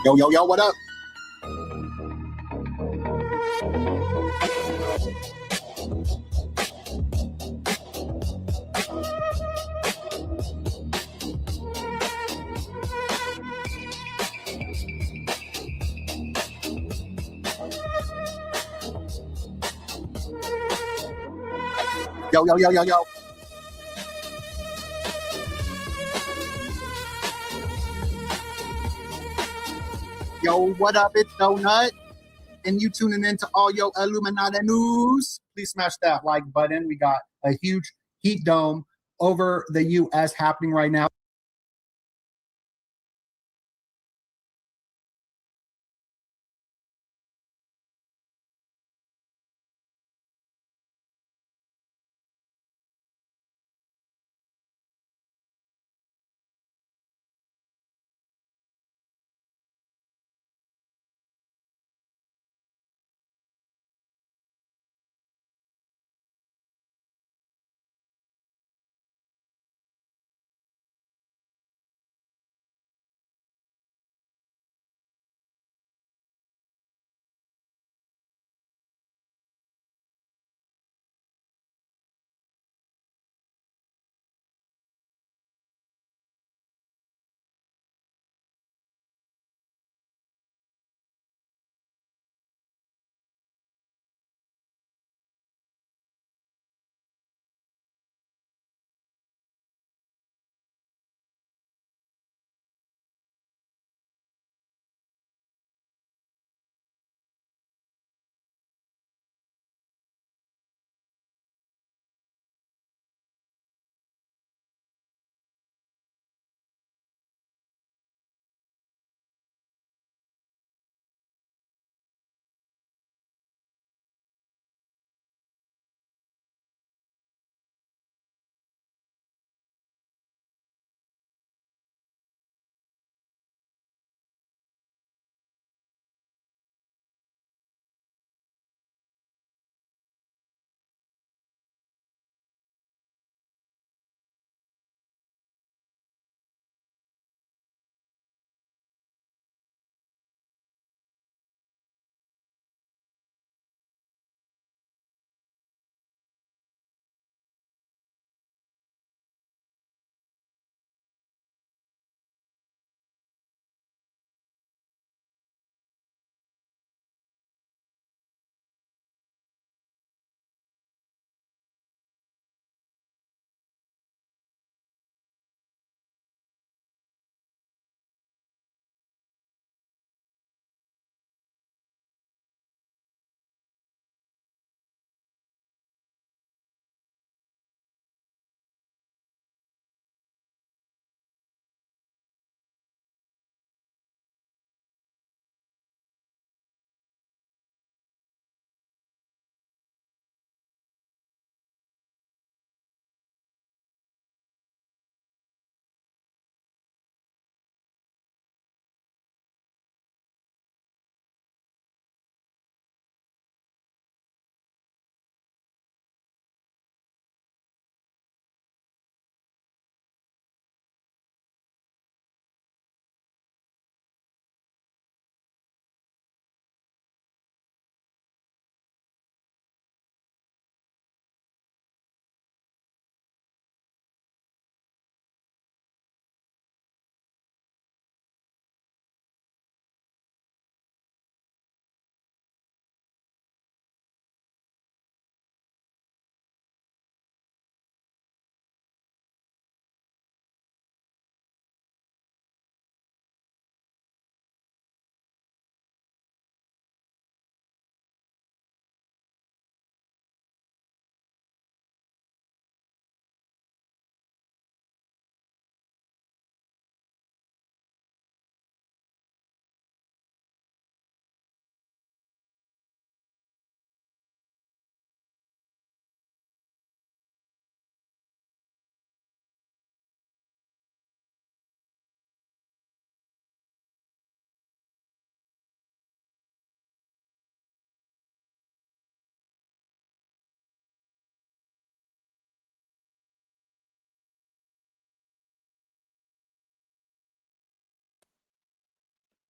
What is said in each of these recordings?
Yo, yo, yo, what up? Yo, yo, yo, yo, yo. Yo, what up? It's Donut. And you tuning in to all your Illuminati news. Please smash that like button. We got a huge heat dome over the U.S. happening right now.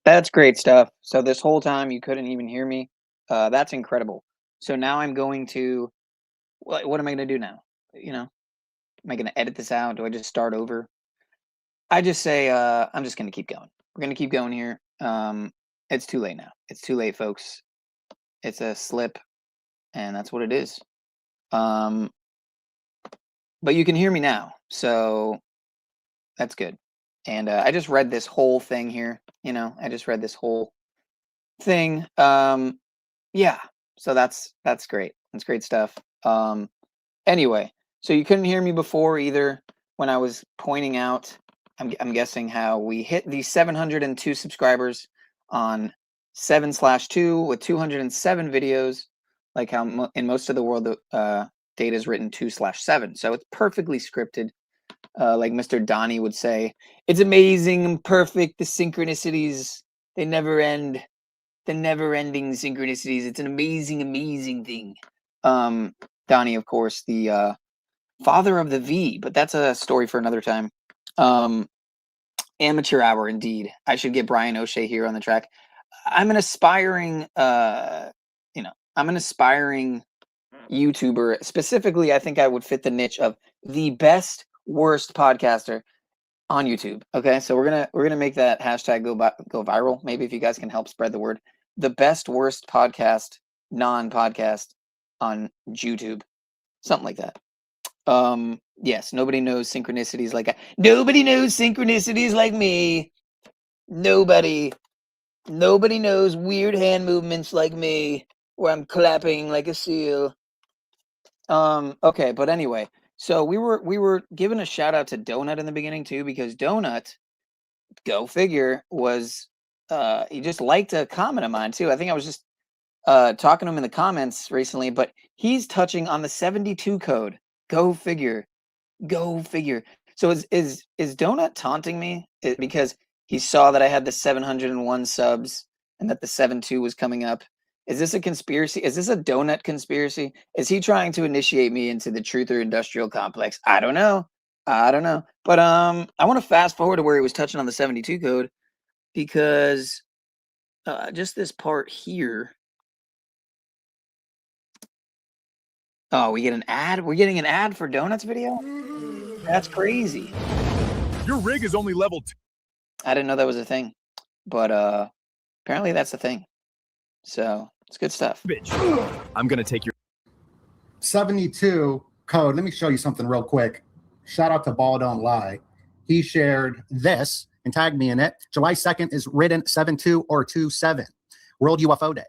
That's great stuff. So this whole time you couldn't even hear me. That's incredible. So now I'm going to, what am I going to do now? You know, am I going to edit this out? Do I just start over? I just say, I'm just going to keep going. We're going to keep going here. It's too late now. It's too late, folks. It's a slip, and that's what it is. But you can hear me now, so that's good. And I just read this whole thing here. You know, I just read this whole thing. Yeah, so that's great. That's great stuff. Anyway, so you couldn't hear me before either when I was pointing out. I'm guessing how we hit the 702 subscribers on 7/2 with 207 videos, like how in most of the world data is written 2/7. So it's perfectly scripted. Like Mr. Donnie would say, it's amazing and perfect. The synchronicities, they never end. The never-ending synchronicities. It's an amazing, amazing thing. Donnie, of course, the father of the V, but that's a story for another time. Amateur hour, indeed. I should get Brian O'Shea here on the track. I'm an aspiring, I'm an aspiring YouTuber. Specifically, I think I would fit the niche of the best, worst podcaster on YouTube. Okay, so we're gonna make that hashtag go viral. Maybe if you guys can help spread the word. The best, worst podcast, non-podcast on YouTube, something like that. Yes, nobody knows synchronicities like nobody knows synchronicities like me. Nobody knows weird hand movements like me, where I'm clapping like a seal. Okay, but anyway, so we were giving a shout out to Donut in the beginning too, because Donut, go figure, was he just liked a comment of mine too. I think I was just talking to him in the comments recently, but he's touching on the 72 code. Go figure. Go figure. So is Donut taunting me because he saw that I had the 701 subs and that the 72 was coming up? Is this a conspiracy? Is this a Donut conspiracy? Is he trying to initiate me into the Truther Industrial Complex? I don't know. But I want to fast forward to where he was touching on the 72 code, because just this part here. Oh, we get an ad? We're getting an ad for Donut's video? That's crazy. Your rig is only level 2. I didn't know that was a thing, but apparently that's a thing. So it's good stuff. Bitch. I'm gonna take your 72 code. Let me show you something real quick. Shout out to Ball Don't Lie. He shared this and tagged me in it. July 2nd is written 72 or 27. World UFO Day.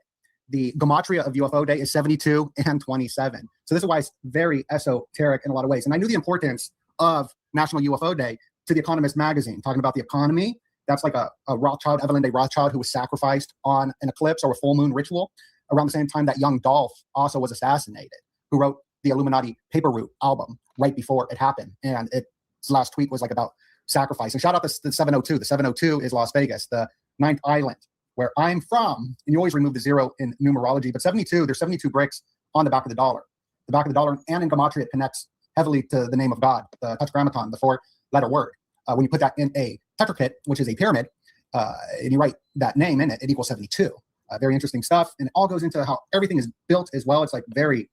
The gematria of UFO Day is 72 and 27. So this is why it's very esoteric in a lot of ways. And I knew the importance of National UFO Day to The Economist magazine, talking about the economy. That's like a Rothschild, Evelyn de Rothschild, who was sacrificed on an eclipse or a full moon ritual around the same time that young Dolph also was assassinated, who wrote the Illuminati Paper Route album right before it happened. And its last tweet was like about sacrifice. And shout out to the 702. The 702 is Las Vegas, the ninth island where I'm from. And you always remove the zero in numerology. But 72, there's 72 bricks on the back of the dollar. The back of the dollar, and in gematria, it connects heavily to the name of God, the tetragrammaton, the four-letter word. When you put that in a tetrachit, which is a pyramid, and you write that name in it, it equals 72. Very interesting stuff. And it all goes into how everything is built as well. It's like very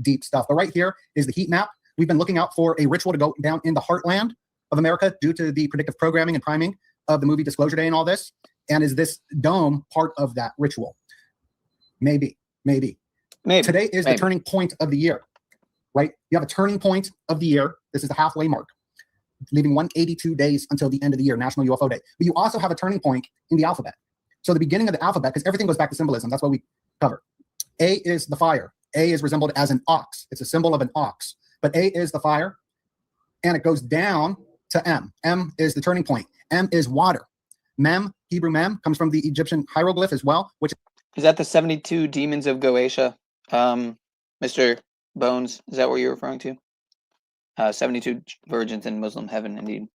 deep stuff. But right here is the heat map. We've been looking out for a ritual to go down in the heartland of America due to the predictive programming and priming of the movie Disclosure Day and all this. And is this dome part of that ritual? Maybe. Today is the turning point of the year, right? You have a turning point of the year. This is the halfway mark, leaving 182 days until the end of the year, National UFO Day. But you also have a turning point in the alphabet. So the beginning of the alphabet, because everything goes back to symbolism. That's what we cover. A is the fire. A is resembled as an ox. It's a symbol of an ox. But A is the fire, and it goes down to M. M is the turning point. M is water. Mem, Hebrew mem, comes from the Egyptian hieroglyph as well, which is that the 72 demons of Goetia, Mr. Bones? Is that what you're referring to? 72 virgins in Muslim heaven, indeed.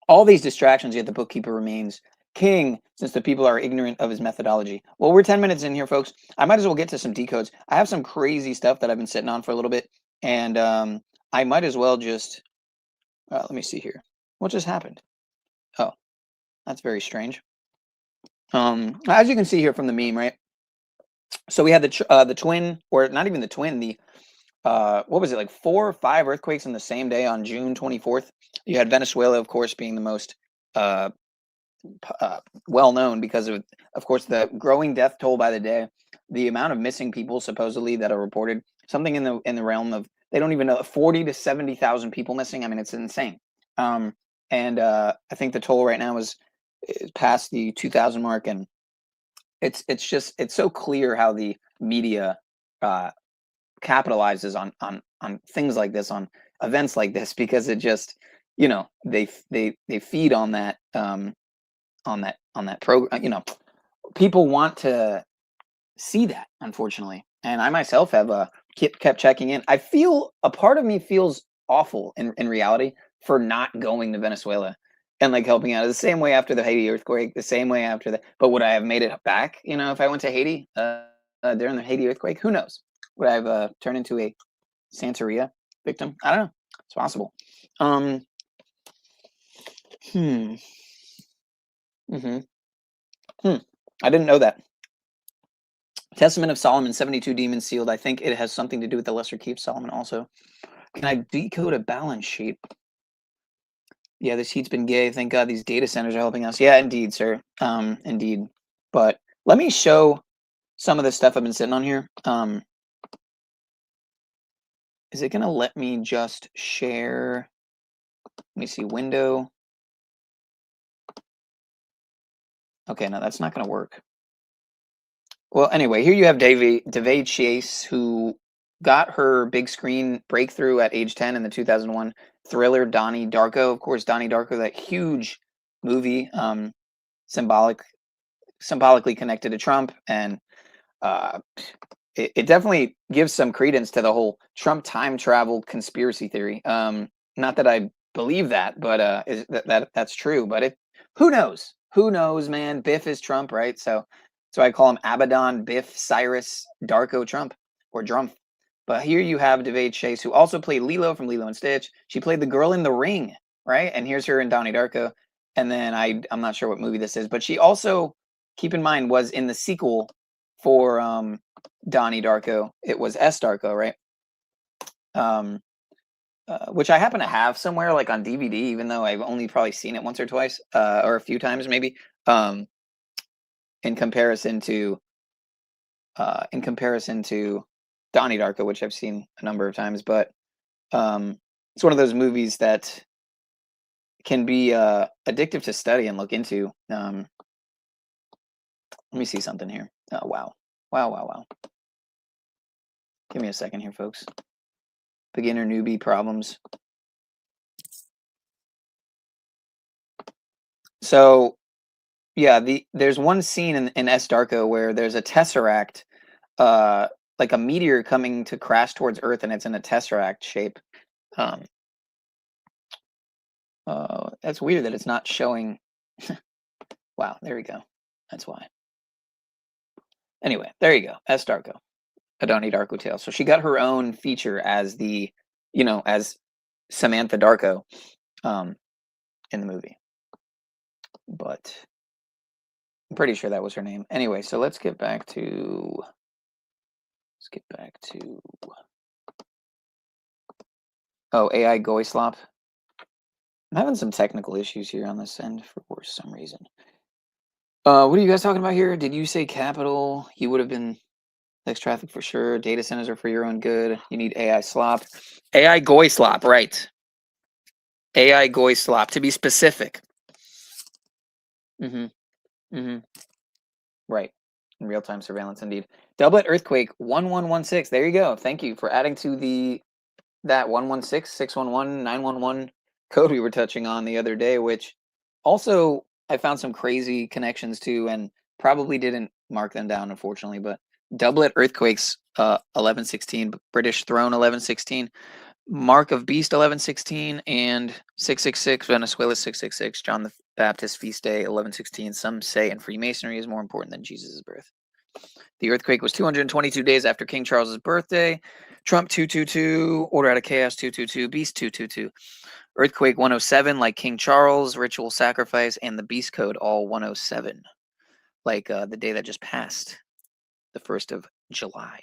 All these distractions, yet the bookkeeper remains king, since the people are ignorant of his methodology. Well, we're 10 minutes in here, folks. I might as well get to some decodes. I have some crazy stuff that I've been sitting on for a little bit, and I might as well just let me see here. What just happened? Oh, that's very strange. As you can see here from the meme, right? So we had the twin, or not even the twin, the what was it, like 4 or 5 earthquakes in the same day on June 24th. You had Venezuela, of course, being the most well known because of course, the growing death toll by the day, the amount of missing people supposedly that are reported, something in the realm of, they don't even know, 40 to 70,000 people missing. I mean, it's insane. And I think the toll right now is past the 2,000 mark, and it's so clear how the media capitalizes on things like this, on events like this, because it just, you know, they feed on that on that program. You know, people want to see that, unfortunately. And I myself have kept checking in. I feel, a part of me feels awful in reality for not going to Venezuela and like helping out the same way after the Haiti earthquake, the same way after that. But would I have made it back, you know, if I went to Haiti during the Haiti earthquake? Who knows? Would I have turned into a Santeria victim? I don't know. It's possible. I didn't know that. Testament of Solomon, 72 demons sealed. I think it has something to do with the Lesser Keep Solomon also. Can I decode a balance sheet? Yeah, this heat's been gay. Thank God these data centers are helping us. Yeah, indeed, sir. Indeed. But let me show some of the stuff I've been sitting on here. Is it going to let me just share? Let me see, window. Okay, no, that's not going to work. Well, anyway, here you have Daveigh Chase, who got her big screen breakthrough at age 10 in the 2001 thriller Donnie Darko. Of course, Donnie Darko, that huge movie, symbolically connected to Trump, and it definitely gives some credence to the whole Trump time travel conspiracy theory. Not that I believe that, but that's true. But who knows? Who knows, man? Biff is Trump, right? So I call him Abaddon, Biff, Cyrus, Darko Trump, or Drumpf. But here you have Daveigh Chase, who also played Lilo from Lilo and Stitch. She played the girl in The Ring, right? And here's her in Donnie Darko. And then I'm not sure what movie this is, but she also, keep in mind, was in the sequel for Donnie Darko. It was S.Darko, right? Which I happen to have somewhere, like on DVD, even though I've only probably seen it once or twice, or a few times maybe. In comparison to Donnie Darko, which I've seen a number of times, but it's one of those movies that can be addictive to study and look into. Let me see something here. Oh, wow. Give me a second here, folks. Beginner newbie problems. So, yeah, there's one scene in S.Darko where there's a tesseract, like a meteor coming to crash towards Earth, and it's in a tesseract shape. That's weird that it's not showing. Wow, there we go. That's why. Anyway, there you go. S.Darko, a Donnie Darko tale. So she got her own feature as as Samantha Darko in the movie. But I'm pretty sure that was her name. Anyway, so let's get back to AI Goyslop. I'm having some technical issues here on this end for some reason. What are you guys talking about here? Did you say capital? You would have been text traffic for sure. Data centers are for your own good. You need AI slop. AI Goyslop, right. AI Goyslop, to be specific. Right. In real-time surveillance, indeed. Doublet Earthquake 1116. There you go. Thank you for adding to that 116, 611, 911 code we were touching on the other day, which also I found some crazy connections to and probably didn't mark them down, unfortunately. But Doublet Earthquakes 1116, British Throne 1116, Mark of Beast 1116, and 666, Venezuela 666, John the Baptist Feast Day 1116. Some say in Freemasonry is more important than Jesus' birth. The earthquake was 222 days after King Charles's birthday. Trump 222, Order Out of Chaos 222, Beast 222. Earthquake 107, like King Charles, Ritual Sacrifice, and the Beast Code, all 107. like the day that just passed, the 1st of July.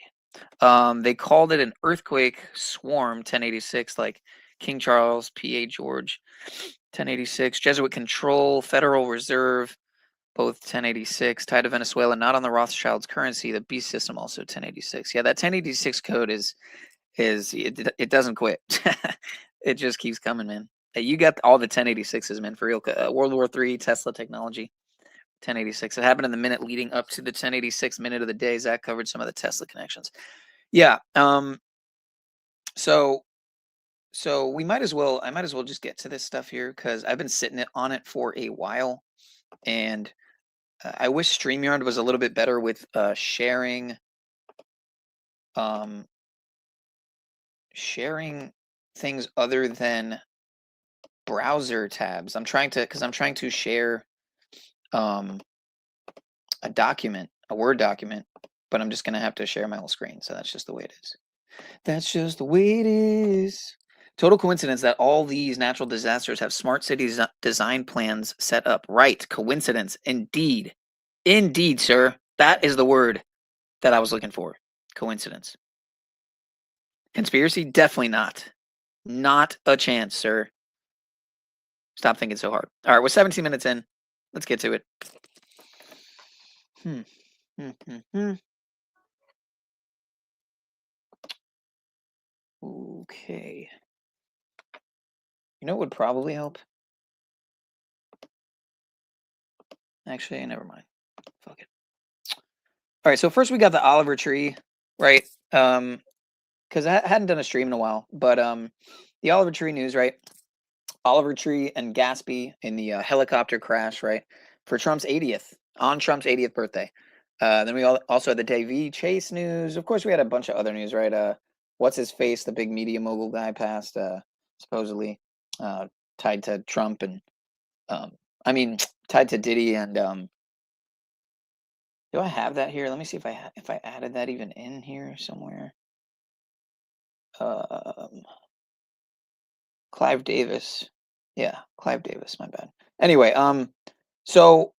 They called it an earthquake swarm 1086, like King Charles, P.A. George, 1086, Jesuit control, Federal Reserve, both 1086, tied to Venezuela, not on the Rothschild's currency, the beast system also 1086. Yeah, that 1086 code it doesn't quit. It just keeps coming, man. Hey, you got all the 1086s, man, for real. World War III, Tesla technology, 1086. It happened in the minute leading up to the 1086 minute of the day. Zach covered some of the Tesla connections. Yeah. So I might as well just get to this stuff here because I've been sitting on it for a while, and I wish StreamYard was a little bit better with sharing things other than browser tabs. I'm trying to share a document, a Word document, but I'm just gonna have to share my whole screen. So that's just the way it is. That's just the way it is. Total coincidence that all these natural disasters have smart cities design plans set up. Right. Coincidence. Indeed. Indeed, sir. That is the word that I was looking for. Coincidence. Conspiracy? Definitely not. Not a chance, sir. Stop thinking so hard. All right, we're 17 minutes in. Let's get to it. Okay. You know what would probably help? Actually, never mind. Fuck it. All right, so first we got the OliveTree, right? Because I hadn't done a stream in a while, but the OliveTree news, right? OliveTree and Gatsby in the helicopter crash, right? For Trump's 80th, on Trump's 80th birthday. Then we also had the Daveigh chase news. Of course, we had a bunch of other news, right? What's his face? The big media mogul guy passed, supposedly tied to Trump and, tied to Diddy and, do I have that here? Let me see if I added that even in here somewhere. Clive Davis. Yeah, Clive Davis, my bad. Anyway, so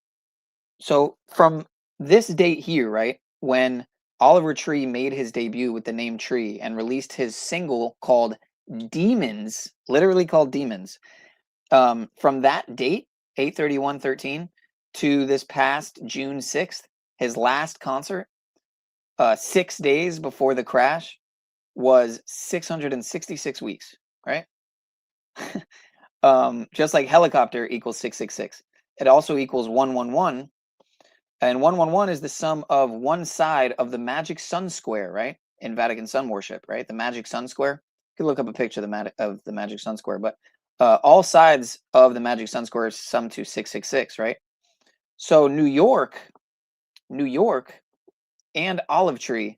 from this date here, right, when OliveTree made his debut with the name Tree and released his single called Demons, literally called Demons, from that date, 8/31/13, to this past June 6th, his last concert, 6 days before the crash, was 666 weeks, right? Just like helicopter equals 666. It also equals 111. And 111 is the sum of one side of the magic sun square, right? In Vatican sun worship, right? The magic sun square. You can look up a picture of the magic sun square, but all sides of the magic sun square sum to 666, right? So New York and OliveTree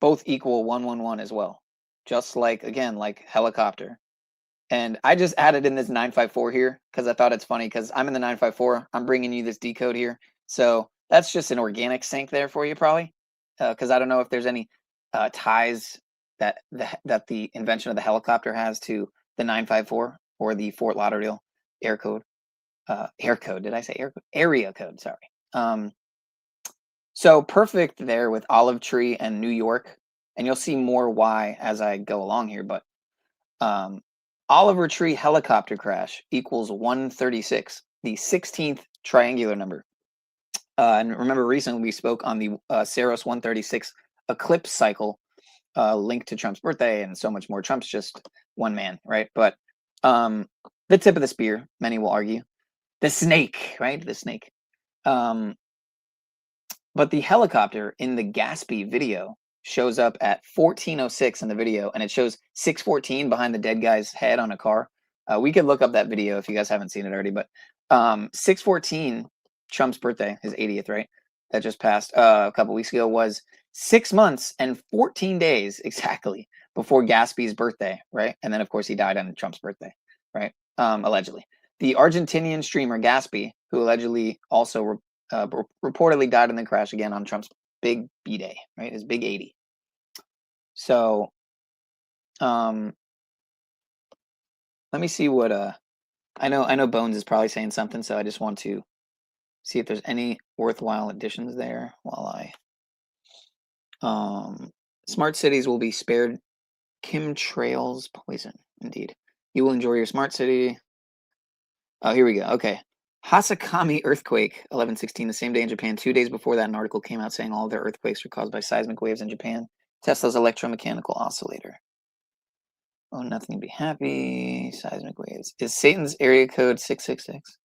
both equal 111 as well. Just like, again, like helicopter. And I just added in this 954 here because I thought it's funny because I'm in the 954. I'm bringing you this decode here. So that's just an organic sync there for you probably. Because I don't know if there's any ties that the invention of the helicopter has to the 954 or the Fort Lauderdale air code. Air code, did I say air code? Area code, sorry. So perfect there with OliveTree and New York. And you'll see more why as I go along here. But OliveTree helicopter crash equals 136, the 16th triangular number. And remember, recently we spoke on the Saros 136 eclipse cycle linked to Trump's birthday and so much more. Trump's just one man, right? But the tip of the spear, many will argue. The snake, right? The snake. But the helicopter in the Gatsby video shows up at 14:06 in the video, and it shows 6:14 behind the dead guy's head on a car. We could look up that video if you guys haven't seen it already, but 6:14, Trump's birthday, his 80th, right? That just passed a couple weeks ago, was 6 months and 14 days exactly before Gatsby's birthday, right? And then, of course, he died on Trump's birthday, right? Allegedly. The Argentinian streamer Gatsby, who allegedly also reportedly died in the crash again on Trump's big B-Day, right? His big 80. So, let me see what I know Bones is probably saying something, so I just want to see if there's any worthwhile additions there while I smart cities will be spared chemtrails poison. Indeed. You will enjoy your smart city. Oh, here we go. Okay. Hasakami earthquake, 11/16, the same day in Japan. 2 days before that, an article came out saying all of their earthquakes were caused by seismic waves in Japan. Tesla's electromechanical oscillator. Oh, nothing to be happy. Seismic waves. Is Satan's area code 666?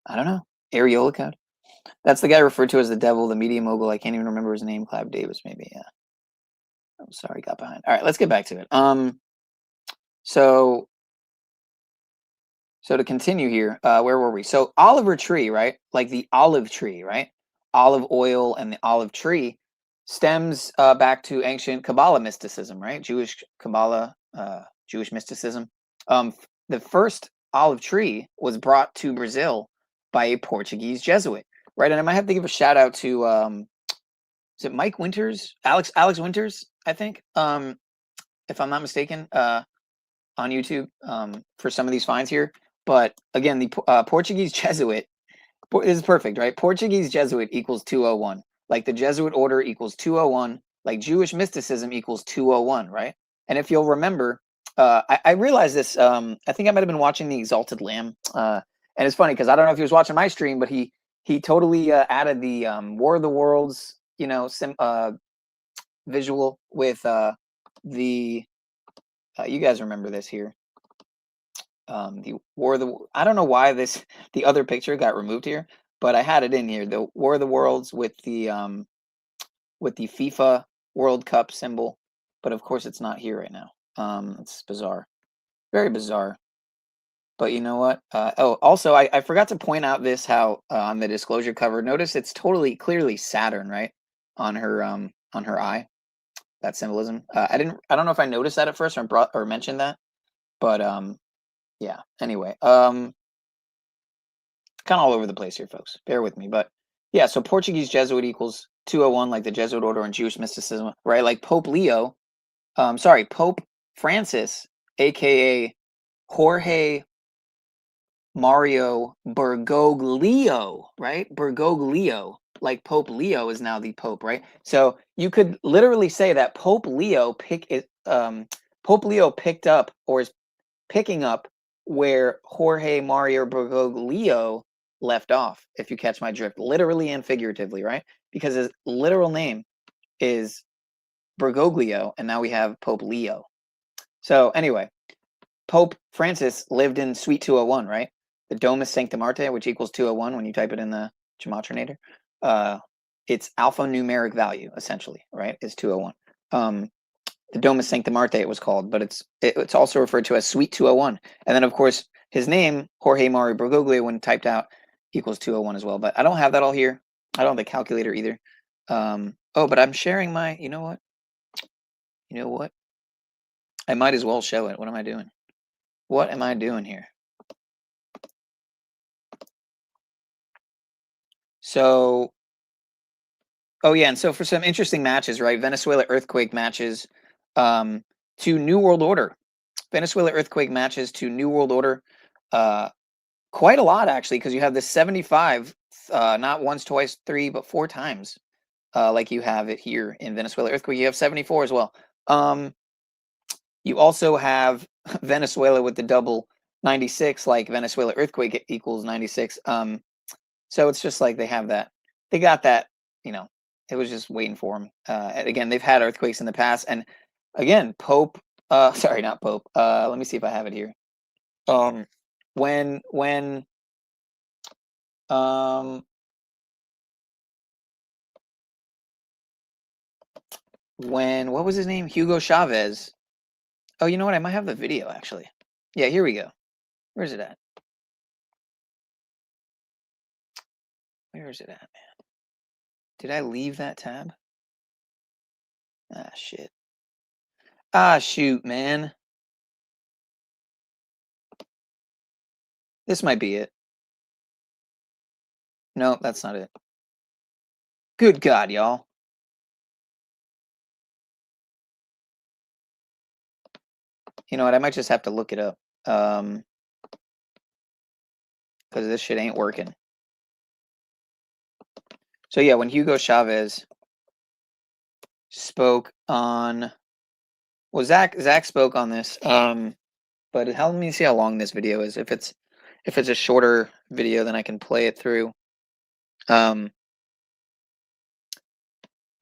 I don't know. Areola code. That's the guy referred to as the devil, the media mogul. I can't even remember his name. Clive Davis, maybe. Yeah. I'm sorry, got behind. All right, let's get back to it. So to continue here, where were we? So Oliver tree, right? Like the olive tree, right? Olive oil and the olive tree stems back to ancient Kabbalah mysticism, right? Jewish Kabbalah, Jewish mysticism. The first olive tree was brought to Brazil by a Portuguese Jesuit, right? And I might have to give a shout out to is it Mike Winters, Alex Winters, I think, if I'm not mistaken, on YouTube for some of these finds here. But again, the Portuguese Jesuit is perfect, right? Portuguese Jesuit equals 201. Like the Jesuit order equals 201. Like Jewish mysticism equals 201, right? And if you'll remember, I realized this. I think I might have been watching the Exalted Lamb, and it's funny because I don't know if he was watching my stream, but he totally added the War of the Worlds, you know, visual with the. You guys remember this here. The War of the, I don't know why the other picture got removed here, but I had it in here. The War of the Worlds with the FIFA World Cup symbol, but of course it's not here right now. It's bizarre, very bizarre. But you know what? Oh, also I forgot to point out this, how on the disclosure cover, notice it's totally clearly Saturn, right, on her eye. That symbolism. I don't know if I noticed that at first or mentioned that, but yeah. Anyway, kind of all over the place here, folks. Bear with me, but yeah. So Portuguese Jesuit equals 201, like the Jesuit order in Jewish mysticism, right? Like Pope Francis, aka Jorge Mario Bergoglio, right? Bergoglio, like Pope Leo is now the Pope, right? So you could literally say that Pope Leo picked up or is picking up where Jorge Mario Bergoglio left off, if you catch my drift, literally and figuratively, right? Because his literal name is Bergoglio, and now we have Pope Leo. So anyway, Pope Francis lived in Suite 201, right? The Domus Sancta Marte, which equals 201 when you type it in the Gematrinator. Its alphanumeric value, essentially, right, is 201. The Domus Sancta Marte it was called, but it's also referred to as Suite 201. And then, of course, his name, Jorge Mario Bergoglio, when typed out, equals 201 as well. But I don't have that all here. I don't have the calculator either. Oh, but I'm sharing my, you know what? You know what? I might as well show it. What am I doing? What am I doing here? So, oh yeah, and so for some interesting matches, right? Venezuela earthquake matches to New World Order. Venezuela earthquake matches to New World Order. Quite a lot, actually, because you have the 75, not once, twice, three, but 4 times, like you have it here in Venezuela earthquake. You have 74 as well. You also have Venezuela with the double 96, like Venezuela earthquake equals 96. So it's just like they have that. They got that, you know, it was just waiting for them. And again, they've had earthquakes in the past. And again, Pope, sorry, not Pope. Let me see if I have it here. When what was his name? Hugo Chavez. Oh, you know what? I might have the video actually. Yeah, here we go. Where's it at? Where is it at, man? Did I leave that tab? Ah, shit. Ah, shoot, man. This might be it. No, that's not it. Good God, y'all. You know what? I might just have to look it up. Because this shit ain't working. So yeah, when Hugo Chavez spoke on, well, Zach spoke on this. But let me see how long this video is. If it's a shorter video, then I can play it through. But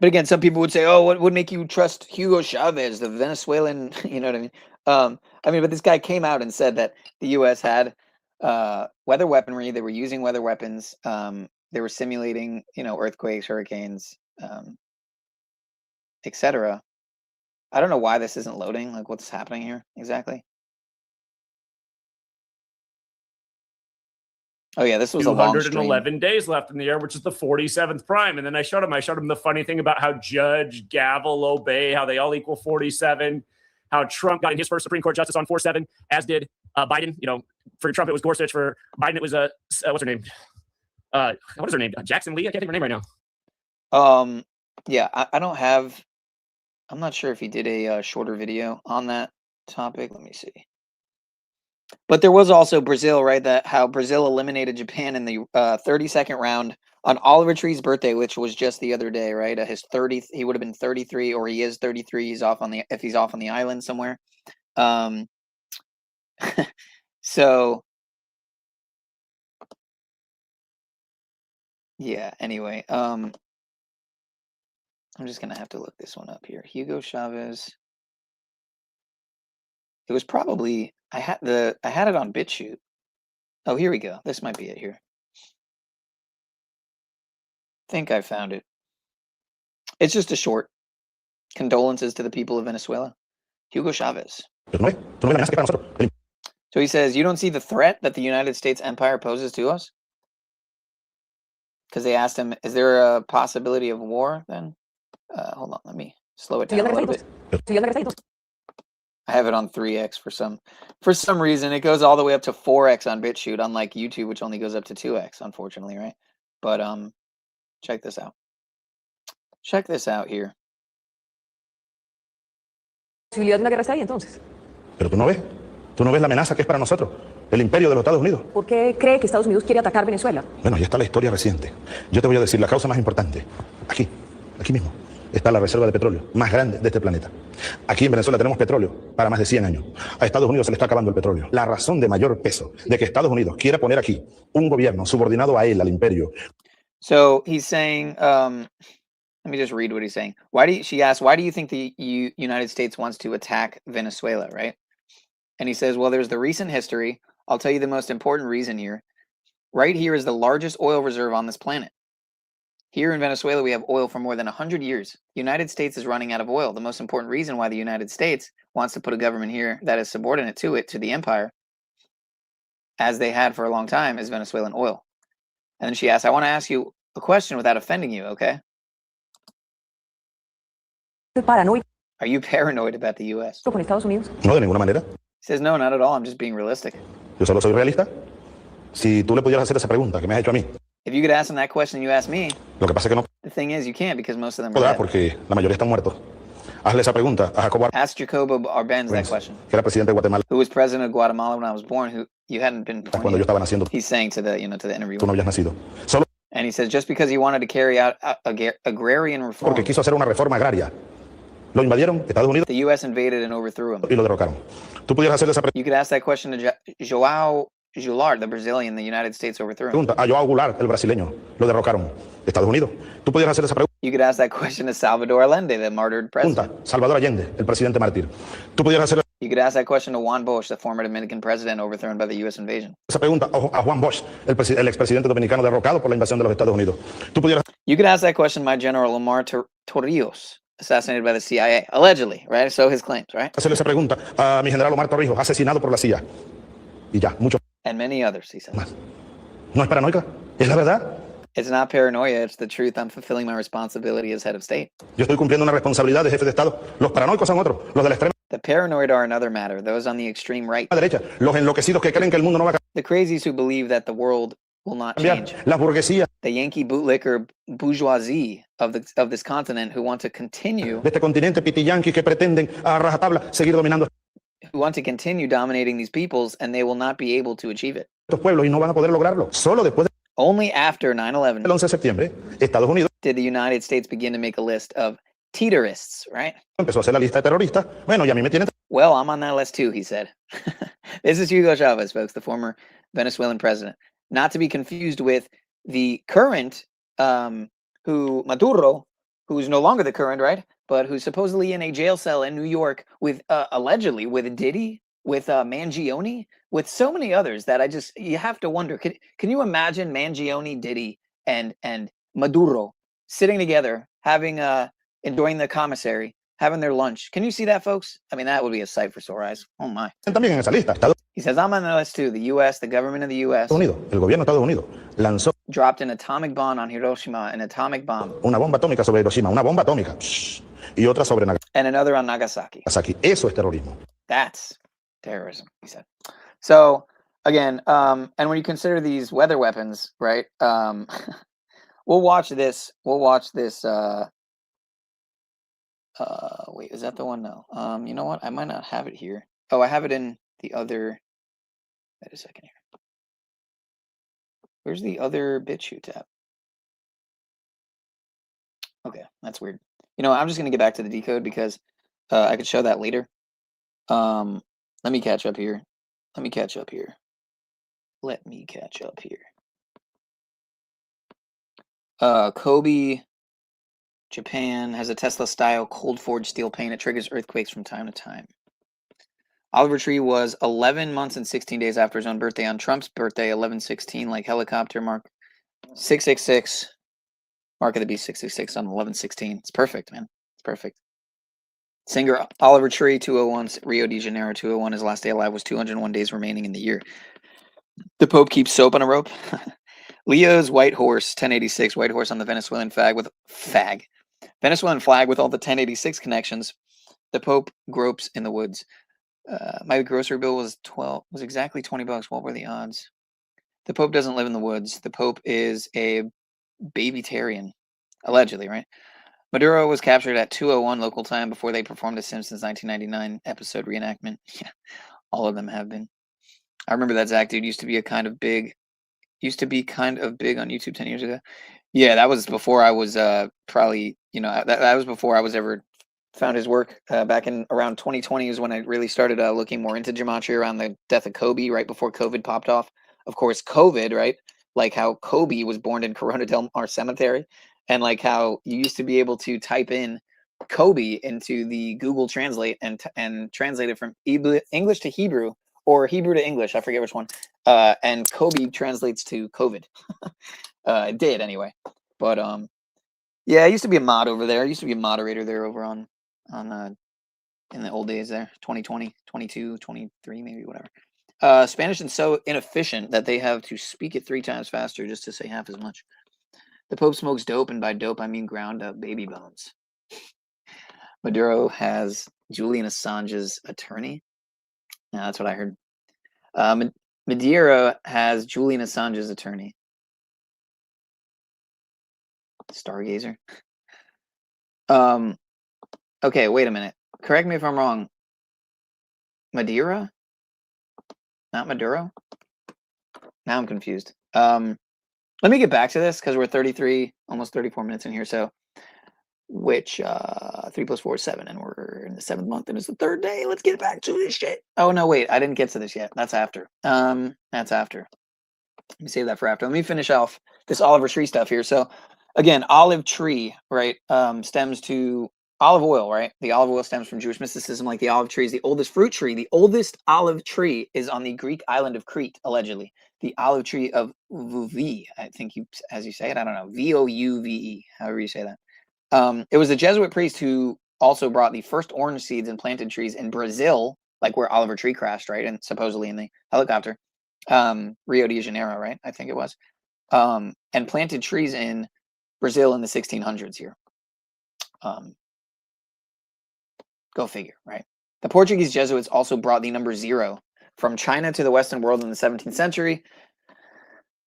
again, some people would say, "Oh, what would make you trust Hugo Chavez, the Venezuelan?" You know what I mean? But this guy came out and said that the U.S. had weather weaponry. They were using weather weapons. They were simulating, earthquakes, hurricanes, etc. I don't know why this isn't loading. Like, what's happening here exactly? Oh yeah, this was a long stream. 211 days left in the year, which is the 47th prime. And then I showed him the funny thing about how Judge, Gavel, Obey, how they all equal 47. How Trump got in his first Supreme Court justice on 47, as did Biden. For Trump it was Gorsuch. For Biden it was what's her name? What is her name? Jackson Lee. I can't think of her name right now. Yeah, I don't have. I'm not sure if he did a shorter video on that topic. Let me see. But there was also Brazil, right? That how Brazil eliminated Japan in the 32nd round on OliveTree's birthday, which was just the other day, right? His 30th, he would have been 33, or he is 33. He's off on the island somewhere. So yeah. Anyway, I'm just gonna have to look this one up here. Hugo Chavez. It was probably I had it on BitChute. Oh, here we go. This might be it here. I think I found it. It's just a short. Condolences to the people of Venezuela. Hugo Chavez. So he says, you don't see the threat that the United States empire poses to us? Because they asked him, is there a possibility of war then? Hold on, let me slow it down a little bit. I have it on 3x for some reason. It goes all the way up to 4x on BitChute, unlike YouTube, which only goes up to 2x, unfortunately, right? But check this out. Check this out here. Posibilidad de una guerra está ahí entonces. Pero tú no ves la amenaza que es para nosotros, el imperio de los Estados Unidos. ¿Por qué cree que Estados Unidos quiere atacar Venezuela? Bueno, ya está la historia reciente. Yo te voy a decir la causa más importante. Aquí mismo, está la reserva de petróleo más grande de este planeta. Aquí en Venezuela tenemos petróleo para más de 100 años. A Estados Unidos se le está acabando el petróleo. La razón de mayor peso de que Estados Unidos quiera poner aquí un gobierno subordinado a él, al imperio. So he's saying, let me just read what he's saying. She asked, why do you think the United States wants to attack Venezuela, right? And he says, well, there's the recent history. I'll tell you the most important reason here. Right here is the largest oil reserve on this planet. Here in Venezuela, we have oil for more than 100 years. The United States is running out of oil. The most important reason why the United States wants to put a government here that is subordinate to it, to the empire, as they had for a long time, is Venezuelan oil. And then she asked, I want to ask you a question without offending you, okay? Paranoico. Are you paranoid about the U.S.? ¿Con Estados Unidos? No, de ninguna manera. He says, no, not at all. I'm just being realistic. Yo solo soy realista. Si tú le pudieras hacer esa pregunta que me has hecho a mí. If you could ask them that question you asked me, Lo que pasa es que no the thing is you can't because most of them are dead. Porque la mayoría están muertos. Hazle esa pregunta a Jacobo Ask Jacobo Arbenz that question. Que era presidente de Guatemala. Who was president of Guatemala when I was born, who you hadn't been born Cuando yo estaba naciendo. He's saying to the, to the interview. Tú no habías nacido. Solo And he says just because he wanted to carry out agrarian reform. Porque quiso hacer una reforma agraria. Lo invadieron Estados Unidos. The U.S. invaded and overthrew him. Y lo derrocaron. Tú pudieras hacerle esa pregunta. You could ask that question to João Goulart, the Brazilian, the United States overthrew him. A João Goulart, el brasileño, lo derrocaron. Estados Unidos. Tú pudieras hacer esa pregunta. You could ask that question to Salvador Allende, the martyred president. Salvador Allende, el presidente mártir. Tú pudieras hacer You could ask that question to Juan Bosch, the former Dominican president overthrown by the U.S. invasion. esa pregunta a Juan Bosch, el expresidente dominicano derrocado por la invasión de los Estados Unidos. Tú pudieras You could ask that question to my general Omar Torrijos, assassinated by the CIA, allegedly, right? So his claims, right? hacerle esa pregunta a mi general Omar Torrijos, asesinado por la CIA. Y ya, mucho And many others, he says. más. ¿No es paranoica? ¿Es la verdad? It's not paranoia, it's the truth. I'm fulfilling my responsibility as head of state. Yo estoy cumpliendo una responsabilidad de jefe de Estado. Los paranoicos son otros, los de la extrema The paranoid are another matter, those on the extreme right. derecha, los enloquecidos que creen que el mundo no va a The crazies who believe that the world will not cambiar, change. la burguesía The Yankee bootlicker bourgeoisie of this continent who want to continue de este continente pitiyanqui que pretenden a rajatabla seguir dominando dominating these peoples, and they will not be able to achieve it. estos pueblos y no van a poder lograrlo. Solo después Only after 9/11 El 11 de septiembre, Estados Unidos did the United States begin to make a list of terrorists, right? empezó a hacer la lista de terroristas. Bueno, y a mí me tienen Well, I'm on that list too, he said. This is Hugo Chavez, folks, the former Venezuelan president. Not to be confused with the current, who Maduro, who's no longer the current, right? But who's supposedly in a jail cell in New York with, allegedly, with Diddy, with Mangione, with so many others that you have to wonder, can you imagine Mangione, Diddy, and Maduro sitting together, having, enjoying the commissary, having their lunch? Can you see that, folks? I mean, that would be a sight for sore eyes. Oh my. también en esa lista. Estados He says, I'm on the list too. The U.S., the government of the U.S. Unidos, el gobierno de Estados Unidos, lanzó dropped an atomic bomb on Hiroshima, an atomic bomb, una bomba atómica sobre Hiroshima, una bomba atómica, y otra sobre and another on Nagasaki. Nagasaki. Eso es terrorismo. That's terrorism, he said. So again, and when you consider these weather weapons, right? We'll watch this. Wait, is that the one? No. You know what? I might not have it here. Oh, I have it in the other. Wait a second here. Where's the other BitChute tab? Okay, that's weird. You know, I'm just gonna get back to the decode because I could show that later. Let me catch up here. Kobe, Japan has a Tesla-style cold-forged steel pane. It triggers earthquakes from time to time. OliveTree was 11 months and 16 days after his own birthday. On Trump's birthday, 11/16, like helicopter mark 666, mark of the beast 666 on 11/16. It's perfect, man. It's perfect. Singer OliveTree 201, Rio de Janeiro 201. His last day alive was 201 days remaining in the year. The Pope keeps soap on a rope. Leo's white horse 1086, white horse on the Venezuelan flag with all the 1086 connections. The Pope gropes in the woods. My grocery bill was exactly $20. What were the odds? The Pope doesn't live in the woods. The Pope is a babytarian, allegedly, right? Maduro was captured at 2:01 local time before they performed a Simpsons 1999 episode reenactment. Yeah, all of them have been. I remember that Zach dude used to be kind of big on YouTube 10 years ago. Yeah, that was before I was probably, that was before I was ever found his work. Back in around 2020 is when I really started looking more into gematria around the death of Kobe, right before COVID popped off. Of course, COVID, right? Like how Kobe was born in Corona del Mar Cemetery, and like how you used to be able to type in Kobe into the Google Translate and translate it from English to Hebrew or Hebrew to English. I forget which one. And Kobe translates to COVID. It did anyway. But yeah, I used to be a mod over there. I used to be a moderator there over on in the old days there, 2020, 22, 23, maybe, whatever. Spanish is so inefficient that they have to speak it 3 times faster just to say half as much. The Pope smokes dope, and by dope I mean ground up baby bones. Maduro has Julian Assange's attorney. Yeah, that's what I heard. Madeira has Julian Assange's attorney. Stargazer. Okay, wait a minute. Correct me if I'm wrong. Madeira? Not Maduro? Now I'm confused. Let me get back to this because we're 33, almost 34 minutes in here. So, which 3 + 4 is 7, and we're in the 7th month, and it's the 3rd day. Let's get back to this shit. Oh no, wait, I didn't get to this yet. That's after. That's after. Let me save that for after. Let me finish off this OliveTree stuff here. So, again, OliveTree, right, stems to olive oil, right? The olive oil stems from Jewish mysticism, like the olive tree is the oldest fruit tree. The oldest olive tree is on the Greek island of Crete, allegedly. The olive tree of Vouve, I think as you say it, I don't know, Vouve, however you say that. It was a Jesuit priest who also brought the first orange seeds and planted trees in Brazil, like where OliveTree crashed, right? And supposedly in the helicopter, Rio de Janeiro, right? I think it was, and planted trees in Brazil in the 1600s here. Go figure, right? The Portuguese Jesuits also brought the number 0 from China to the Western world in the 17th century.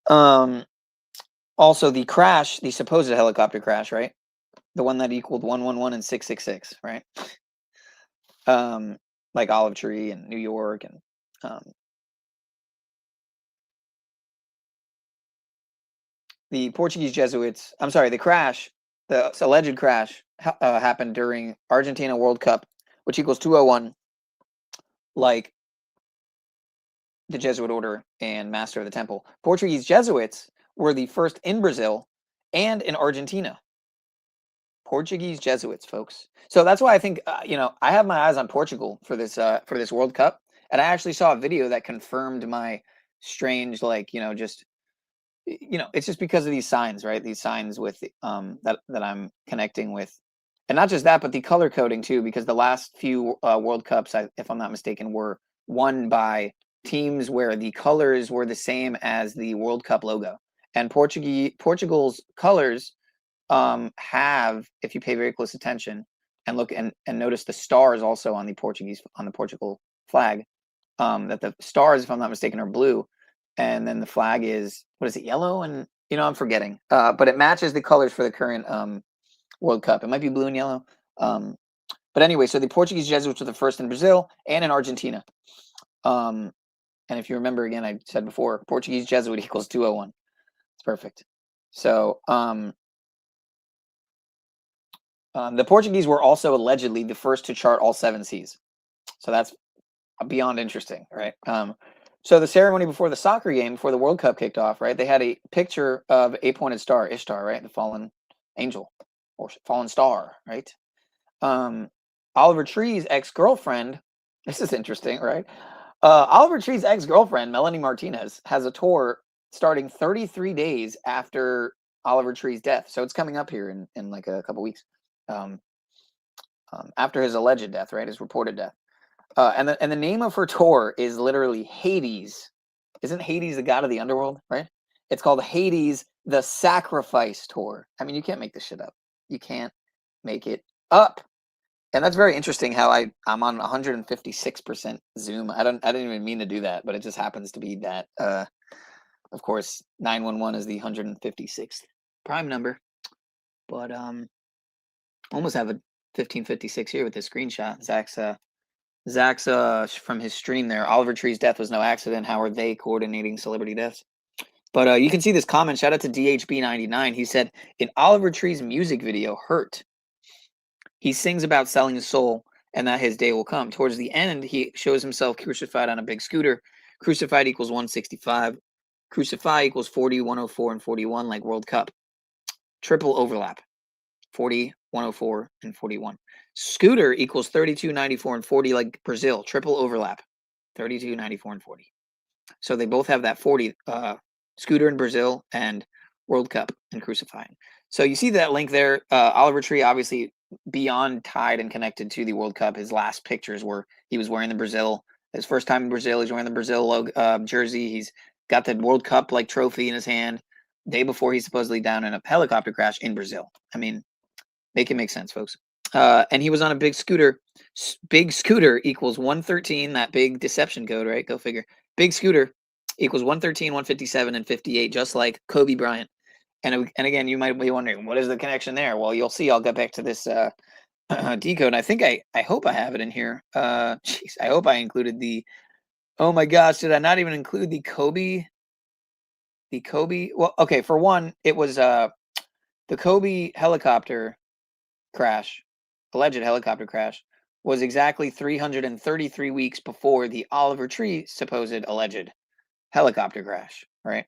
Also, the crash, the supposed helicopter crash, right? The one that equaled 111 and 666, right? Like OliveTree and New York and the Portuguese Jesuits, I'm sorry, the crash, the alleged crash happened during Argentina World Cup, which equals 201, like the Jesuit order and Master of the Temple. Portuguese Jesuits were the first in Brazil and in Argentina. Portuguese Jesuits, folks. So that's why I think, you know, I have my eyes on Portugal for this World Cup. And I actually saw a video that confirmed my strange, like, you know, just, you know, it's just because of these signs, right? These signs with that I'm connecting with. And not just that, but the color coding too, because the last few World Cups, if I'm not mistaken, were won by teams where the colors were the same as the World Cup logo. And Portugal's colors have, if you pay very close attention and look and notice the stars also on the Portugal flag, that the stars, if I'm not mistaken, are blue, and then the flag is, what is it, yellow? And, you know, I'm forgetting, but it matches the colors for the current World Cup. It might be blue and yellow. But anyway, so the Portuguese Jesuits were the first in Brazil and in Argentina. And if you remember, again, I said before, Portuguese Jesuit equals 201. It's perfect. So the Portuguese were also allegedly the first to chart all 7 seas. So that's beyond interesting, right? So the ceremony before the soccer game, before the World Cup kicked off, right, they had a picture of a pointed star, Ishtar, right, the fallen angel or fallen star, right? Oliver Tree's ex-girlfriend, this is interesting, right? Oliver Tree's ex-girlfriend, Melanie Martinez, has a tour starting 33 days after Oliver Tree's death. So it's coming up here in like a couple weeks. After his alleged death, right, his reported death. And the name of her tour is literally Hades. Isn't Hades the god of the underworld, right? It's called Hades, the Sacrifice Tour. I mean, you can't make this shit up. You can't make it up. And that's very interesting how I'm on 156% Zoom. I didn't even mean to do that, but it just happens to be that. Of course, 911 is the 156th prime number. But almost have a 1556 here with this screenshot. Zach's from his stream there. Oliver Tree's death was no accident. How are they coordinating celebrity deaths? But you can see this comment. Shout out to DHB99. He said, in Oliver Tree's music video, Hurt, he sings about selling his soul and that his day will come. Towards the end, he shows himself crucified on a big scooter. Crucified equals 165. Crucify equals 40, 104, and 41, like World Cup. Triple overlap. 40, 104, and 41. Scooter equals 32, 94, and 40, like Brazil. Triple overlap. 32, 94, and 40. So they both have that 40. Scooter in Brazil and World Cup and crucifying. So you see that link there. Oliver Tree, obviously beyond tied and connected to the World Cup. His last pictures were he was wearing the Brazil. His first time in Brazil, he's wearing the Brazil logo, jersey. He's got the World Cup like trophy in his hand. Day before, he's supposedly down in a helicopter crash in Brazil. I mean, make it make sense, folks. And he was on a big scooter. Big scooter equals 113, that big deception code, right? Go figure. Big scooter equals 113, 157, and 58, just like Kobe Bryant. And again, you might be wondering, what is the connection there? Well, you'll see. I'll get back to this decode. I think I hope I have it in here. Jeez, I hope I included the. Oh my gosh, did I not even include the Kobe? The Kobe. Well, okay. For one, it was the Kobe helicopter crash, alleged helicopter crash, was exactly 333 weeks before the Oliver Tree supposed alleged helicopter crash, right?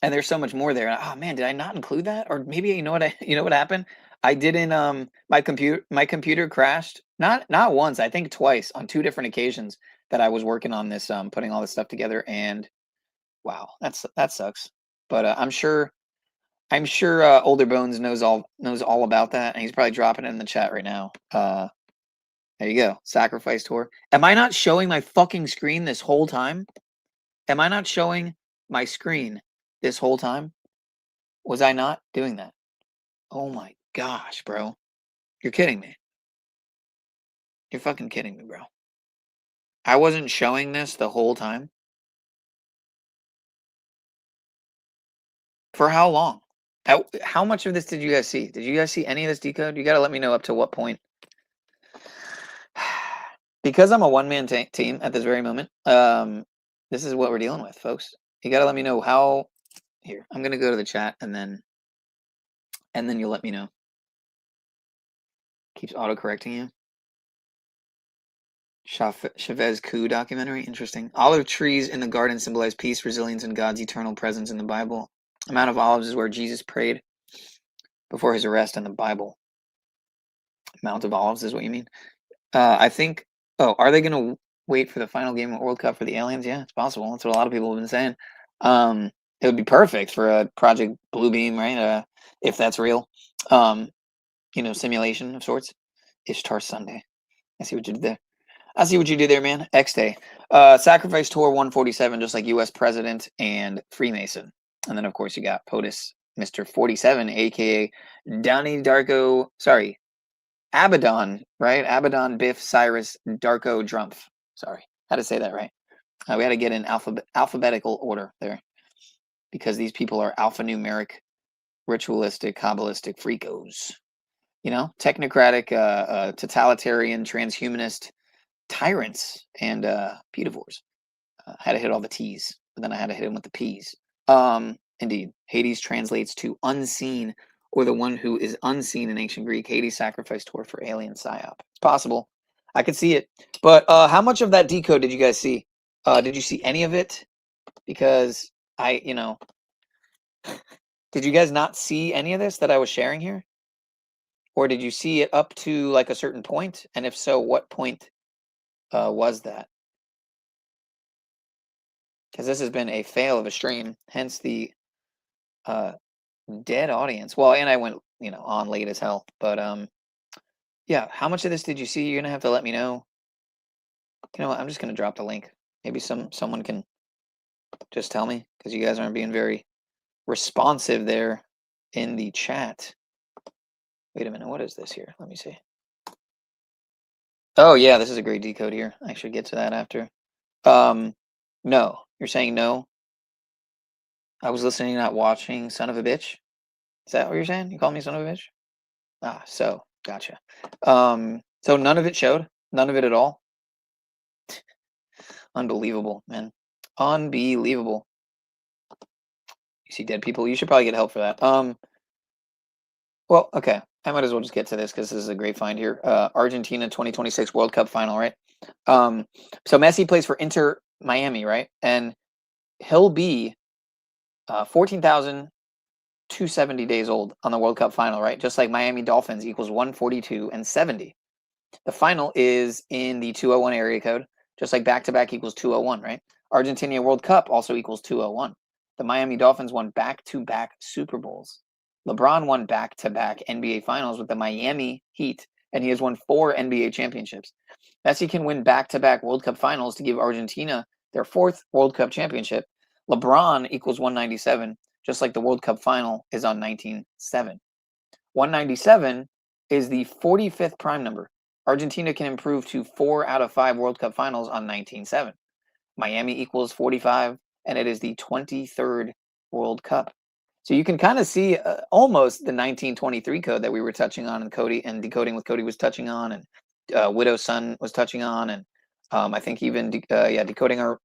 And there's so much more there. Oh man, did I not include that? Or maybe you know what happened? I didn't my computer crashed. Not once, I think twice on 2 different occasions that I was working on this, putting all this stuff together, and wow, that sucks. But I'm sure Older Bones knows all about that, and he's probably dropping it in the chat right now. There you go. Sacrifice tour. Am I not showing my fucking screen this whole time? Am I not showing my screen this whole time? Was I not doing that? Oh my gosh, bro. You're kidding me. You're fucking kidding me, bro. I wasn't showing this the whole time? For how long? How much of this did you guys see? Did you guys see any of this decode? You got to let me know up to what point. Because I'm a one-man team at this very moment, this is what we're dealing with, folks. You got to let me know how here. I'm gonna go to the chat and then you'll let me know. Keeps auto-correcting you. Chavez coup documentary. Interesting. Olive trees in the garden symbolize peace, resilience, and God's eternal presence in the Bible. The Mount of Olives is where Jesus prayed before his arrest in the Bible. Mount of Olives is what you mean? I think. Oh, are they going to wait for the final game of World Cup for the aliens? Yeah, it's possible. That's what a lot of people have been saying. It would be perfect for a Project Bluebeam, right? If that's real. Simulation of sorts. Ishtar Sunday. I see what you did there. I see what you did there, man. X Day. Sacrifice Tour 147, just like U.S. President and Freemason. And then, of course, you got POTUS, Mr. 47, a.k.a. Donnie Darko. Sorry, Abaddon, right? Abaddon, Biff, Cyrus, Darko, Drumpf. Sorry, had to say that right. We had to get in alphabetical order there because these people are alphanumeric, ritualistic, Kabbalistic freakos. Technocratic, totalitarian, transhumanist tyrants and pedivores. Had to hit all the T's, but then I had to hit him with the P's. Indeed, Hades translates to unseen, or the one who is unseen in ancient Greek. Hades sacrifice tour for alien psyop. It's possible. I could see it. But how much of that decode did you guys see? Did you see any of it? Because did you guys not see any of this that I was sharing here? Or did you see it up to like a certain point? And if so, what point was that? Because this has been a fail of a stream, hence the dead audience. Well, and I went, on late as hell. But yeah, how much of this did you see? You're gonna have to let me know. You know what? I'm just gonna drop the link. Maybe someone can just tell me, because you guys aren't being very responsive there in the chat. Wait a minute, what is this here? Let me see. Oh yeah, this is a great decode here. I should get to that after. No. You're saying no? I was listening, not watching. Son of a bitch? Is that what you're saying? You call me son of a bitch? Ah, so gotcha. So none of it showed? None of it at all? Unbelievable, man. Unbelievable. You see dead people? You should probably get help for that. Well, okay. I might as well just get to this because this is a great find here. Argentina 2026 World Cup final, right? So Messi plays for Inter Miami, right? And he'll be 14,270 days old on the World Cup final, right? Just like Miami Dolphins equals 142 and 70. The final is in the 201 area code, just like back-to-back equals 201, right? Argentina World Cup also equals 201. The Miami Dolphins won back-to-back Super Bowls. LeBron won back-to-back NBA Finals with the Miami Heat, and he has won 4 NBA championships. Messi can win back-to-back World Cup Finals to give Argentina their 4th World Cup championship. LeBron equals 197, just like the World Cup final is on 19-7. 197 is the 45th prime number. Argentina can improve to 4 out of 5 World Cup finals on 19-7. Miami equals 45, and it is the 23rd World Cup. So you can kind of see almost the 1923 code that we were touching on, and Cody and Decoding with Cody was touching on, and Widow's Son was touching on, and I think even Decoding Our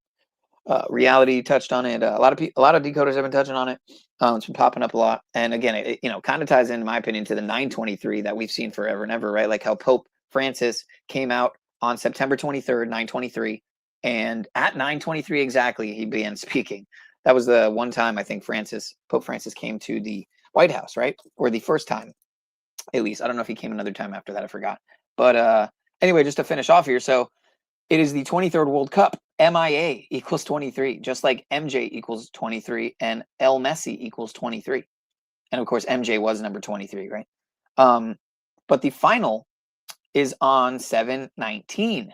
Reality touched on it. A lot of decoders have been touching on it. It's been popping up a lot, and again, it kind of ties in my opinion to the 923 that we've seen forever and ever, right? Like how Pope Francis came out on September 23rd, 923, and at 923 exactly, he began speaking. That was the one time I think Pope Francis came to the White House, right? Or the first time, at least. I don't know if he came another time after that. I forgot. But anyway, just to finish off here. So it is the 23rd World Cup. MIA equals 23, just like MJ equals 23 and El Messi equals 23. And of course, MJ was number 23, right? But the final is on 7/19.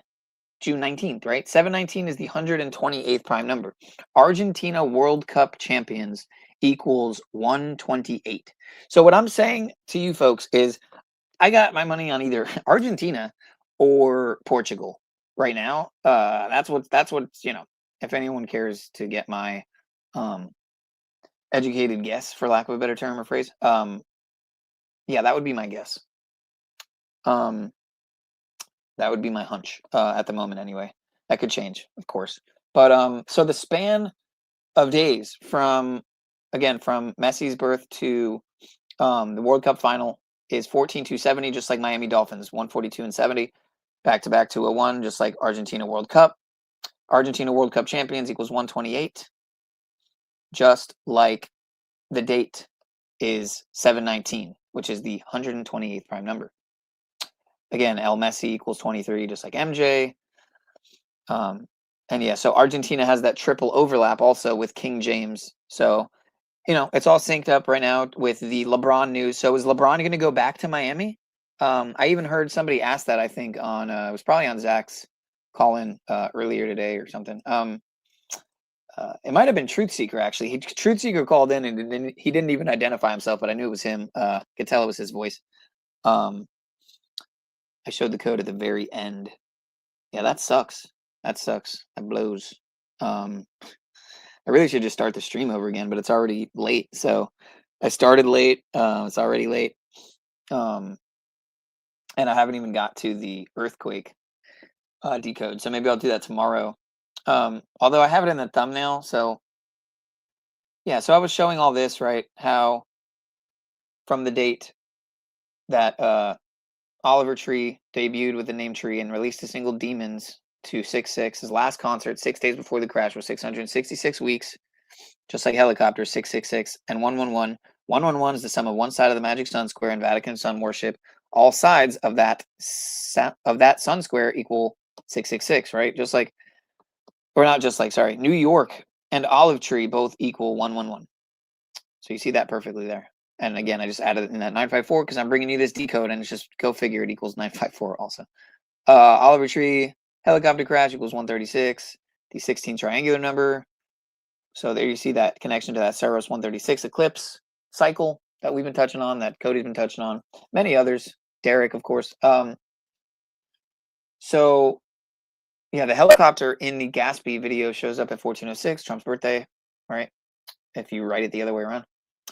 June 19th, right? 7/19 is the 128th prime number. Argentina World Cup champions equals 128. So what I'm saying to you folks is I got my money on either Argentina or Portugal right now. That's what if anyone cares to get my educated guess, for lack of a better term or phrase, yeah, that would be my guess. That would be my hunch at the moment anyway. That could change, of course. But so the span of days from again, from Messi's birth to the World Cup final is 14-270, just like Miami Dolphins, 142-70, back-to-back 201, just like Argentina World Cup. Argentina World Cup champions equals 128, just like the date is 719, which is the 128th prime number. Again, El Messi equals 23, just like MJ. And yeah, so Argentina has that triple overlap also with King James. So, you know, it's all synced up right now with the LeBron news. So is LeBron going to go back to Miami? I even heard somebody ask that, I think, on it was probably on Zach's call-in earlier today or something. It might have been Truth Seeker, actually. Truth Seeker called in and he didn't even identify himself, but I knew it was him. Could tell it was his voice. I showed the code at the very end. Yeah, that sucks. That sucks. That blows. I really should just start the stream over again, but it's already late. So I started late. It's already late. And I haven't even got to the earthquake decode. So maybe I'll do that tomorrow. Although I have it in the thumbnail. So yeah, so I was showing all this, right? How from the date that OliveTree debuted with the name Tree and released a single Demons to 6-6. His last concert, 6 days before the crash, was 666 weeks, just like Helicopter, 666, and 111. 111 is the sum of one side of the magic sun square and Vatican sun worship. All sides of that sun square equal 666, right? Just like, or not just like, sorry, New York and OliveTree both equal 111. So you see that perfectly there. And again, I just added in that 954 because I'm bringing you this decode, and it's just go figure it equals 954 also. OliveTree helicopter crash equals 136. The 16 triangular number. So there you see that connection to that Saros 136 eclipse cycle that we've been touching on, that Cody's been touching on, many others. Derek, of course. So yeah, the helicopter in the Gatsby video shows up at 1406, Trump's birthday, right? If you write it the other way around.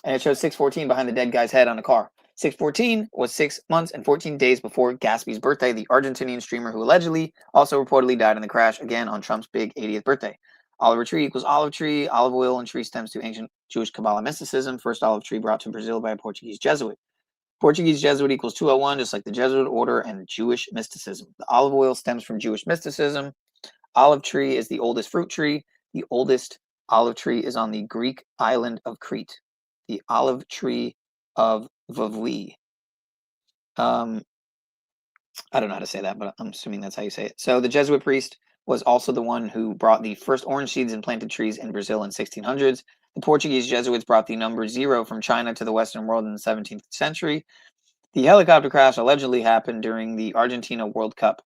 And it shows 614 behind the dead guy's head on a car. 614 was 6 months and 14 days before Gatsby's birthday, the Argentinian streamer who allegedly also reportedly died in the crash, again on Trump's big 80th birthday. Oliver Tree equals olive tree, olive oil, and tree stems to ancient Jewish Kabbalah mysticism. First olive tree brought to Brazil by a Portuguese Jesuit. Portuguese Jesuit equals 201, just like the Jesuit order and Jewish mysticism. The olive oil stems from Jewish mysticism. Olive tree is the oldest fruit tree. The oldest olive tree is on the Greek island of Crete. The olive tree of JEWLiE. I don't know how to say that, but I'm assuming that's how you say it. So the Jesuit priest was also the one who brought the first orange seeds and planted trees in Brazil in 1600s. The Portuguese Jesuits brought the number 0 from China to the Western world in the 17th century. The helicopter crash allegedly happened during the Argentina World Cup,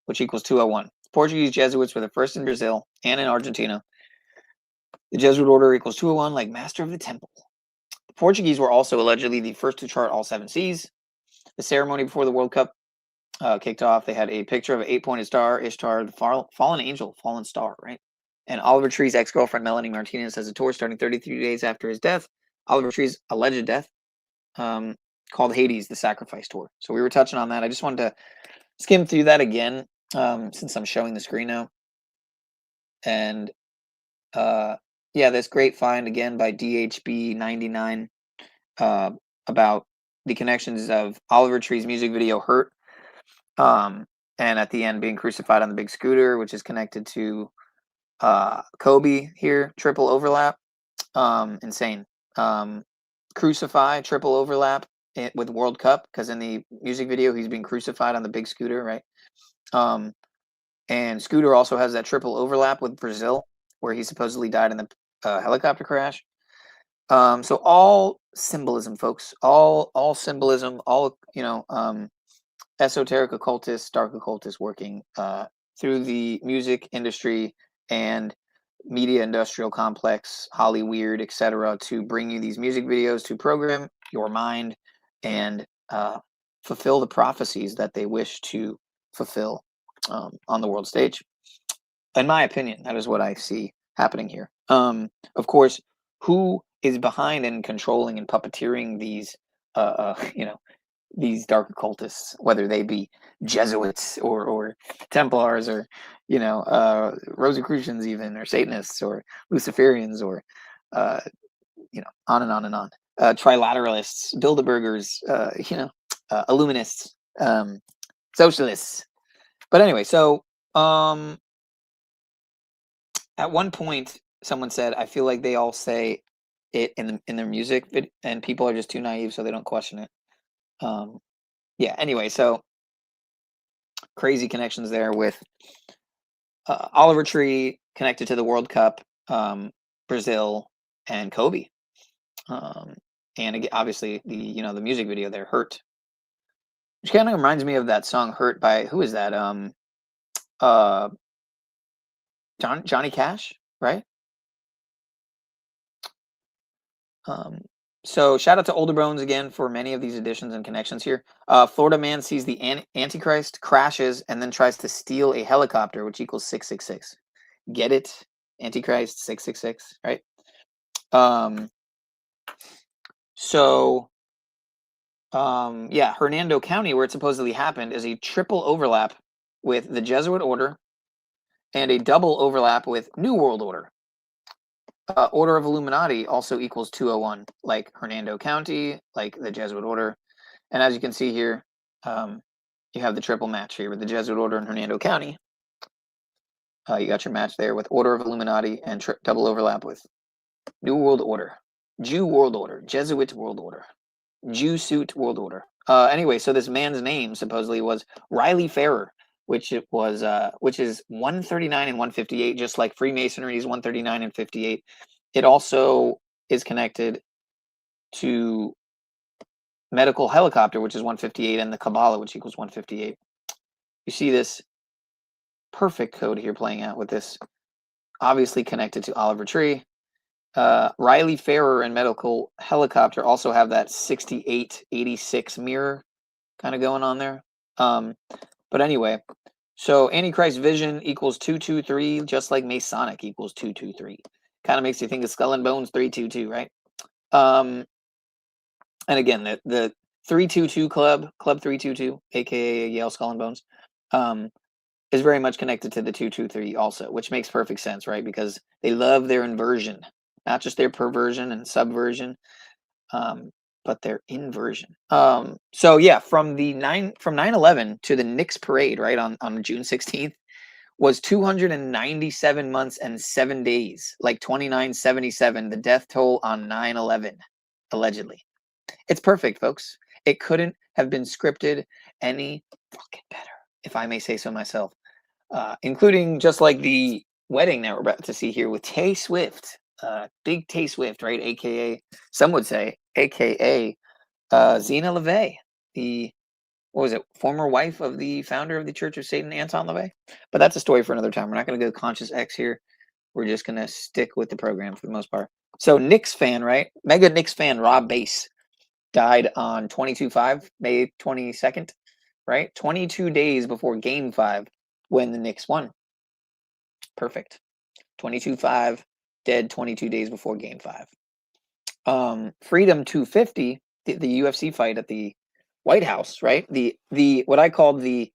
which equals 201. The Portuguese Jesuits were the first in Brazil and in Argentina. The Jesuit order equals 201, like Master of the Temple. The Portuguese were also allegedly the first to chart all 7 seas. The ceremony before the World Cup kicked off. They had a picture of an 8-pointed star, Ishtar, the fallen angel, fallen star, right? And Oliver Tree's ex-girlfriend, Melanie Martinez, has a tour starting 33 days after his death. Oliver Tree's alleged death, called Hades, the Sacrifice Tour. So we were touching on that. I just wanted to skim through that again, since I'm showing the screen now. And yeah, this great find again by DHB99 about the connections of Oliver Tree's music video Hurt, and at the end being crucified on the big scooter, which is connected to Kobe here, triple overlap. Insane. Crucify, triple overlap with World Cup, because in the music video he's being crucified on the big scooter, right? And Scooter also has that triple overlap with Brazil, where he supposedly died in the helicopter crash. So all symbolism, folks. All symbolism. All, you know, esoteric occultists, dark occultists working through the music industry and media industrial complex, Hollyweird, etc., to bring you these music videos to program your mind and fulfill the prophecies that they wish to fulfill on the world stage. In my opinion, that is what I see happening here. Of course, who is behind and controlling and puppeteering these, you know, these dark occultists, whether they be Jesuits or Templars or, you know, Rosicrucians even, or Satanists or Luciferians or on and on and on. Trilateralists, Bilderbergers, Illuminists, socialists. But anyway, so at one point, someone said, I feel like they all say it in their music, and people are just too naive, so they don't question it. Yeah, anyway, so crazy connections there with OliveTree connected to the World Cup, Brazil, and Kobe. And again, obviously the music video there, Hurt, which kind of reminds me of that song Hurt by, who is that? Johnny Cash, right? So shout out to Older Bones again for many of these additions and connections here. Florida man sees the Antichrist, crashes, and then tries to steal a helicopter, which equals 666. Get it? Antichrist 666, right? Yeah, Hernando County, where it supposedly happened, is a triple overlap with the Jesuit order and a double overlap with New World Order. Order of Illuminati also equals 201, like Hernando County, like the Jesuit order. And as you can see here, you have the triple match here with the Jesuit order and Hernando County. You got your match there with Order of Illuminati and double overlap with New World Order, Jew World Order, Jesuit World Order, Jesuit World Order. Anyway, so this man's name supposedly was Riley Farrer, which is 139 and 158, just like Freemasonry is 139 and 58. It also is connected to medical helicopter, which is 158, and the Kabbalah, which equals 158. You see this perfect code here playing out with this, obviously connected to OliveTree. Riley Farrer and medical helicopter also have that 6886 mirror kind of going on there. But anyway, so Antichrist vision equals 223, just like Masonic equals 223. Kind of makes you think of Skull and Bones 322, right? And again, the 322 Club 322, aka Yale Skull and Bones, is very much connected to the 223 also, which makes perfect sense, right? Because they love their inversion, not just their perversion and subversion, but their inversion. So yeah, from 9/11 to the Knicks parade, right, on June 16th, was 297 months and 7 days, like 2977, the death toll on 9/11, allegedly. It's perfect, folks. It couldn't have been scripted any fucking better, if I may say so myself. Including just like the wedding that we're about to see here with Tay Swift, big Tay Swift, right? AKA, some would say, AKA Zena LaVey, the, what was it, former wife of the founder of the Church of Satan, Anton LaVey. But that's a story for another time. We're not going to go conscious X here. We're just going to stick with the program for the most part. So Knicks fan, right? Mega Knicks fan Rob Bass died on 22/5, May 22nd, right? 22 days before Game 5 when the Knicks won. Perfect. 22/5, dead 22 days before Game 5. Freedom 250, the UFC fight at the White House, right? The what I call the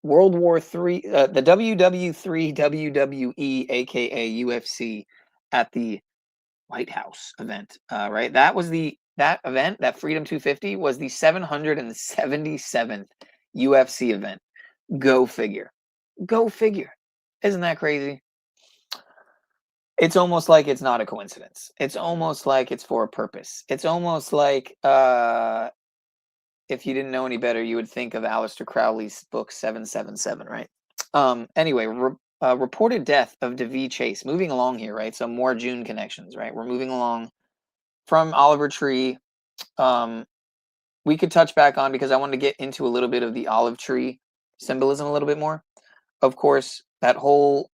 World War III, the WW3 WWE, aka UFC, at the White House event, right? That event, that Freedom 250, was the 777th UFC event. Go figure. Go figure. Isn't that crazy? It's almost like it's not a coincidence. It's almost like it's for a purpose. It's almost like if you didn't know any better, you would think of Aleister Crowley's book 777, right? Anyway, reported death of Daveigh Chase. Moving along here, right? So more June connections, right? We're moving along from OliveTree. We could touch back on, because I wanted to get into a little bit of the OliveTree symbolism a little bit more. Of course, that whole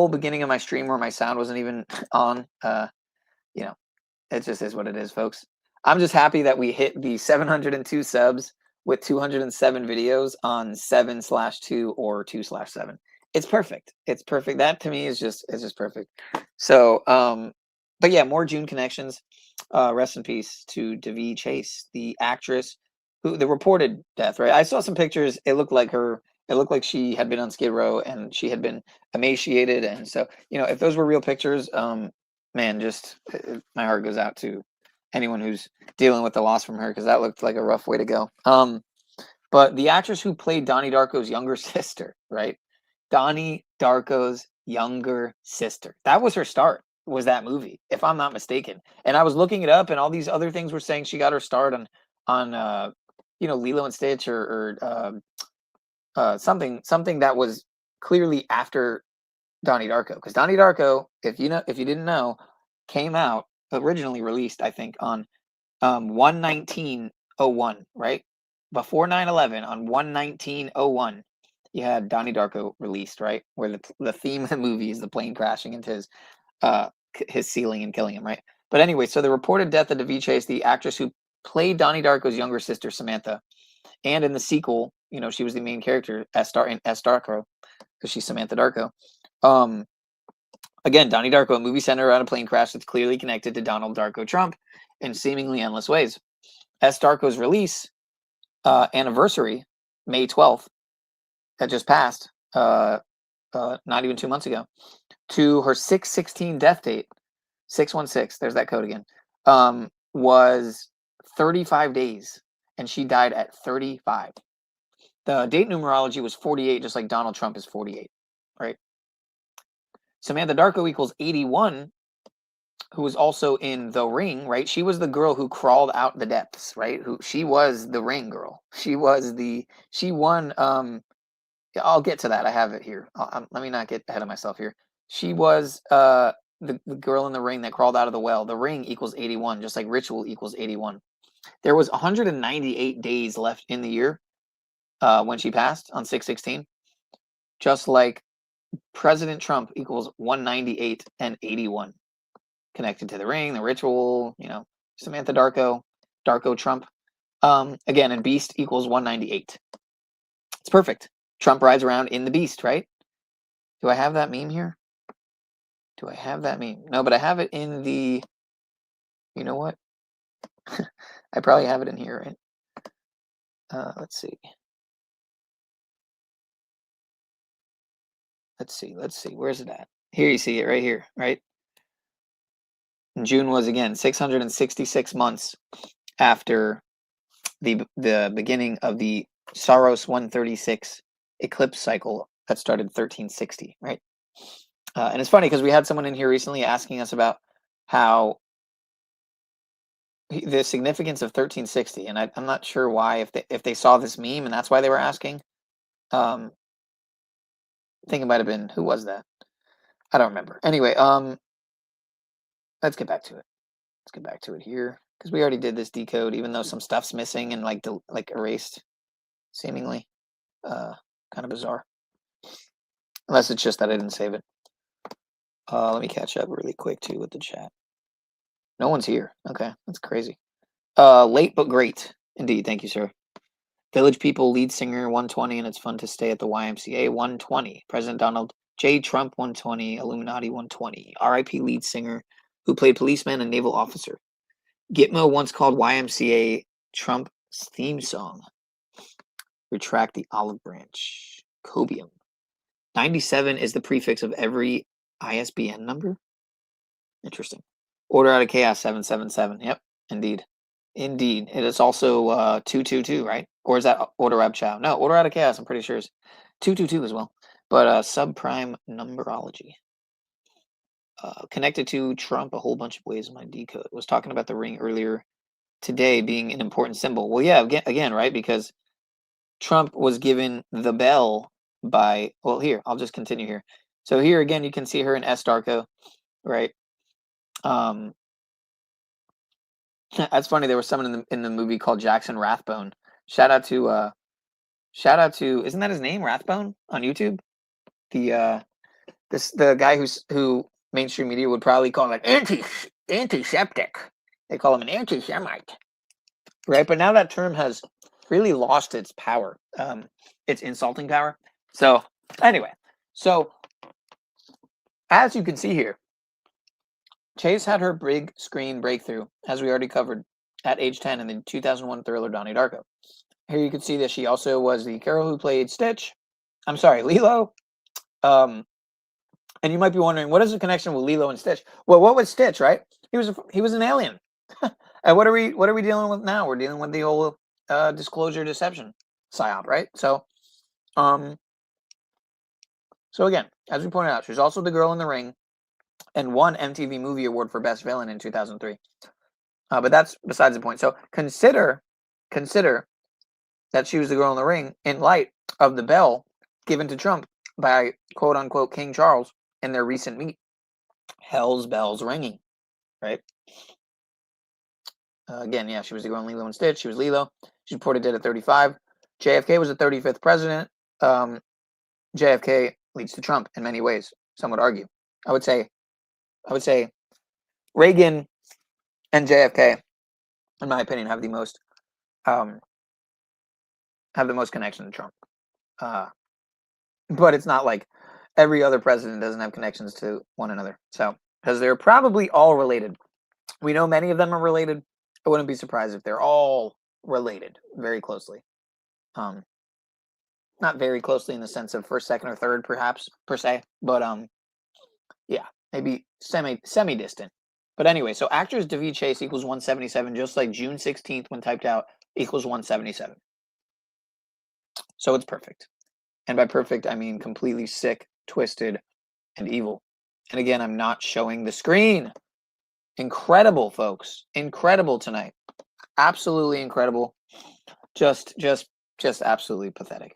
beginning of my stream where my sound wasn't even on, it just is what it is, folks. I'm just happy that we hit the 702 subs with 207 videos on 7/2 or 2/7. It's perfect. It's perfect. That to me is just perfect. So, but yeah, more June connections. Rest in peace to Daveigh Chase, the actress who the reported death, right? I saw some pictures. It looked like she had been on Skid Row and she had been emaciated. And so, if those were real pictures, man, just my heart goes out to anyone who's dealing with the loss from her, because that looked like a rough way to go. But the actress who played Donnie Darko's younger sister, right? Donnie Darko's younger sister. That was her start, was that movie, if I'm not mistaken. And I was looking it up, and all these other things were saying she got her start on Lilo and Stitch or something that was clearly after Donnie Darko, because Donnie Darko, if you didn't know, came out originally released, I think, on 1/19/01, right? Before 9/11, on 1/19/01, you had Donnie Darko released, right? Where the theme of the movie is the plane crashing into his ceiling and killing him, right? But anyway, so the reported death of Daveigh Chase, the actress who played Donnie Darko's younger sister Samantha, and in the sequel, she was the main character in S.Darko, because she's Samantha Darko. Again, Donnie Darko, a movie centered around a plane crash that's clearly connected to Donald Darko Trump in seemingly endless ways. S.Darko's release anniversary, May 12th, that just passed, not even 2 months ago, to her 6/16 death date, 6/16, there's that code again, was 35 days, and she died at 35. The date numerology was 48, just like Donald Trump is 48, right? Samantha Darko equals 81, who was also in The Ring, right? She was the girl who crawled out the depths, right? She was the Ring girl. She won, I'll get to that. I have it here. Let me not get ahead of myself here. She was the girl in The Ring that crawled out of the well. The Ring equals 81, just like Ritual equals 81. There was 198 days left in the year when she passed on 6/16, just like President Trump equals 198 and 81, connected to The Ring, the Ritual, Samantha Darko Trump. Again, and Beast equals 198. It's perfect. Trump rides around in the Beast, right? Do I have that meme here? Do I have that meme? No, but I have it in the, you know what? I probably have it in here, right? Let's see. Let's see. Where's it at? Here, you see it right here, right? And June was, again, 666 months after the beginning of the Saros 136 eclipse cycle that started 1360, right? And it's funny because we had someone in here recently asking us about how the significance of 1360, and I'm not sure why, if they saw this meme and that's why they were asking. I think it might have been, who was that? I don't remember. Anyway, let's get back to it. Let's get back to it here, because we already did this decode, even though some stuff's missing and like erased, seemingly. Kind of bizarre. Unless it's just that I didn't save it. Let me catch up really quick too with the chat. No one's here. Okay, that's crazy. Late but great. Indeed, thank you, sir. Village People lead singer 120, and it's fun to stay at the YMCA 120. President Donald J. Trump 120, Illuminati 120. RIP lead singer who played policeman and naval officer. Gitmo once called YMCA Trump's theme song. Retract the olive branch. Cobium. 97 is the prefix of every ISBN number. Interesting. Order Out of Chaos 777. Yep, indeed. Indeed. It is also 222, right? Or is that Order Ab Chow? No, Order Out of Chaos, I'm pretty sure, is 222 as well. But subprime numberology. Connected to Trump a whole bunch of ways in my decode. Was talking about the ring earlier today being an important symbol. Well, yeah, again, right? Because Trump was given the bell by, well, here, I'll just continue here. So here again, you can see her in S.Darko, right? That's funny. There was someone in the movie called Jackson Rathbone. Shout out to, isn't that his name, Rathbone, on YouTube? The guy who mainstream media would probably call like antiseptic. They call him an anti-Semite, right? But now that term has really lost its power, its insulting power. So anyway, as you can see here, Chase had her big screen breakthrough, as we already covered, at age 10 in the 2001 thriller Donnie Darko. Here you can see that she also was the girl who played Lilo, And you might be wondering, what is the connection with Lilo and Stitch? Well, what was Stitch, right? He was an alien. And what are we dealing with now? We're dealing with the whole disclosure deception psyop, right? So again, as we pointed out, she's also the girl in the ring and won MTV Movie Award for Best Villain in 2003. But that's besides the point. So consider that she was the girl in the ring in light of the bell given to Trump by quote unquote King Charles in their recent meet. Hell's bells ringing, right? Again, yeah, she was the girl in Lilo and Stitch. She was Lilo. She reported dead at 35. JFK was the 35th president. JFK leads to Trump in many ways. Some would argue. I would say Reagan and JFK, in my opinion, have the most connection to Trump. But it's not like every other president doesn't have connections to one another. So, because they're probably all related. We know many of them are related. I wouldn't be surprised if they're all related very closely. Not very closely in the sense of first, second, or third, perhaps, per se. But yeah, maybe semi-distant. But anyway, so actress Daveigh Chase equals 177, just like June 16th when typed out equals 177. So it's perfect. And by perfect, I mean completely sick, twisted, and evil. And again, I'm not showing the screen. Incredible, folks. Incredible tonight. Absolutely incredible. Just absolutely pathetic.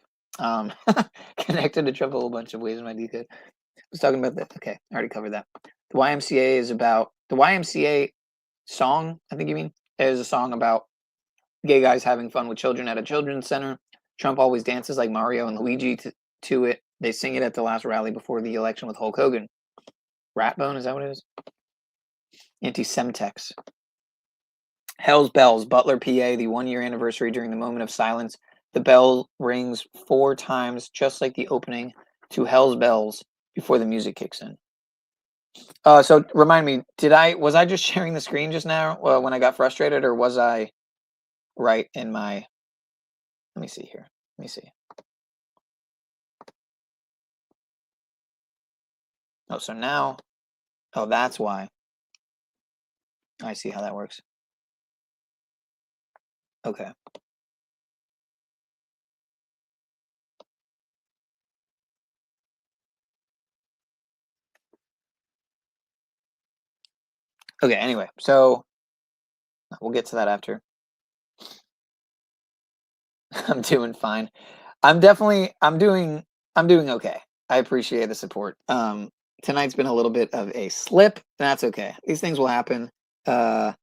Connected to Trump a whole bunch of ways in my detail. I was talking about that. Okay, I already covered that. The YMCA is about the YMCA song, I think you mean, is a song about gay guys having fun with children at a children's center. Trump always dances like Mario and Luigi to it. They sing it at the last rally before the election with Hulk Hogan. Ratbone, is that what it is? Anti-Semtex. Hell's Bells, Butler, PA, the 1-year anniversary during the moment of silence. The bell rings 4 times, just like the opening to Hell's Bells before the music kicks in. So remind me, was I just sharing the screen just now when I got frustrated, or was I right in my, let me see here. Let me see. Oh, so now, oh, that's why. I see how that works. Okay. Okay, anyway, so we'll get to that after. I'm doing fine. I'm doing okay. I appreciate the support. Tonight's been a little bit of a slip. That's okay. These things will happen. I'm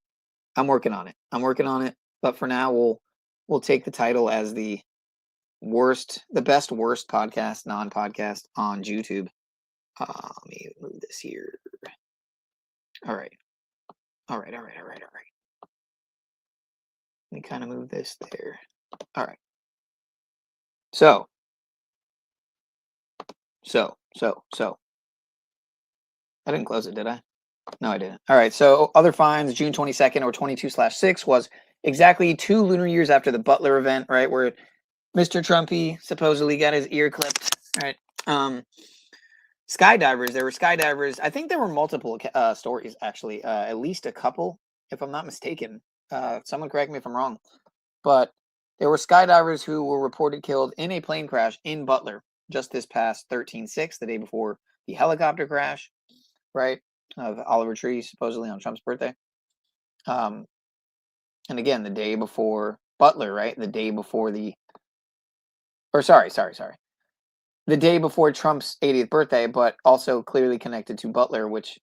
working on it. But for now, we'll take the title as the best worst podcast, non-podcast on YouTube. Let me move this here. All right. Let me kind of move this there. All right. So. I didn't close it, did I? No, I didn't. All right. So other finds, June 22nd or 22/6 was exactly 2 lunar years after the Butler event, right? Where Mr. Trumpy supposedly got his ear clipped, right? Skydivers. There were skydivers. I think there were multiple stories, actually. At least a couple, if I'm not mistaken. Someone correct me if I'm wrong. But there were skydivers who were reported killed in a plane crash in Butler just this past 13/6, the day before the helicopter crash, right? Of OliveTree, supposedly on Trump's birthday. And again, the day before Butler, right? The day before the day before Trump's 80th birthday, but also clearly connected to Butler, which,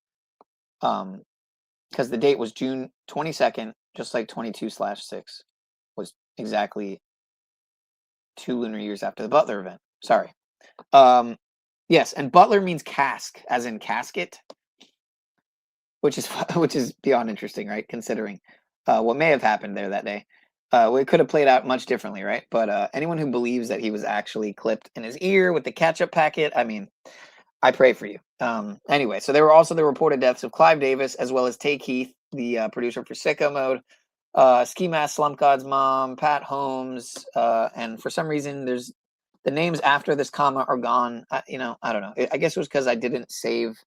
because the date was June 22nd, just like 22/6 was exactly 2 lunar years after the Butler event. Sorry. Yes, and Butler means cask, as in casket, which is beyond interesting, right? Considering what may have happened there that day. It could have played out much differently, right? But anyone who believes that he was actually clipped in his ear with the ketchup packet, I mean, I pray for you. Anyway, so there were also the reported deaths of Clive Davis, as well as Tay Keith, the producer for Sicko Mode, Ski Mask Slump God's mom, Pat Holmes, and for some reason there's The names after this comma are gone. You know, I don't know. I guess it was because I didn't save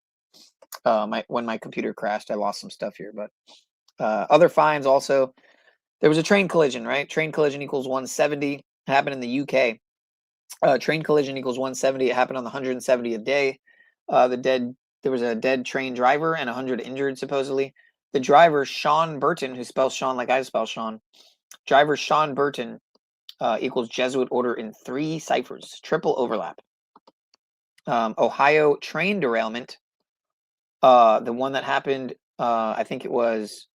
when my computer crashed. I lost some stuff here, but other fines also. There was a train collision, right? Train collision equals 170. It happened in the UK. Train collision equals 170. It happened on the 170th day. There was a dead train driver and 100 injured, supposedly. The driver, Sean Burton, who spells Sean like I spell Sean, driver Sean Burton equals Jesuit order in 3 ciphers, triple overlap. Ohio train derailment, the one that happened, I think it was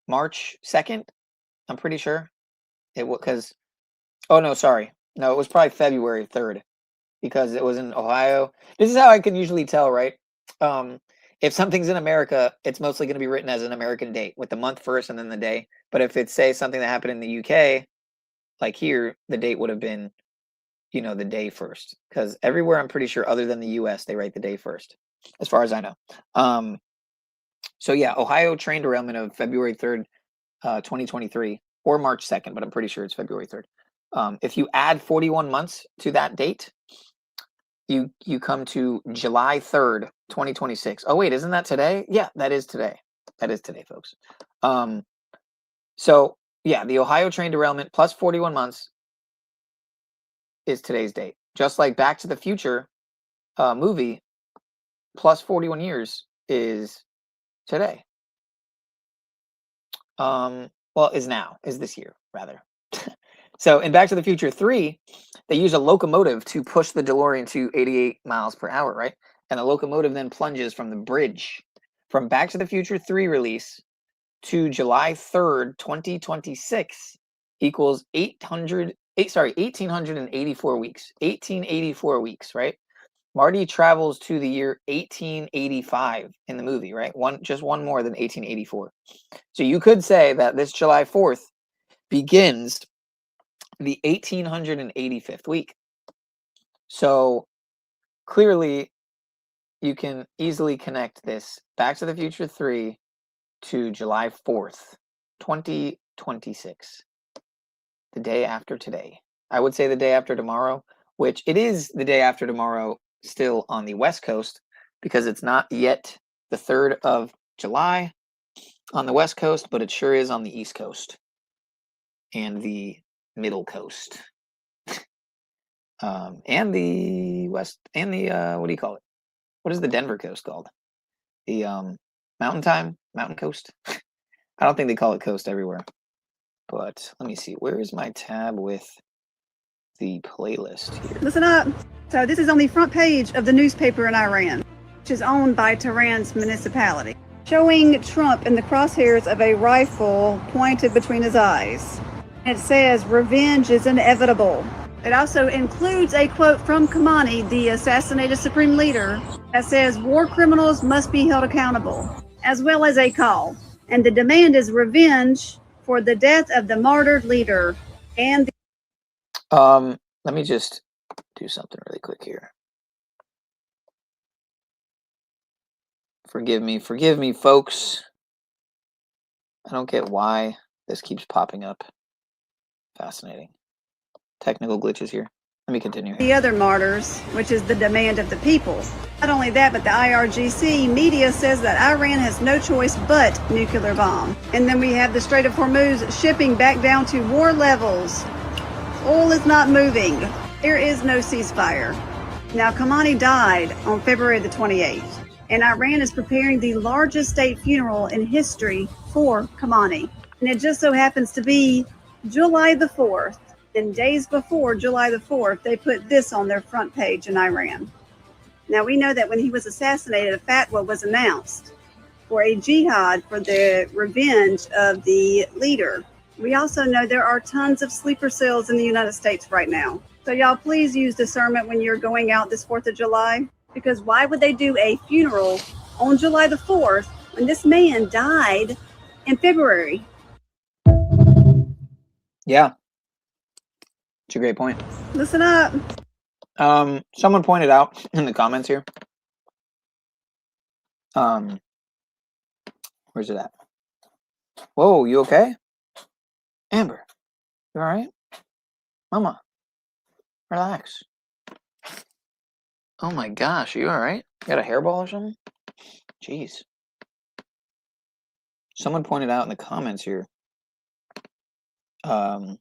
March 2nd, I'm pretty sure. It was because, oh no, sorry. No, it was probably February 3rd because it was in Ohio. This is how I can usually tell, right? If something's in America, it's mostly going to be written as an American date with the month first and then the day. But if it's, say, something that happened in the UK, like here, the date would have been, you know, the day first. Because everywhere, I'm pretty sure, other than the US, they write the day first, as far as I know. So yeah, Ohio train derailment of February 3rd, 2023, or March 2nd, but I'm pretty sure it's February 3rd. If you add 41 months to that date, you come to July 3rd, 2026. Oh wait, isn't that today? Yeah, that is today. That is today, folks. So yeah, the Ohio train derailment plus 41 months is today's date. Just like Back to the Future movie plus 41 years is today. Well, is this year, rather. So in Back to the Future 3, they use a locomotive to push the DeLorean to 88 miles per hour, right? And the locomotive then plunges from the bridge from Back to the Future 3 release to July 3rd, 2026 equals 1,884 weeks. 1884 weeks, right? Marty travels to the year 1885 in the movie, right? Just one more than 1884. So you could say that this July 4th begins the 1885th week. So clearly you can easily connect this Back to the Future 3 to July 4th, 2026. The day after today. I would say the day after tomorrow, which it is the day after tomorrow still on the West Coast because it's not yet the 3rd of July on the West Coast, but it sure is on the East Coast and the Middle Coast. And the West, and the, what do you call it? What is the Denver coast called? The Mountain Coast? I don't think they call it coast everywhere. But let me see. Where is my tab with the playlist here? Listen up. So this is on the front page of the newspaper in Iran, which is owned by Tehran's municipality, showing Trump in the crosshairs of a rifle pointed between his eyes. It says, "Revenge is inevitable." It also includes a quote from Khamenei, the assassinated supreme leader, that says, "War criminals must be held accountable," as well as a call. And the demand is revenge for the death of the martyred leader and the let me just do something really quick here. Forgive me, folks. I don't get why this keeps popping up. Fascinating. Technical glitches here. Let me continue here. the other martyrs, which is the demand of the people. Not only that, but the IRGC media says that Iran has no choice but nuclear bomb. And then we have the Strait of Hormuz shipping back down to war levels. Oil is not moving. There is no ceasefire. Now, Khamenei died on February the 28th, and Iran is preparing the largest state funeral in history for Khamenei. And it just so happens to be July the 4th. And days before July the 4th, they put this on their front page in Iran. Now, we know that when he was assassinated, a fatwa was announced for a jihad for the revenge of the leader. We also know there are tons of sleeper cells in the United States right now. So y'all please use discernment when you're going out this 4th of July, because why would they do a funeral on July the 4th when this man died in February? Yeah. It's a great point. Listen up. Someone pointed out in the comments here. Where's it at? Whoa, you okay? Amber, you all right? Mama, Relax. Oh my gosh, are you all right? You got a hairball or something? Jeez. Someone pointed out in the comments here. Where's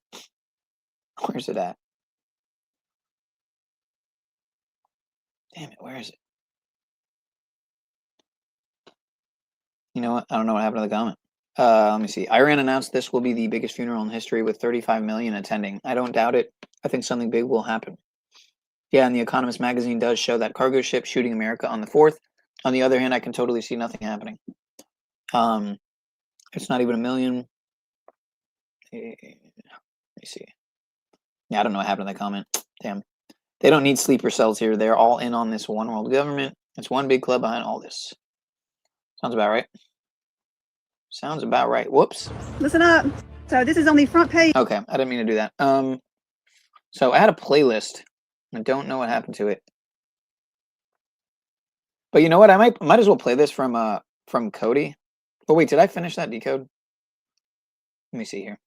it at? Damn it, where is it? You know what? I don't know what happened to the comment. Let me see. Iran announced this will be the biggest funeral in history with 35 million attending. I don't doubt it. I think something big will happen. Yeah, and The Economist magazine does show that cargo ship shooting America on the 4th. On the other hand, I can totally see nothing happening. It's not even a million. Let me see. Yeah, I don't know what happened to that comment. Damn. They don't need sleeper cells here. They're all in on this one world government. It's one big club behind all this. Sounds about right. Sounds about right. Whoops. Listen up. So this is on the front page. Okay, I didn't mean to do that. So I had a playlist. I don't know what happened to it. But you know what? I might as well play this from Cody. Oh wait, did I finish that decode? Let me see here.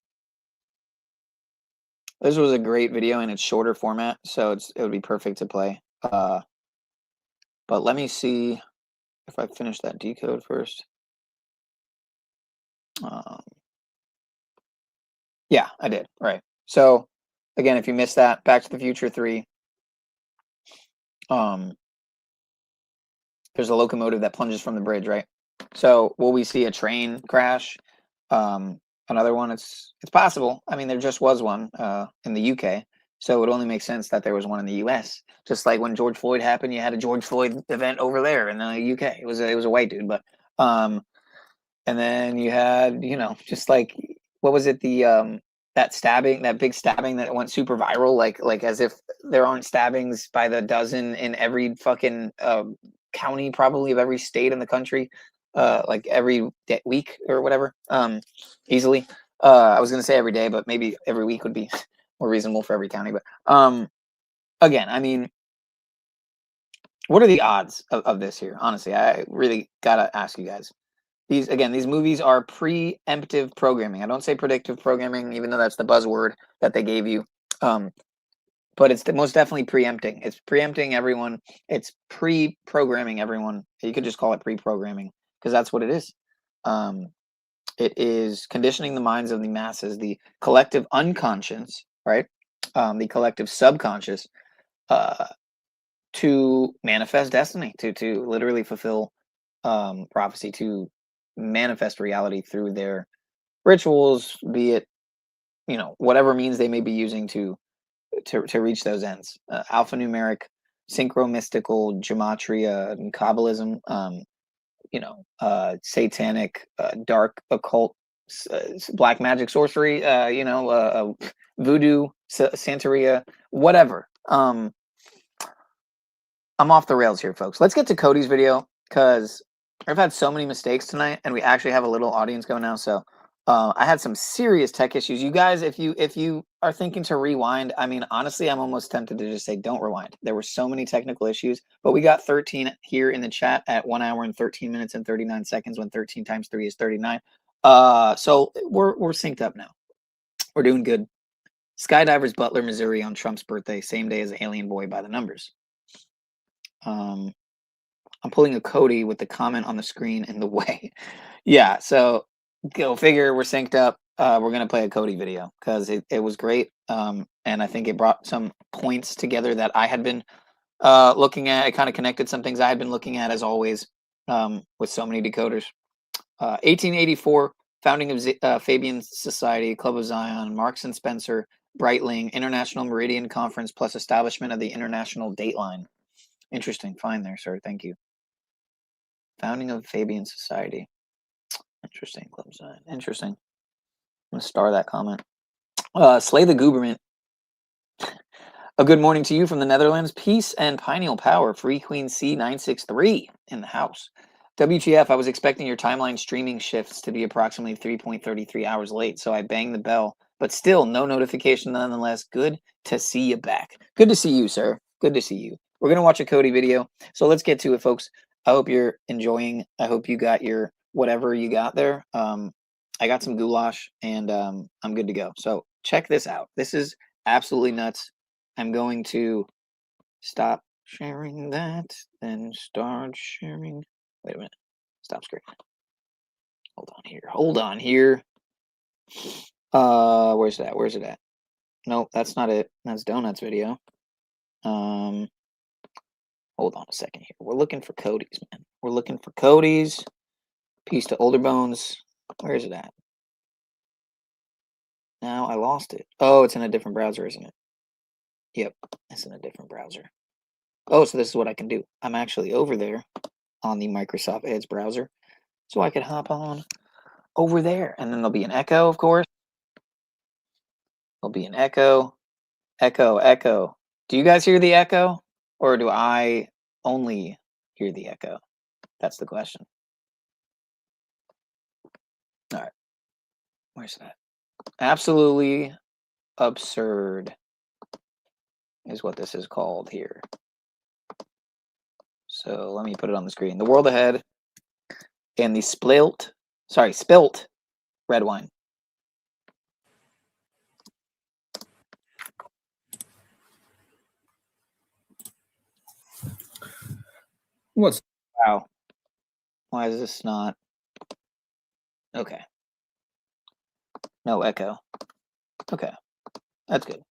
This was a great video in its shorter format, so it would be perfect to play. But let me see if I finish that decode first. Yeah, I did. Right. So again, if you missed that, Back to the Future 3. There's a locomotive that plunges from the bridge, right? So will we see a train crash? Another one, it's possible. I mean, there just was one in the UK, so it would only make sense that there was one in the US. Just like when George Floyd happened, you had a George Floyd event over there in the UK. It was a white dude, but and then you had, you know, just like, what was it, the that big stabbing that went super viral, like as if there aren't stabbings by the dozen in every fucking county, probably, of every state in the country, like every week or whatever, easily. I was gonna say every day, but maybe every week would be more reasonable for every county. But again, I mean, what are the odds of this here? Honestly, I really gotta ask you guys. These movies are preemptive programming. I don't say predictive programming, even though that's the buzzword that they gave you. But it's most definitely preempting. It's preempting everyone. It's pre-programming everyone. You could just call it pre-programming, because that's what it is. It is conditioning the minds of the masses, the collective unconscious, right? The collective subconscious, to manifest destiny, to literally fulfill prophecy, to manifest reality through their rituals, be it, you know, whatever means they may be using to reach those ends. Alphanumeric, synchromystical, gematria, and Kabbalism, you know, satanic, dark, occult, black magic, sorcery, you know, voodoo, Santeria, whatever. I'm off the rails here, folks. Let's get to Cody's video, because I've had so many mistakes tonight, and we actually have a little audience going now. So I had some serious tech issues. You guys, if you are thinking to rewind, I mean, honestly, I'm almost tempted to just say don't rewind. There were so many technical issues, but we got 13 here in the chat at 1 hour and 13 minutes and 39 seconds, when 13 times 3 is 39. So we're synced up now. We're doing good. Skydivers Butler, Missouri on Trump's birthday, same day as Alien Boy by the numbers. I'm pulling a Cody with the comment on the screen in the way. Yeah, so go figure, we're synced up. We're going to play a Cody video, because it was great. And I think it brought some points together that I had been looking at. It kind of connected some things I had been looking at, as always, with so many decoders. 1884, founding of Fabian Society, Club of Zion, Marks and Spencer, Breitling, International Meridian Conference, plus establishment of the International Dateline. Interesting find there, sir. Thank you. Founding of Fabian Society. Interesting. Club of Zion. Interesting. I'm going to star that comment. Slay the Gooberment. A good morning to you from the Netherlands. Peace and pineal power. Free Queen C963 in the house. WTF, I was expecting your timeline streaming shifts to be approximately 3.33 hours late, so I banged the bell, but still no notification nonetheless. Good to see you back. Good to see you, sir. Good to see you. We're going to watch a Cody video, so let's get to it, folks. I hope you're enjoying. I hope you got your whatever you got there. I got some goulash, and I'm good to go. So check this out. This is absolutely nuts. I'm going to stop sharing that, then start sharing. Wait a minute. Stop screen. Hold on here. Hold on here. Where's that? Where's it at? Nope, that's not it. That's Donut's video. Hold on a second here. We're looking for Cody's, man. We're looking for Cody's. Peace to Older Bones. Where is it at? Now I lost it. Oh, it's in a different browser, isn't it? Yep, it's in a different browser. Oh, so this is what I can do. I'm actually over there on the Microsoft Edge browser. So I could hop on over there. And then there'll be an echo, of course. There'll be an echo. Echo, echo. Do you guys hear the echo? Or do I only hear the echo? That's the question. All right. Where's that? Absolutely absurd is what this is called here. So let me put it on the screen. The world ahead and the spilt red wine. What's Wow. Why is this not? Okay. No echo. Okay. That's good.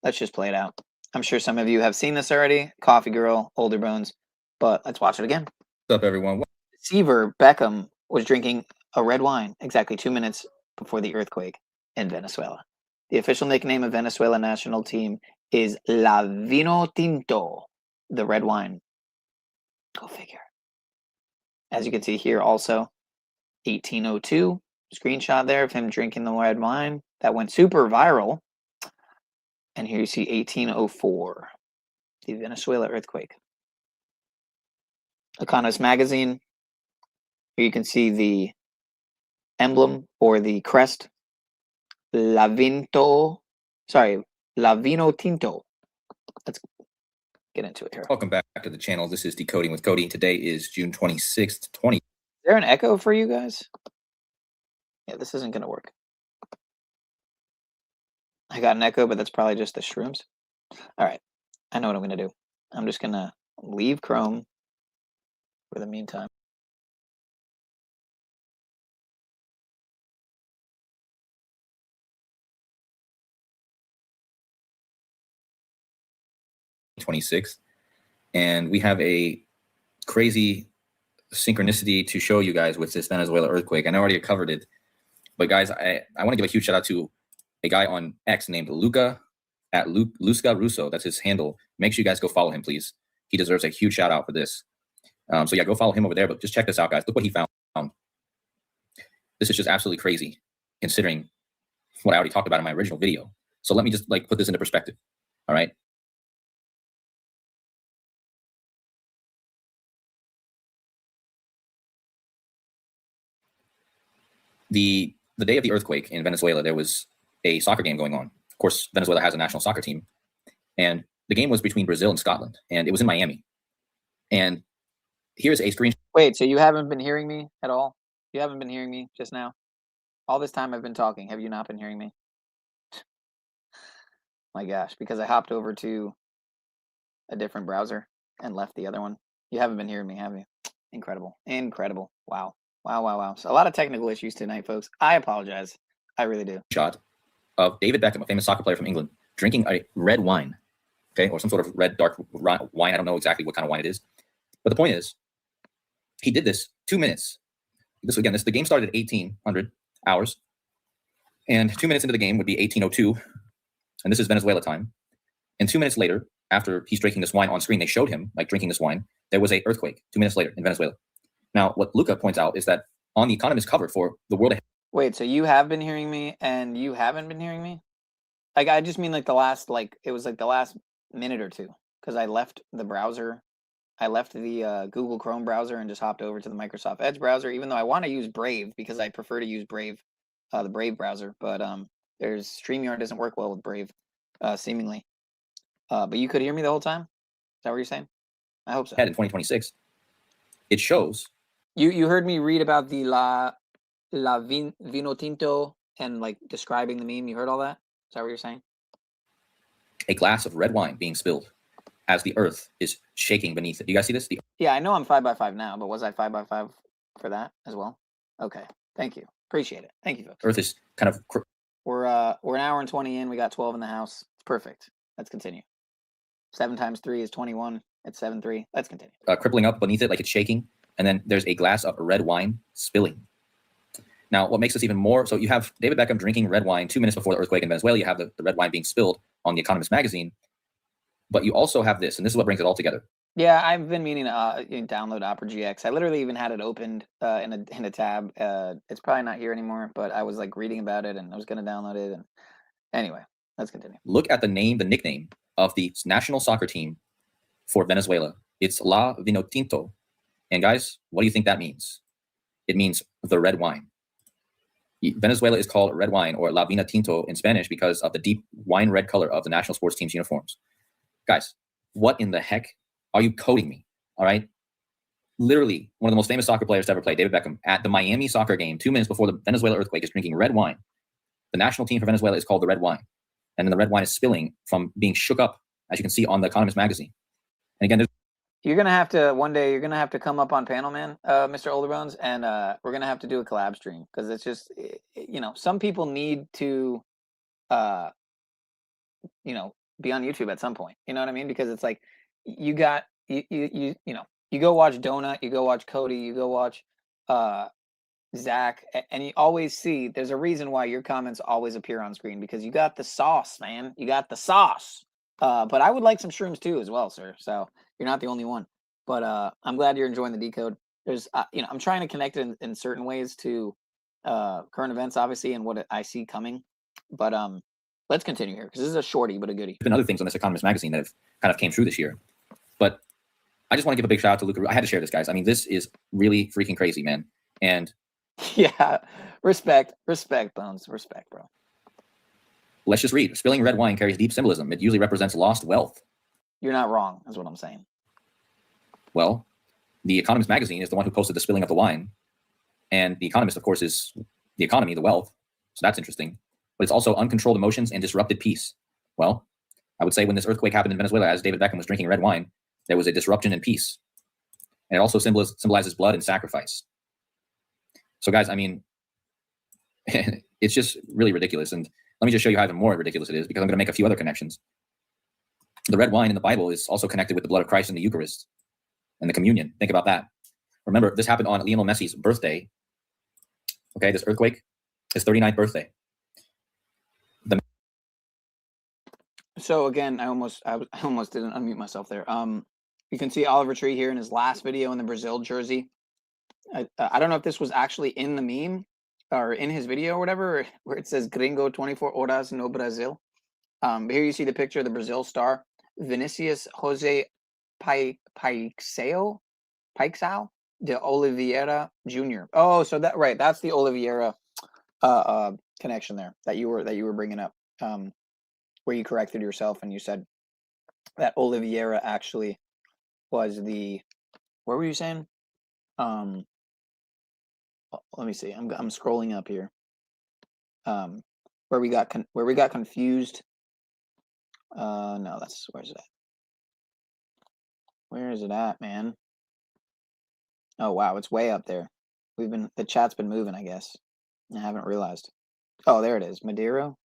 Let's just play it out. I'm sure some of you have seen this already. Coffee Girl, Older Bones. But let's watch it again. up, everyone? Deceiver Beckham was drinking a red wine exactly 2 minutes before the earthquake in Venezuela. The official nickname of Venezuela national team is La Vino Tinto, the red wine. Go figure. As you can see here also, 1802, screenshot there of him drinking the red wine. That went super viral. And here you see 1804, the Venezuela earthquake. Economist magazine. Here you can see the emblem or the crest. La Vino Tinto. Let's get into it here. Welcome back to the channel. This is Decoding with Cody. Today is June 26th, 20. Is there an echo for you guys? Yeah, this isn't going to work. I got an echo, but that's probably just the shrooms. All right. I know what I'm going to do. I'm just going to leave Chrome for the meantime. And we have a crazy synchronicity to show you guys with this Venezuela earthquake. I know I already covered it, but guys, I want to give a huge shout out to a guy on X named Luca at Luska Russo. That's his handle. Make sure you guys go follow him, please. He deserves a huge shout out for this. So yeah, go follow him over there. But just check this out, guys. Look what he found. This is just absolutely crazy, considering what I already talked about in my original video. So let me just put this into perspective. All right. The day of the earthquake in Venezuela, there was a soccer game going on. Of course, Venezuela has a national soccer team. And the game was between Brazil and Scotland. And it was in Miami. And here's a screen. Wait, so you haven't been hearing me at all? You haven't been hearing me just now? All this time I've been talking. Have you not been hearing me? My gosh, because I hopped over to a different browser and left the other one. You haven't been hearing me, have you? Incredible. Incredible. Wow. Wow, wow, wow. So a lot of technical issues tonight, folks. I apologize. I really do. Shot of David Beckham, a famous soccer player from England, drinking a red wine, okay, or some sort of red dark wine. I don't know exactly what kind of wine it is. But the point is, he did this 2 minutes. The game started at 1800 hours. And 2 minutes into the game would be 1802. And this is Venezuela time. And 2 minutes later, after he's drinking this wine on screen, they showed him drinking this wine. There was an earthquake 2 minutes later in Venezuela. Now, what Luca points out is that on the Economist cover for the world ahead. Wait, so you have been hearing me and you haven't been hearing me? I just mean the last, it was the last minute or two. Because I left the browser. I left the Google Chrome browser and just hopped over to the Microsoft Edge browser, even though I want to use Brave because I prefer to use Brave, the Brave browser. But there's StreamYard doesn't work well with Brave, seemingly. But you could hear me the whole time? Is that what you're saying? I hope so. In 2026, it shows. You heard me read about the La Vino Tinto and describing the meme. You heard all that? Is that what you're saying? a glass of red wine being spilled as the earth is shaking beneath it. Do you guys see this? Yeah, I know I'm 5x5 now, but was I 5x5 for that as well? Okay, thank you. Appreciate it. Thank you, folks. Earth is kind of... We're an hour and 20 in. We got 12 in the house. It's perfect. Let's continue. 7 times 3 is 21. It's 7-3. Let's continue. Crippling up beneath it like it's shaking. And then there's a glass of red wine spilling. Now, what makes this even more... So you have David Beckham drinking red wine 2 minutes before the earthquake in Venezuela. You have the red wine being spilled on The Economist magazine. But you also have this, and this is what brings it all together. Yeah, I've been meaning to download Opera GX. I literally even had it opened in a tab. It's probably not here anymore, but I was like reading about it and I was going to download it. And anyway, let's continue. Look at the nickname of the national soccer team for Venezuela. It's La Vinotinto. And guys, what do you think that means? It means the red wine. Venezuela is called red wine, or La Vinotinto in Spanish, because of the deep wine red color of the national sports team's uniforms. Guys, what in the heck are you coding me? All right. Literally, one of the most famous soccer players to ever play, David Beckham, at the Miami soccer game 2 minutes before the Venezuela earthquake is drinking red wine. The national team for Venezuela is called the red wine. And then the red wine is spilling from being shook up, as you can see on The Economist magazine. And again, you're going to have to, one day, you're going to have to come up on panel, man, Mr. Olderbones, and we're going to have to do a collab stream, because it's just, you know, some people need to, you know, be on YouTube at some point. You know what I mean? Because it's like, you got, you know, you go watch Donut, you go watch Cody, you go watch Zach, and you always see, there's a reason why your comments always appear on screen, because you got the sauce, man. You got the sauce. But I would like some shrooms too as well, sir. So you're not the only one. But I'm glad you're enjoying the decode. There's, you know, I'm trying to connect it in certain ways to current events, obviously, and what I see coming. But let's continue here, because this is a shorty but a goodie. There's been other things on this Economist magazine that have kind of came through this year. But I just want to give a big shout out to Luca. I had to share this, guys. I mean, this is really freaking crazy, man. And yeah, respect, Bones, respect, bro. Let's just read. Spilling red wine carries deep symbolism. It usually represents lost wealth. You're not wrong, is what I'm saying. Well, The Economist magazine is the one who posted the spilling of the wine. And The Economist, of course, is the economy, the wealth. So that's interesting. But it's also uncontrolled emotions and disrupted peace. Well, I would say when this earthquake happened in Venezuela, as David Beckham was drinking red wine, there was a disruption in peace. And it also symbolizes blood and sacrifice. So guys, I mean, it's just really ridiculous. And let me just show you how even more ridiculous it is, because I'm going to make a few other connections. The red wine in the Bible is also connected with the blood of Christ in the Eucharist and the communion. Think about that. Remember, this happened on Lionel Messi's birthday. Okay, this earthquake, his 39th birthday. So again, I almost didn't unmute myself there. You can see OliveTree here in his last video in the Brazil jersey. I don't know if this was actually in the meme or in his video or whatever, where it says Gringo 24 horas no Brazil. But here you see the picture of the Brazil star, Vinicius Jose Paixão de Oliveira Jr. Oh, so that, right, that's the Oliveira connection there that you were bringing up, where you corrected yourself and you said that Oliveira actually was the, what were you saying? Let me see. I'm scrolling up here. Where we got confused. No, that's, where's it at? Where is it at, man? Oh wow, it's way up there. The chat's been moving, I guess. I haven't realized. Oh, there it is. Maduro.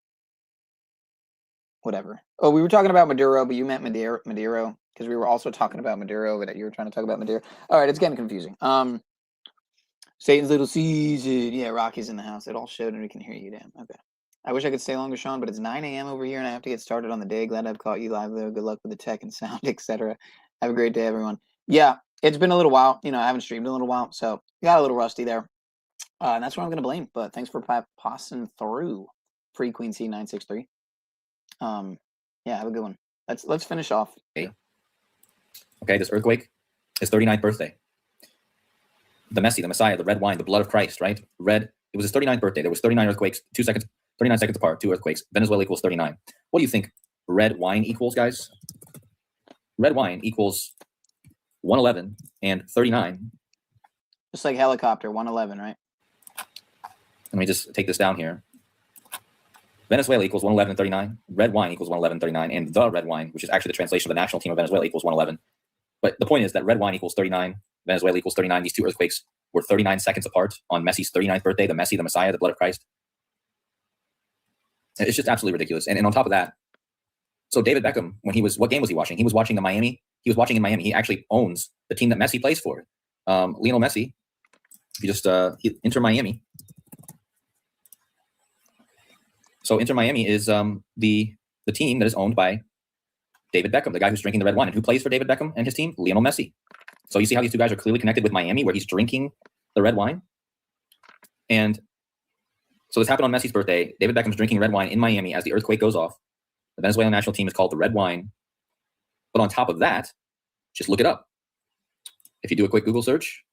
Whatever. Oh, we were talking about Maduro, but you meant Maduro, because we were also talking about Maduro, but you were trying to talk about Maduro. All right, it's getting confusing. Satan's little season. Yeah, Rocky's in the house. It all showed and we can hear you. Damn. Okay. I wish I could stay longer, Sean, but it's 9 a.m. over here and I have to get started on the day. Glad I've caught you live there. Good luck with the tech and sound, etc. Have a great day, everyone. Yeah, it's been a little while. You know, I haven't streamed in a little while, so got a little rusty there. And that's what I'm going to blame. But thanks for passing through. Free Queen C963. Yeah, have a good one. Let's finish off. Okay, this earthquake, his 39th birthday. The Messiah, the red wine, the blood of Christ, right? Red. It was his 39th birthday. There was 39 earthquakes, 39 seconds apart, 2 earthquakes. Venezuela equals 39. What do you think red wine equals, guys? Red wine equals 111 and 39. Just like helicopter, 111, right? Let me just take this down here. Venezuela equals 111.39. Red wine equals 111.39. And the red wine, which is actually the translation of the national team of Venezuela, equals 111. But the point is that red wine equals 39. Venezuela equals 39. These two earthquakes were 39 seconds apart on Messi's 39th birthday, the Messi, the Messiah, the blood of Christ. It's just absolutely ridiculous. And on top of that, so David Beckham, what game was he watching? He was watching Miami. He was watching in Miami. He actually owns the team that Messi plays for. Lionel Messi, if you just Inter Miami. So Inter Miami is the team that is owned by David Beckham, the guy who's drinking the red wine. And who plays for David Beckham and his team? Lionel Messi. So you see how these two guys are clearly connected with Miami, where he's drinking the red wine. And so this happened on Messi's birthday. David Beckham's drinking red wine in Miami as the earthquake goes off. The Venezuelan national team is called the Red Wine. But on top of that, just look it up. If you do a quick Google search,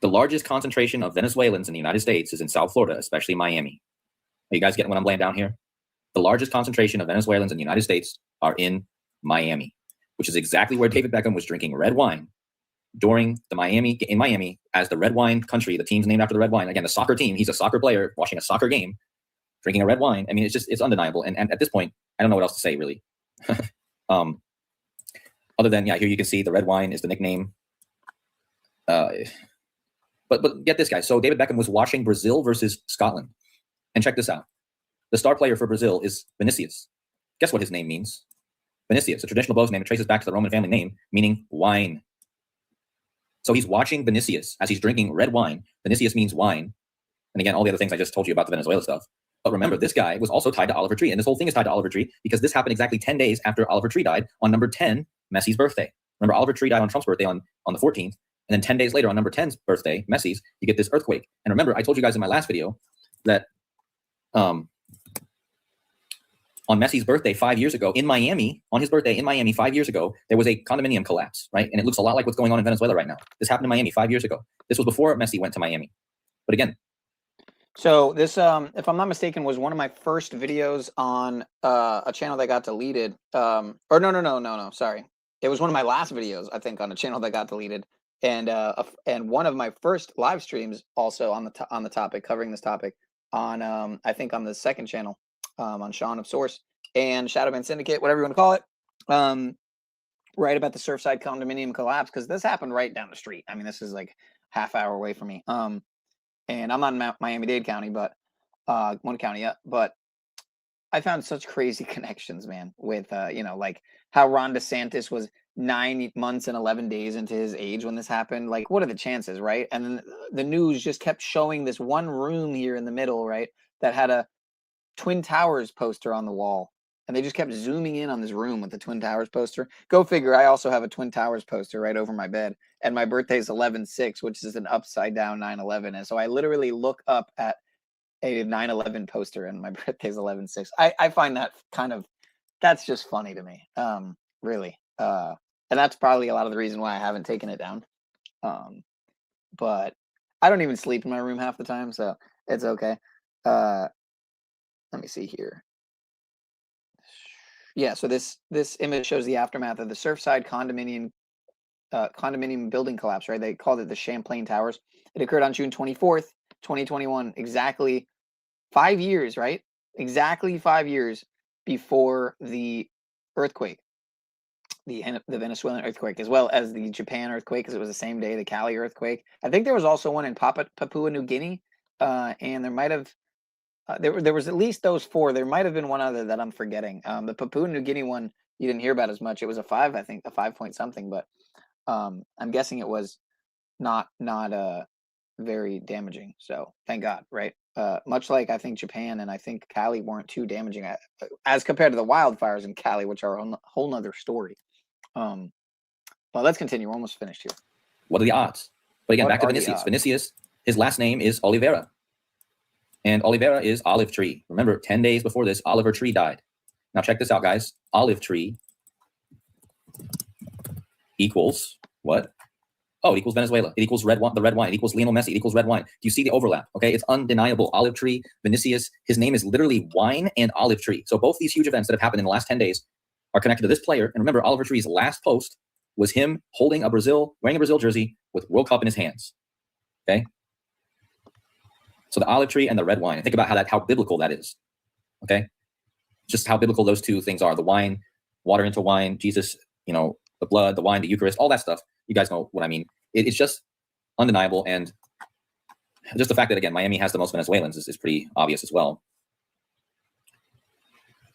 the largest concentration of Venezuelans in the United States is in South Florida, especially Miami. Are you guys getting what I'm laying down here? The largest concentration of Venezuelans in the United States are in Miami, which is exactly where David Beckham was drinking red wine during in Miami as the red wine country. The team's named after the red wine. Again, the soccer team. He's a soccer player watching a soccer game, drinking a red wine. I mean, it's undeniable. And at this point, I don't know what else to say, really. Other than, here you can see the red wine is the nickname. But get this, guys. So David Beckham was watching Brazil versus Scotland. And check this out. The star player for Brazil is Vinicius. Guess what his name means? Vinicius, a traditional Bose name. It traces back to the Roman family name, meaning wine. So he's watching Vinicius as he's drinking red wine. Vinicius means wine. And again, all the other things I just told you about the Venezuela stuff. But remember, this guy was also tied to OliveTree. And this whole thing is tied to OliveTree because this happened exactly 10 days after OliveTree died on number 10, Messi's birthday. Remember, OliveTree died on Trump's birthday on the 14th. And then 10 days later on number 10's birthday, Messi's, you get this earthquake. And remember, I told you guys in my last video that on Messi's birthday 5 years ago in Miami, on his birthday in Miami 5 years ago, there was a condominium collapse, right? And it looks a lot like what's going on in Venezuela right now. This happened in Miami 5 years ago. This was before Messi went to Miami. But again. So this, if I'm not mistaken, was one of my first videos on a channel that got deleted. Or no, sorry. It was one of my last videos, I think, on a channel that got deleted. And one of my first live streams also on the topic, covering this topic on, I think on the second channel. On Sean of Source and Shadowman Syndicate, whatever you want to call it, right about the Surfside condominium collapse, because this happened right down the street. I mean, this is like half hour away from me. And I'm not in Miami-Dade County, but one county up. But I found such crazy connections, man, with like how Ron DeSantis was 9 months and 11 days into his age when this happened. Like, what are the chances, right? And then the news just kept showing this one room here in the middle, right, that had a Twin Towers poster on the wall, and they just kept zooming in on this room with the Twin Towers poster. Go figure. I also have a Twin Towers poster right over my bed, and my birthday is 11/6, which is an upside down 9/11. And so I literally look up at a 9/11 poster, and my birthday is 11/6. I find that that's just funny to me, really. And that's probably a lot of the reason why I haven't taken it down. But I don't even sleep in my room half the time, so it's okay. Let me see here. Yeah, so this image shows the aftermath of the Surfside condominium building collapse, right? They called it the Champlain Towers. It occurred on June 24th, 2021, exactly 5 years, right? Exactly 5 years before the earthquake, the Venezuelan earthquake, as well as the Japan earthquake, because it was the same day, the Cali earthquake. I think there was also one in Papua New Guinea, and there might have there was at least those four. There might have been one other that I'm forgetting. The Papua New Guinea one you didn't hear about as much. It was a 5, I think, a 5 point something, but I'm guessing it was not very damaging. So thank God, right? Much like I think Japan and I think Cali weren't too damaging as compared to the wildfires in Cali, which are a whole nother story. Well, let's continue. We're almost finished here. What are the odds? But again, back to Vinicius. Vinicius, his last name is Oliveira. And Oliveira is olive tree. Remember, 10 days before this, Oliver Tree died. Now check this out, guys. Olive tree equals what? Oh, it equals Venezuela. It equals the red wine. It equals Lionel Messi. It equals red wine. Do you see the overlap? Okay, it's undeniable. Olive tree, Vinicius, his name is literally wine and olive tree. So both these huge events that have happened in the last 10 days are connected to this player. And remember, Oliver Tree's last post was him wearing a Brazil jersey with World Cup in his hands. Okay. So the olive tree and the red wine. Think about how biblical that is. Okay, just how biblical those two things are. The wine, water into wine, Jesus, you know, the blood, the wine, the Eucharist, all that stuff. You guys know what I mean. It's just undeniable, and just the fact that, again, Miami has the most Venezuelans is pretty obvious as well.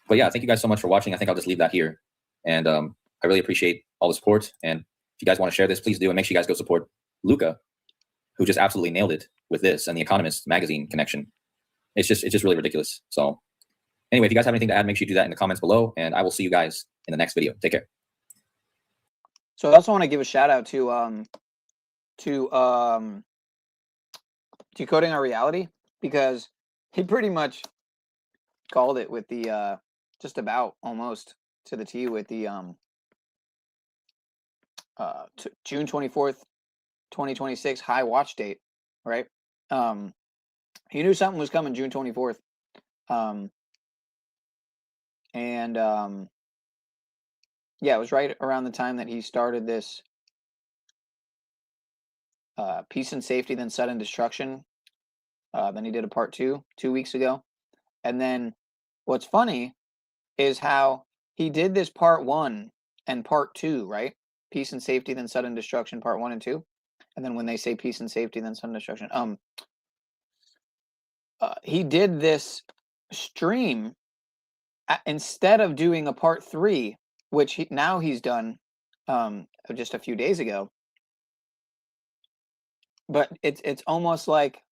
But yeah, thank you guys so much for watching. I think I'll just leave that here. And I really appreciate all the support. And if you guys want to share this, please do. And make sure you guys go support Luca, who just absolutely nailed it with this, and the Economist magazine connection. It's just really ridiculous. So anyway, if you guys have anything to add, make sure you do that in the comments below. And I will see you guys in the next video. Take care. So I also want to give a shout out to Decoding Our Reality, because he pretty much called it with the just about almost to the T with the June 24th, 2026 high watch date, right? He knew something was coming June 24th. Yeah, it was right around the time that he started this Peace and Safety, then Sudden Destruction. Then he did a part 2 weeks ago. And then what's funny is how he did this part 1 and part 2, right? Peace and Safety, then Sudden Destruction, part 1 and 2. And then when they say Peace and Safety, then Sudden Destruction, he did this stream instead of doing a part 3, which now he's done just a few days ago. But it's almost like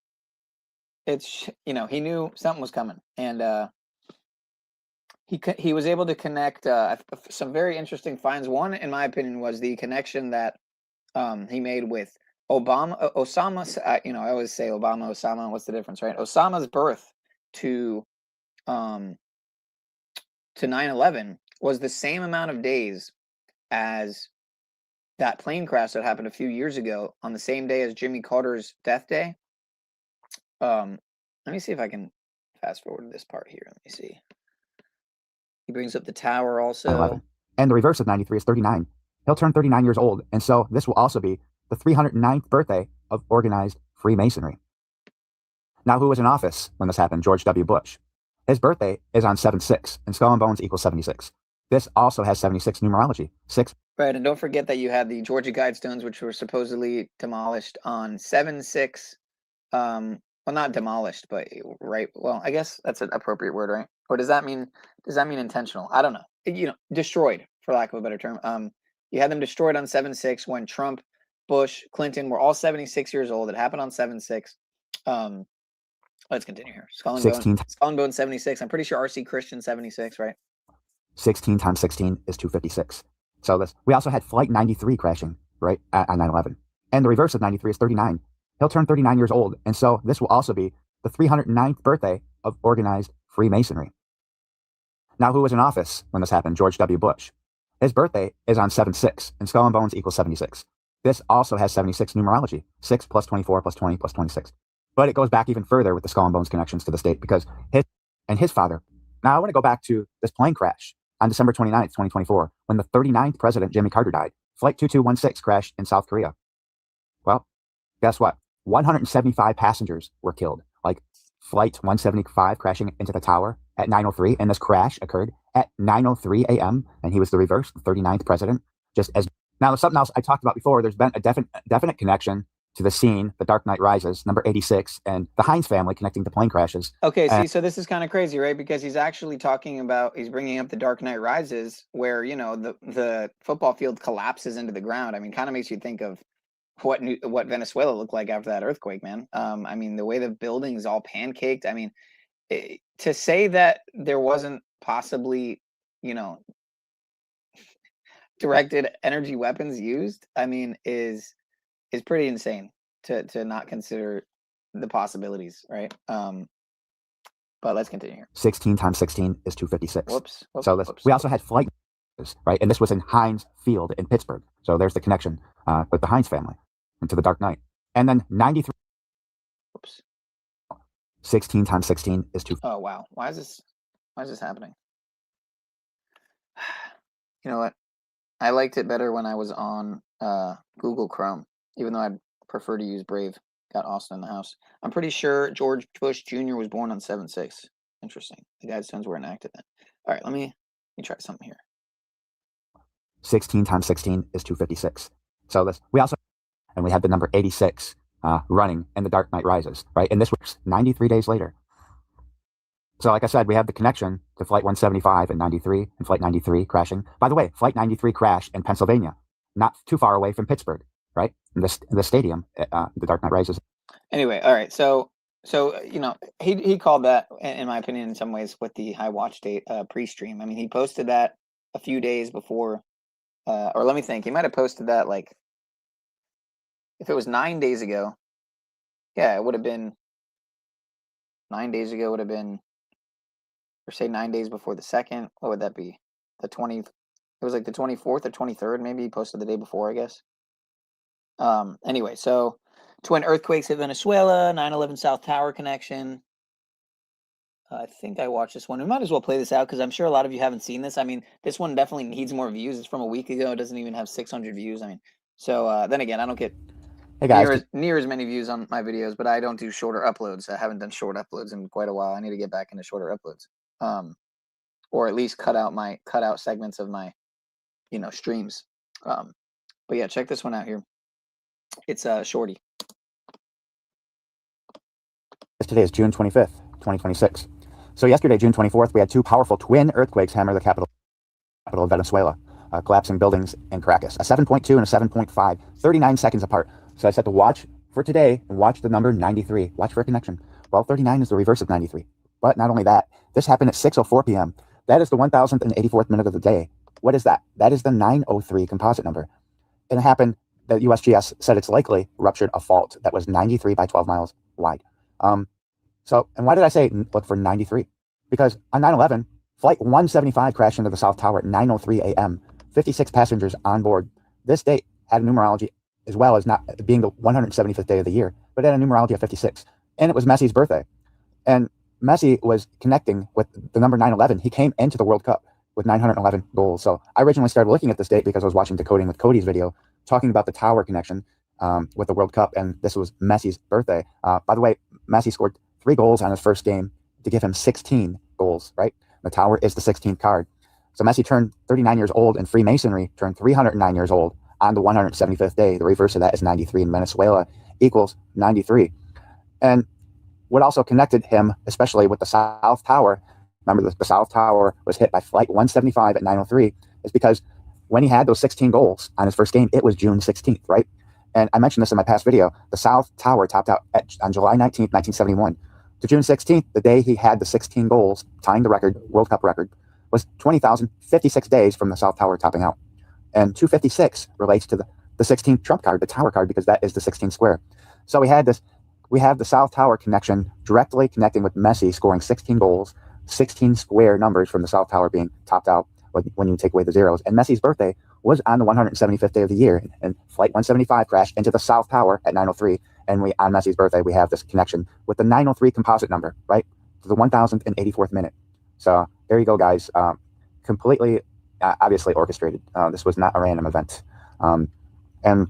it's, you know, he knew something was coming, and he was able to connect some very interesting finds. One, in my opinion, was the connection that he made with Osama. You know, I always say Obama, Osama. What's the difference, right? Osama's birth to 9/11 was the same amount of days as that plane crash that happened a few years ago, on the same day as Jimmy Carter's death day. Let me see if I can fast forward this part here. Let me see. He brings up the tower also. 11. And the reverse of 93 is 39. He'll turn 39 years old, and so this will also be the 309th birthday of organized Freemasonry. Now, who was in office when this happened? George W. Bush. His birthday is on 7/6, and skull and bones equals 76. This also has 76 numerology. 6. Right, and don't forget that you had the Georgia Guidestones, which were supposedly demolished on 7/6. Well, not demolished, but right. Well, I guess that's an appropriate word, right? Or does that mean intentional? I don't know. You know, destroyed, for lack of a better term. You had them destroyed on 7/6 when Trump, Bush, Clinton were all 76 years old. It happened on 7/6. Let's continue here. Skull and Bone 76. I'm pretty sure RC Christian 76, right? 16 times 16 is 256. So this, we also had Flight 93 crashing, right, on 9/11. And the reverse of 93 is 39. He'll turn 39 years old, and so this will also be the 309th birthday of organized Freemasonry. Now, who was in office when this happened? George W. Bush. His birthday is on 7/6, and skull and bones equals 76. This also has 76 numerology. 6 plus 24 plus 20 plus 26. But it goes back even further with the skull and bones connections to the state, because his father. Now, I want to go back to this plane crash on December 29th, 2024, when the 39th president, Jimmy Carter, died. Flight 2216 crashed in South Korea. Well, guess what? 175 passengers were killed. Like Flight 175 crashing into the tower at 9:03, and this crash occurred at 9:03 a.m., and he was the reverse, the 39th president. Just as now, something else I talked about before, there's been a definite connection to the scene, The Dark Knight Rises, number 86, and the THiNGS family connecting to plane crashes. Okay, see, so this is kind of crazy, right? Because he's actually he's bringing up The Dark Knight Rises, where, you know, the football field collapses into the ground. I mean, kind of makes you think of what Venezuela looked like after that earthquake, man. I mean, the way the building's all pancaked. I mean, to say that there wasn't possibly, you know, directed energy weapons used, I mean, is pretty insane to not consider the possibilities, right? But let's continue here. 16 times 16 is 256. Whoops. So we also had flight, right? And this was in Heinz Field in Pittsburgh. So there's the connection with the Heinz family into the Dark Knight. And then 93. Whoops. 16 times 16 is 2. Oh, wow. Why is this happening? You know what? I liked it better when I was on Google Chrome, even though I'd prefer to use Brave. Got Austin in the house. I'm pretty sure George Bush Jr. was born on 7/6. Interesting. The Guidestones were enacted then. All right, let me try something here. 16 times 16 is 256. So this, we also, and we had the number 86 running in The Dark Knight Rises, right? And this was 93 days later. So like I said, we have the connection to Flight 175 and 93 and Flight 93 crashing. By the way, Flight 93 crashed in Pennsylvania, not too far away from Pittsburgh, right? In the stadium, The Dark Knight Rises. Anyway, all right. So you know, he called that, in my opinion, in some ways, with the high watch date pre-stream. I mean, he posted that a few days before, or let me think. He might have posted that like, if it was 9 days ago, yeah, it would have been 9 days ago. Would have been, or say 9 days before the second. What would that be? The 20th. It was like the 24th or 23rd. Maybe he posted the day before, I guess. Anyway, so twin earthquakes hit Venezuela, 9/11 South Tower connection. I think I watched this one. We might as well play this out because I'm sure a lot of you haven't seen this. I mean, this one definitely needs more views. It's from a week ago. It doesn't even have 600 views. I mean, so then again, I don't get near as many views on my videos, but I don't do shorter uploads. I haven't done short uploads in quite a while. I need to get back into shorter uploads, or at least cut out segments of my, streams. But yeah, check this one out here. It's shorty. Today is June 25th, 2026. So yesterday, June 24th, we had two powerful twin earthquakes hammer the capital of Venezuela, collapsing buildings in Caracas, a 7.2 and a 7.5, 39 seconds apart. So I said to watch for today and watch the number 93. Watch for a connection. Well, 39 is the reverse of 93. But not only that, this happened at 6:04 p.m. That is the 1084th minute of the day. What is that? That is the 903 composite number. And it happened that USGS said it's likely ruptured a fault that was 93 by 12 miles wide. And why did I say look for 93? Because on 9/11, Flight 175 crashed into the South Tower at 9:03 a.m. 56 passengers on board. This date had a numerology, as well as not being the 175th day of the year, but it had a numerology of 56. And it was Messi's birthday. And Messi was connecting with the number 911. He came into the World Cup with 911 goals. So I originally started looking at this date because I was watching Decoding with Cody's video, talking about the tower connection with the World Cup, and this was Messi's birthday. By the way, Messi scored 3 goals on his first game to give him 16 goals, right? The tower is the 16th card. So Messi turned 39 years old, and Freemasonry turned 309 years old on the 175th day. The reverse of that is 93, and Venezuela equals 93. And what also connected him, especially with the South Tower, remember the South Tower was hit by Flight 175 at 9:03, is because when he had those 16 goals on his first game, it was June 16th, right? And I mentioned this in my past video. The South Tower topped out on July 19th, 1971. To June 16th, the day he had the 16 goals, tying the record, World Cup record, was 20,056 days from the South Tower topping out. And 256 relates to the 16th trump card, the tower card, because that is the 16th square. So we have the South Tower connection directly connecting with Messi scoring 16 goals, 16 square numbers from the South Tower being topped out when you take away the zeros. And Messi's birthday was on the 175th day of the year, and Flight 175 crashed into the South Tower at 9:03. And on Messi's birthday, we have this connection with the 903 composite number, right? To the 1084th minute. So there you go, guys. Completely, obviously orchestrated. This was not a random event. And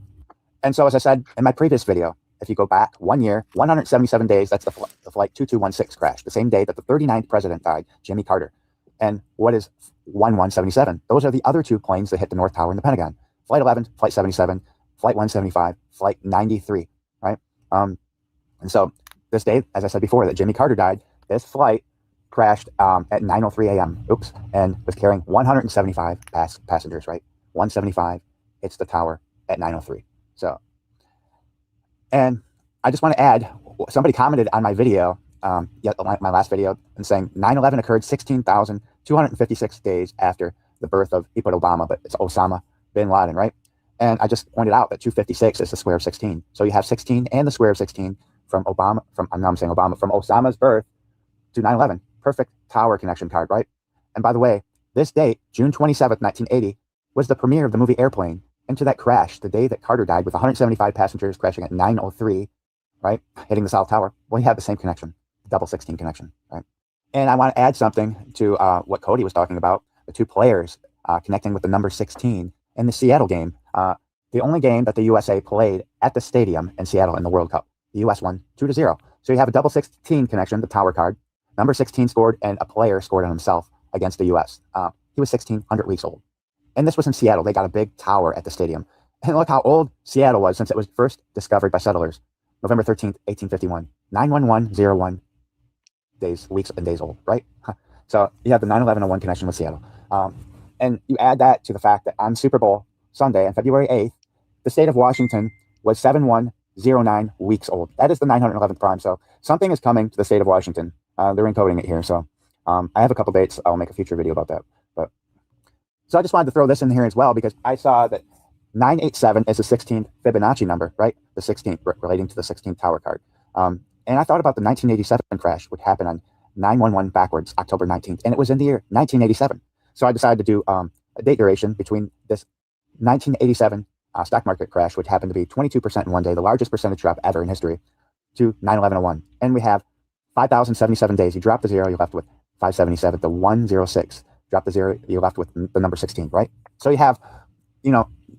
so, as I said in my previous video, if you go back 1 year, 177 days, that's the Flight 2216 crash, the same day that the 39th president died, Jimmy Carter. And what is 1177? Those are the other 2 planes that hit the North Tower in the Pentagon. Flight 11, Flight 77, Flight 175, Flight 93, right? And so this day, as I said before, that Jimmy Carter died, this flight crashed at 9:03 a.m. And was carrying 175 passengers, right? 175 hits the tower at 9:03. So, and I just want to add, somebody commented on my video, my last video, and saying 9/11 occurred 16,256 days after the birth of, he put Obama, but it's Osama bin Laden, right? And I just pointed out that 256 is the square of 16. So you have 16 and the square of 16 from Osama's birth to 9/11. Perfect tower connection card, right? And by the way, this date, June 27th, 1980, was the premiere of the movie Airplane. Into that crash, the day that Carter died with 175 passengers crashing at 9:03, right? Hitting the South Tower. Well, you have the same connection, double 16 connection, right? And I want to add something to what Cody was talking about, the 2 players connecting with the number 16 in the Seattle game. The only game that the USA played at the stadium in Seattle in the World Cup. The US won 2-0. So you have a double 16 connection, the tower card. Number 16 scored, and a player scored on himself against the US. He was 1,600 weeks old. And this was in Seattle. They got a big tower at the stadium. And look how old Seattle was since it was first discovered by settlers. November 13th, 1851. 91101 days, weeks and days old, right? So you have the 9/11/01 connection with Seattle. And you add that to the fact that on Super Bowl Sunday, on February 8th, the state of Washington was 7109 weeks old. That is the 911th prime. So something is coming to the state of Washington. They're encoding it here. So I have a couple dates. I'll make a future video about that. So I just wanted to throw this in here as well, because I saw that 987 is the 16th Fibonacci number, right? The 16th, relating to the 16th tower card. And I thought about the 1987 crash, which happened on 911 backwards, October 19th. And it was in the year 1987. So I decided to do a date duration between this 1987 stock market crash, which happened to be 22% in one day, the largest percentage drop ever in history, to 9/11/01. And we have 5,077 days. You drop the 0, you're left with 577. The 106. Drop the 0, you're left with the number 16, right? So you have,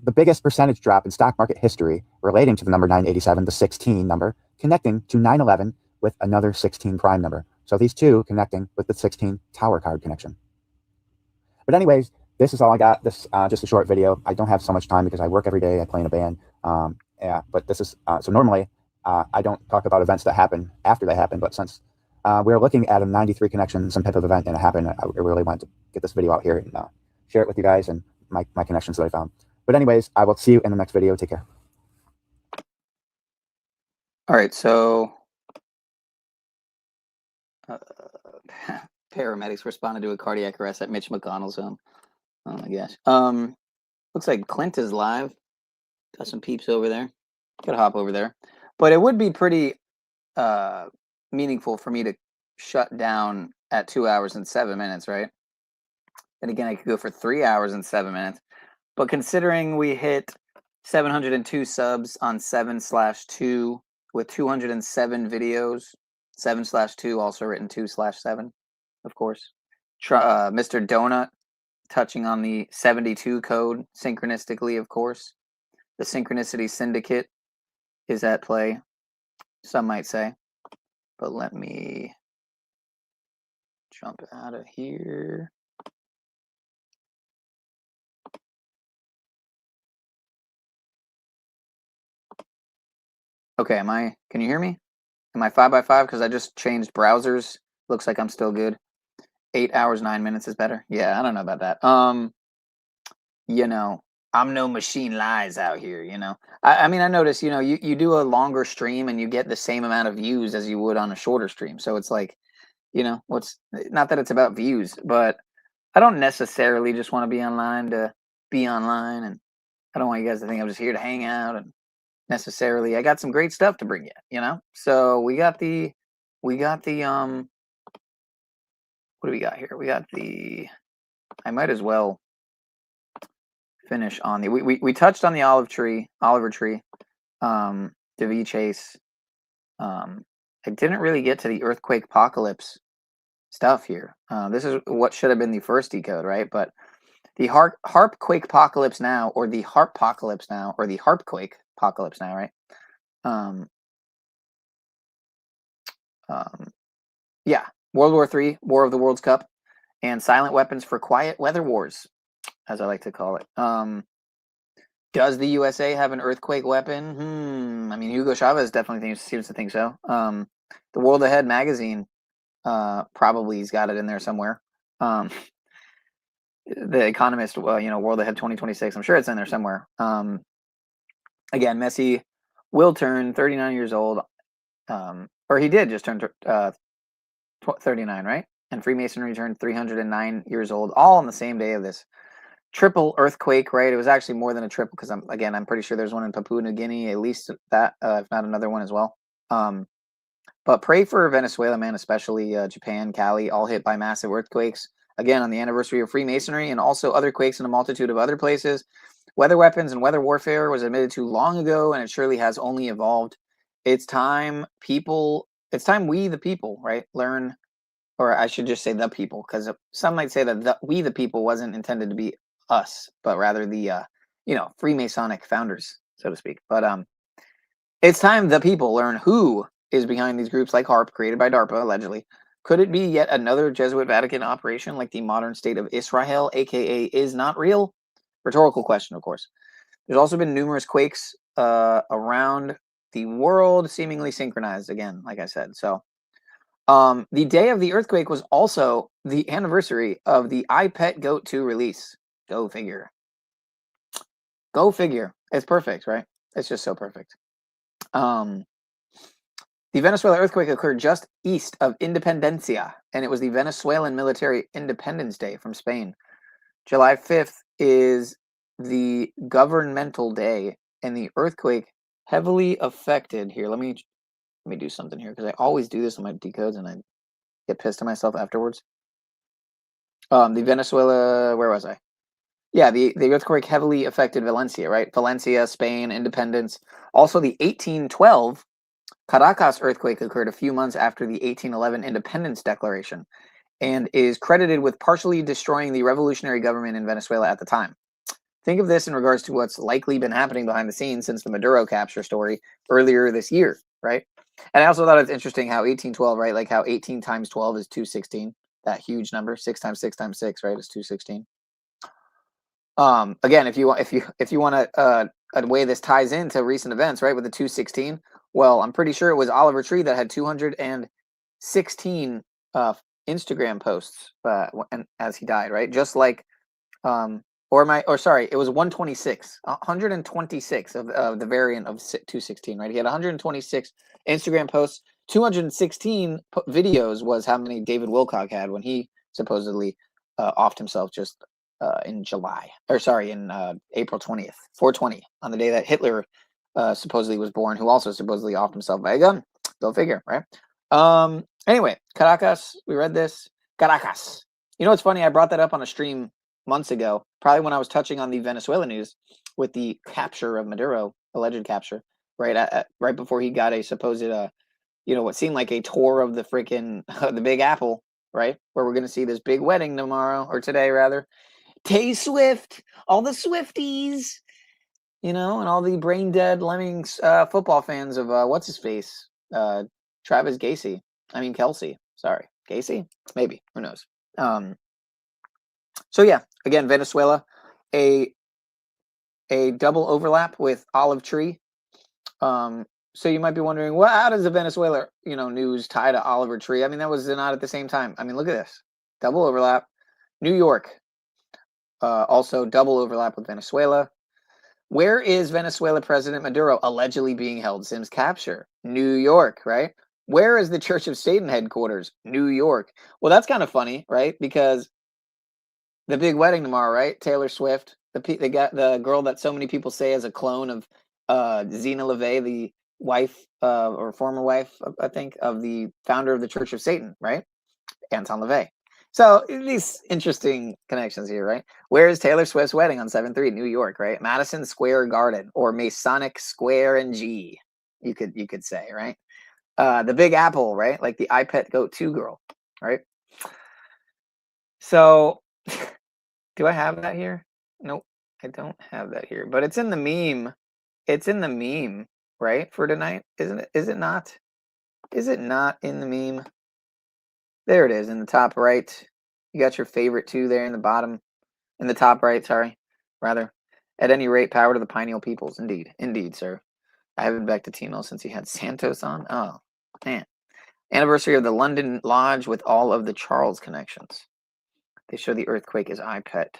the biggest percentage drop in stock market history relating to the number 987, the 16 number, connecting to 9/11 with another 16 prime number. So these two connecting with the 16 tower card connection. But anyways, this is all I got. This just a short video. I don't have so much time because I work every day. I play in a band. But this is so normally I don't talk about events that happen after they happen. But since we're looking at a 93 connection, some type of event, and it happened, I really wanted to get this video out here and share it with you guys and my connections that I found. But anyways, I will see you in the next video. Take care. All right, so paramedics responded to a cardiac arrest at Mitch McConnell's home. Oh my gosh. Looks like Clint is live. Got some peeps over there. Gotta hop over there. But it would be pretty meaningful for me to shut down at 2 hours and 7 minutes, right? And again, I could go for 3 hours and 7 minutes. But considering we hit 702 subs on 7/2 with 207 videos, 7/2 also written 2/7, of course. Mr. Donut touching on the 72 code synchronistically, of course. The Synchronicity Syndicate is at play, some might say. But let me jump out of here. Okay, can you hear me? Am I 5x5? Because I just changed browsers. Looks like I'm still good. 8 hours, 9 minutes is better. Yeah, I don't know about that. I'm no machine lies out here, I mean, I notice, you do a longer stream and you get the same amount of views as you would on a shorter stream. So it's like, not that it's about views, but I don't necessarily just want to be online to be online. And I don't want you guys to think I'm just here to hang out and necessarily. I got some great stuff to bring you, So we got the what do we got here? We got I might as well finish on we touched on the Oliver Tree, Daveigh chase. I didn't really get to the earthquakepocalypse stuff here. This is what should have been the first decode, right? But the HAARP QUAKEpocalypse now, or the HAARPpocalypse now, or the HAARP QUAKEpocalypse now, right? Yeah, World War III, War of the WorldCup, and silent weapons for quiet weather wars, as I like to call it. Does the USA have an earthquake weapon? I mean, Hugo Chavez definitely seems to think so. The World Ahead magazine probably has got it in there somewhere. The Economist, World Ahead 2026, I'm sure it's in there somewhere. Again, Messi will turn 39 years old, or he did just turn 39, right? And Freemasonry turned 309 years old, all on the same day of this triple earthquake, right? It was actually more than a triple, because I'm pretty sure there's one in Papua New Guinea, at least that, if not another one as well. But pray for Venezuela, man, especially Japan, Cali, all hit by massive earthquakes. Again, on the anniversary of Freemasonry, and also other quakes in a multitude of other places. Weather weapons and weather warfare was admitted to long ago, and it surely has only evolved. It's time we the people, right, learn, or I should just say the people, because some might say that we the people wasn't intended to be us, but rather the Freemasonic founders, so to speak. But It's time the people learn who is behind these groups like HAARP, created by DARPA, allegedly. Could it be yet another Jesuit Vatican operation like the modern state of Israel, aka is not real? Rhetorical question, of course. There's also been numerous quakes around the world, seemingly synchronized again, like I said. So the day of the earthquake was also the anniversary of the iPet Goat 2 release. Go figure. Go figure. It's perfect, right? It's just so perfect. The Venezuela earthquake occurred just east of Independencia, and it was the Venezuelan Military Independence Day from Spain. July 5th is the governmental day, and the earthquake heavily affected. Here, let me do something here, because I always do this on my decodes, and I get pissed at myself afterwards. The Venezuela, where was I? Yeah, the earthquake heavily affected Valencia, right? Valencia, Spain, independence. Also, the 1812 Caracas earthquake occurred a few months after the 1811 Independence Declaration and is credited with partially destroying the revolutionary government in Venezuela at the time. Think of this in regards to what's likely been happening behind the scenes since the Maduro capture story earlier this year, right? And I also thought it's interesting how 1812, right? Like how 18 times 12 is 216, that huge number. 6 times 6 times 6, right, is 216. Again, if you want a way this ties into recent events, right, with the 216, well, I'm pretty sure it was WW3 that had 216 Instagram posts and as he died, right? Just like it was 126 of the variant of 216, right? He had 126 Instagram posts. 216 videos was how many David Wilcock had when he supposedly offed himself just in April 20th, 420, on the day that Hitler supposedly was born, who also supposedly offed himself by a gun. Go figure, right? Anyway, Caracas, we read this. Caracas. You know what's funny? I brought that up on a stream months ago, probably when I was touching on the Venezuela news with the capture of Maduro, alleged capture, right? Right before he got a supposed, what seemed like a tour of the freaking the Big Apple, right? Where we're going to see this big wedding tomorrow, or today rather. Tay Swift, all the Swifties, and all the brain dead Lemmings football fans of what's his face, Travis Kelce. Sorry, Casey, maybe, who knows. So yeah, again, Venezuela, a double overlap with OliveTree. So you might be wondering, well, how does the Venezuela news tie to OliveTree? I mean, that was not at the same time. I mean, look at this, double overlap. New York. Also double overlap with Venezuela. Where is Venezuela President Maduro allegedly being held since capture? New York, right? Where is the Church of Satan headquarters? New York. Well, that's kind of funny, right? Because the big wedding tomorrow, right? Taylor Swift, the girl that so many people say is a clone of Zena LaVey, the wife or former wife, I think, of the founder of the Church of Satan, right? Anton LaVey. So these interesting connections here, right? Where is Taylor Swift's wedding on 7/3, New York, right? Madison Square Garden, or Masonic Square and G, you could say, right? The Big Apple, right? Like the iPet Goat 2 girl, right? So, do I have that here? Nope, I don't have that here. But it's in the meme. It's in the meme, right? For tonight, isn't it? Is it not? Is it not in the meme? There it is in the top right. You got your favorite two there in the bottom, in the top right, sorry, rather. At any rate, power to the pineal peoples. Indeed. Indeed, sir. I haven't been back to Timo since he had Santos on. Oh, man. Anniversary of the London Lodge with all of the Charles connections. They show the earthquake as iPet.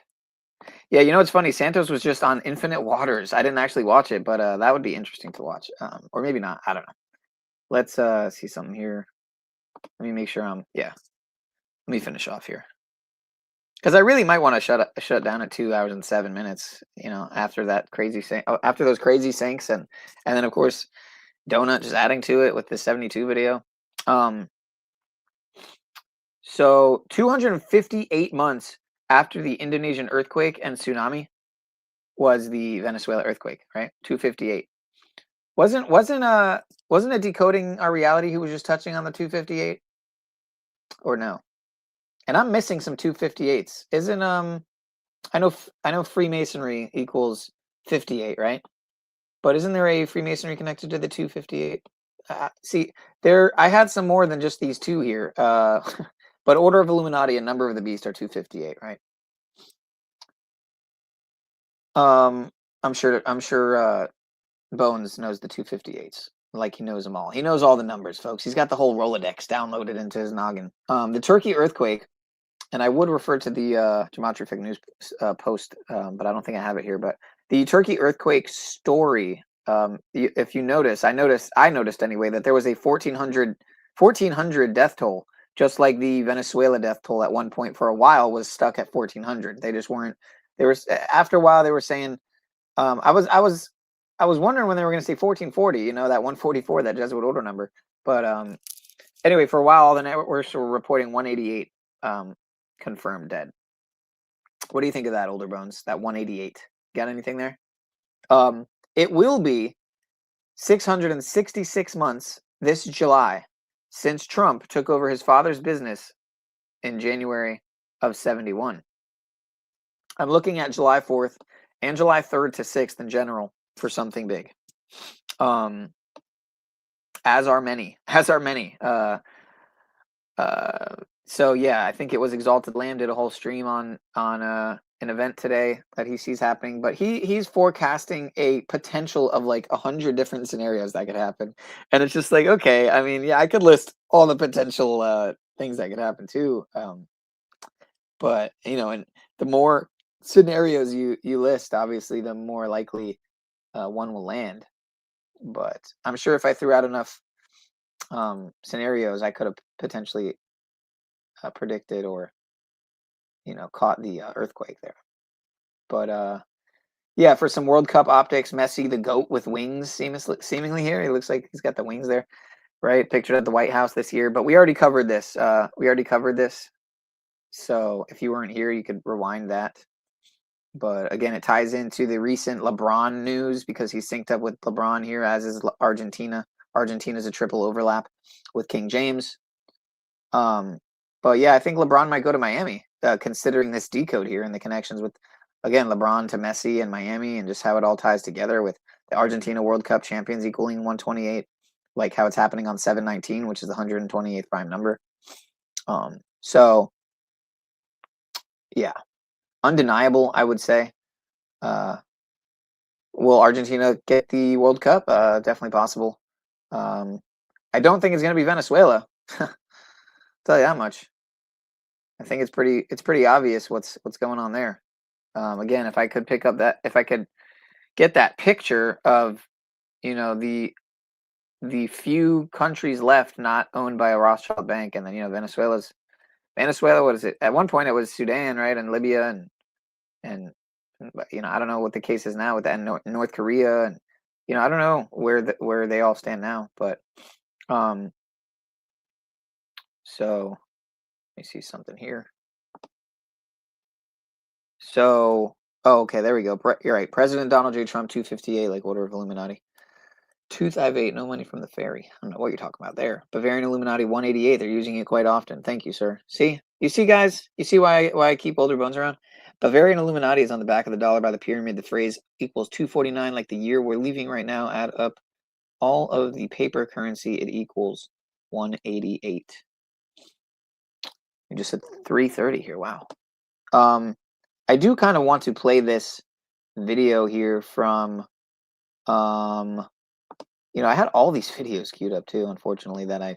Yeah, you know what's funny? Santos was just on Infinite Waters. I didn't actually watch it, but that would be interesting to watch. Or maybe not. I don't know. Let's see something here. Let me make sure yeah. Let me finish off here. Because I really might want to shut down at 2 hours and 7 minutes, after that crazy after those crazy syncs, and then of course Donut just adding to it with the 72 video. So 258 months after the Indonesian earthquake and tsunami was the Venezuela earthquake, right? 258. Wasn't it Decoding Our Reality who was just touching on the 258? Or no? And I'm missing some 258s. Isn't I know Freemasonry equals 58, right? But isn't there a Freemasonry connected to the 258? See, there I had some more than just these two here. But Order of Illuminati and Number of the Beast are 258, right? I'm sure Bones knows the 258s. Like he knows them all. He knows all the numbers, folks. He's got the whole Rolodex downloaded into his noggin. The Turkey earthquake, and I would refer to the Gematria Fake News post, but I don't think I have it here. But the Turkey earthquake story, if you notice, I noticed anyway, that there was a 1400 death toll, just like the Venezuela death toll at one point for a while was stuck at 1400. They just weren't. There was after a while they were saying, I was wondering when they were going to say 1440, you know, that 144, that Jesuit order number. But anyway, for a while, all the networks were reporting 188 confirmed dead. What do you think of that, Older Bones? That 188? Got anything there? It will be 666 months this July since Trump took over his father's business in January of 71. I'm looking at July 4th and July 3rd to 6th in general for something big. As are many. So yeah, I think it was Exalted Lamb did a whole stream on an event today that he sees happening, but he's forecasting a potential of like 100 different scenarios that could happen. And it's just like, okay, I mean, yeah, I could list all the potential things that could happen too. But you know, and the more scenarios you list, obviously the more likely one will land. But I'm sure if I threw out enough scenarios, I could have potentially predicted or, you know, caught the earthquake there. But yeah, for some World Cup optics, Messi the GOAT with wings seemingly here. He looks like he's got the wings there, right? Pictured at the White House this year. But we already covered this. So if you weren't here, you could rewind that. But again, it ties into the recent LeBron news because he's synced up with LeBron here, as is Argentina. Argentina's a triple overlap with King James. But yeah, I think LeBron might go to Miami, considering this decode here and the connections with, again, LeBron to Messi and Miami, and just how it all ties together with the Argentina World Cup champions equaling 128, like how it's happening on 719, which is the 128th prime number. So yeah, undeniable, I would say. Will Argentina get the World Cup? Definitely possible. I don't think it's going to be Venezuela. Tell you that much. I think it's pretty obvious what's going on there. Again, if I could get that picture of, you know, the few countries left not owned by a Rothschild bank, and then, you know, Venezuela, what is it? At one point it was Sudan, right? And Libya and you know, I don't know what the case is now with that, North Korea, and, you know, I don't know where they all stand now, but so let me see something here. So, okay, there we go. You're right. President Donald J. Trump, 258, like Order of Illuminati. 258, no money from the ferry. I don't know what you're talking about there. Bavarian Illuminati, 188. They're using it quite often. Thank you, sir. See? You see, guys? You see why I keep Older Bones around? Bavarian Illuminati is on the back of the dollar by the pyramid. The phrase equals 249, like the year we're leaving right now. Add up all of the paper currency. It equals 188. You just said 330 here. Wow. I do kind of want to play this video here from, you know, I had all these videos queued up too, unfortunately, that I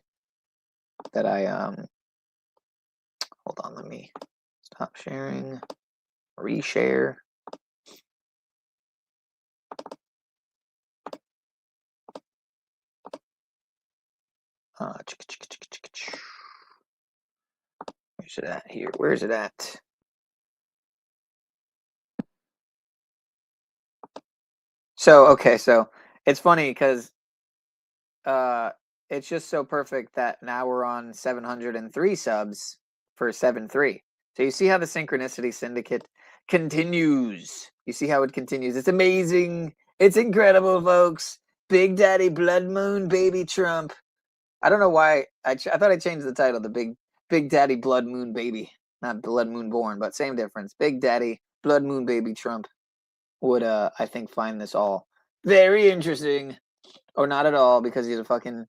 hold on, let me stop sharing, reshare. Where's it at here? Where's it at? So, okay, so it's funny because it's just so perfect that now we're on 703 subs for 7-3. So you see how the Synchronicity Syndicate continues. You see how it continues. It's amazing. It's incredible, folks. Big Daddy Blood Moon Baby Trump. I don't know why. I thought I changed the title to Big Daddy Blood Moon Baby. Not Blood Moon Born, but same difference. Big Daddy Blood Moon Baby Trump would, I think, find this all Very interesting. Or not at all, because he's a fucking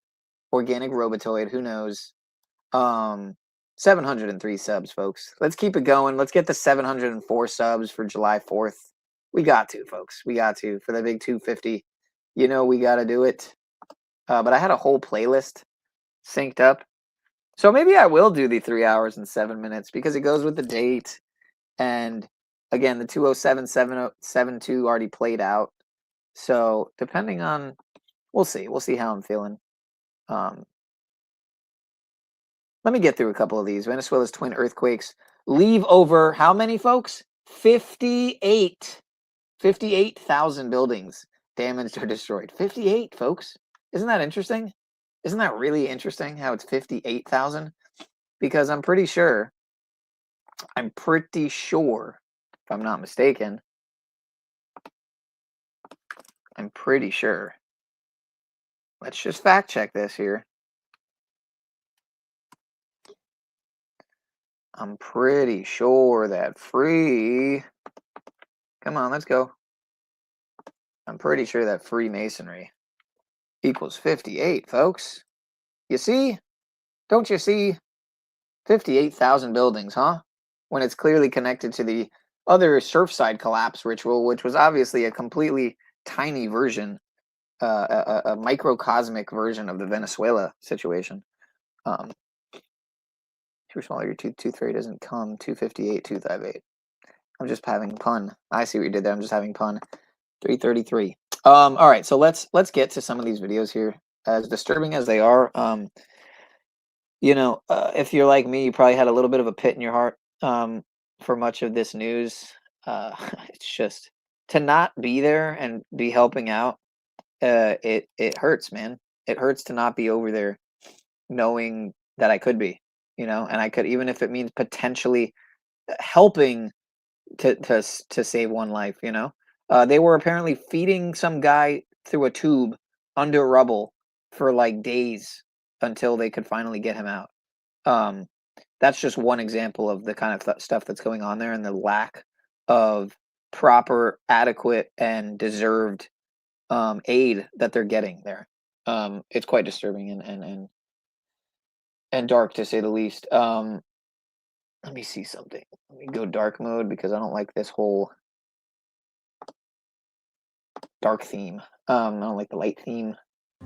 organic robotoid. Who knows? 703 subs, folks. Let's keep it going. Let's get the 704 subs for July 4th. We got to, folks. We got to. For the big 250. You know we got to do it. But I had a whole playlist synced up. So maybe I will do the 3 hours and 7 minutes because it goes with the date. And again, the 207-772 already played out. So depending on, we'll see. We'll see how I'm feeling. Let me get through a couple of these. Venezuela's twin earthquakes leave over how many, folks? 58. 58,000 buildings damaged or destroyed. 58, folks. Isn't that interesting? Isn't that really interesting how it's 58,000? Because I'm pretty sure, if I'm not mistaken, I'm pretty sure. Let's just fact check this here. I'm pretty sure that come on, let's go. I'm pretty sure that Freemasonry equals 58, folks. You see? Don't you see? 58,000 buildings, huh? When it's clearly connected to the other Surfside collapse ritual, which was obviously a completely tiny version, a microcosmic version of the Venezuela situation. Too small, your tooth fairy doesn't come. 258, 258. I'm just having pun. I see what you did there. I'm just having pun. 333. All right, so let's get to some of these videos here. As disturbing as they are, you know, if you're like me, you probably had a little bit of a pit in your heart for much of this news. It's just to not be there and be helping out. It hurts, man. It hurts to not be over there, knowing that I could be, you know, and I could, even if it means potentially helping to save one life, you know. They were apparently feeding some guy through a tube under rubble for like days until they could finally get him out. That's just one example of the kind of stuff that's going on there and the lack of proper, adequate, and deserved aid that they're getting there. It's quite disturbing and dark, to say the least. Let me see something. Let me go dark mode because I don't like this whole dark theme. I don't like the light theme.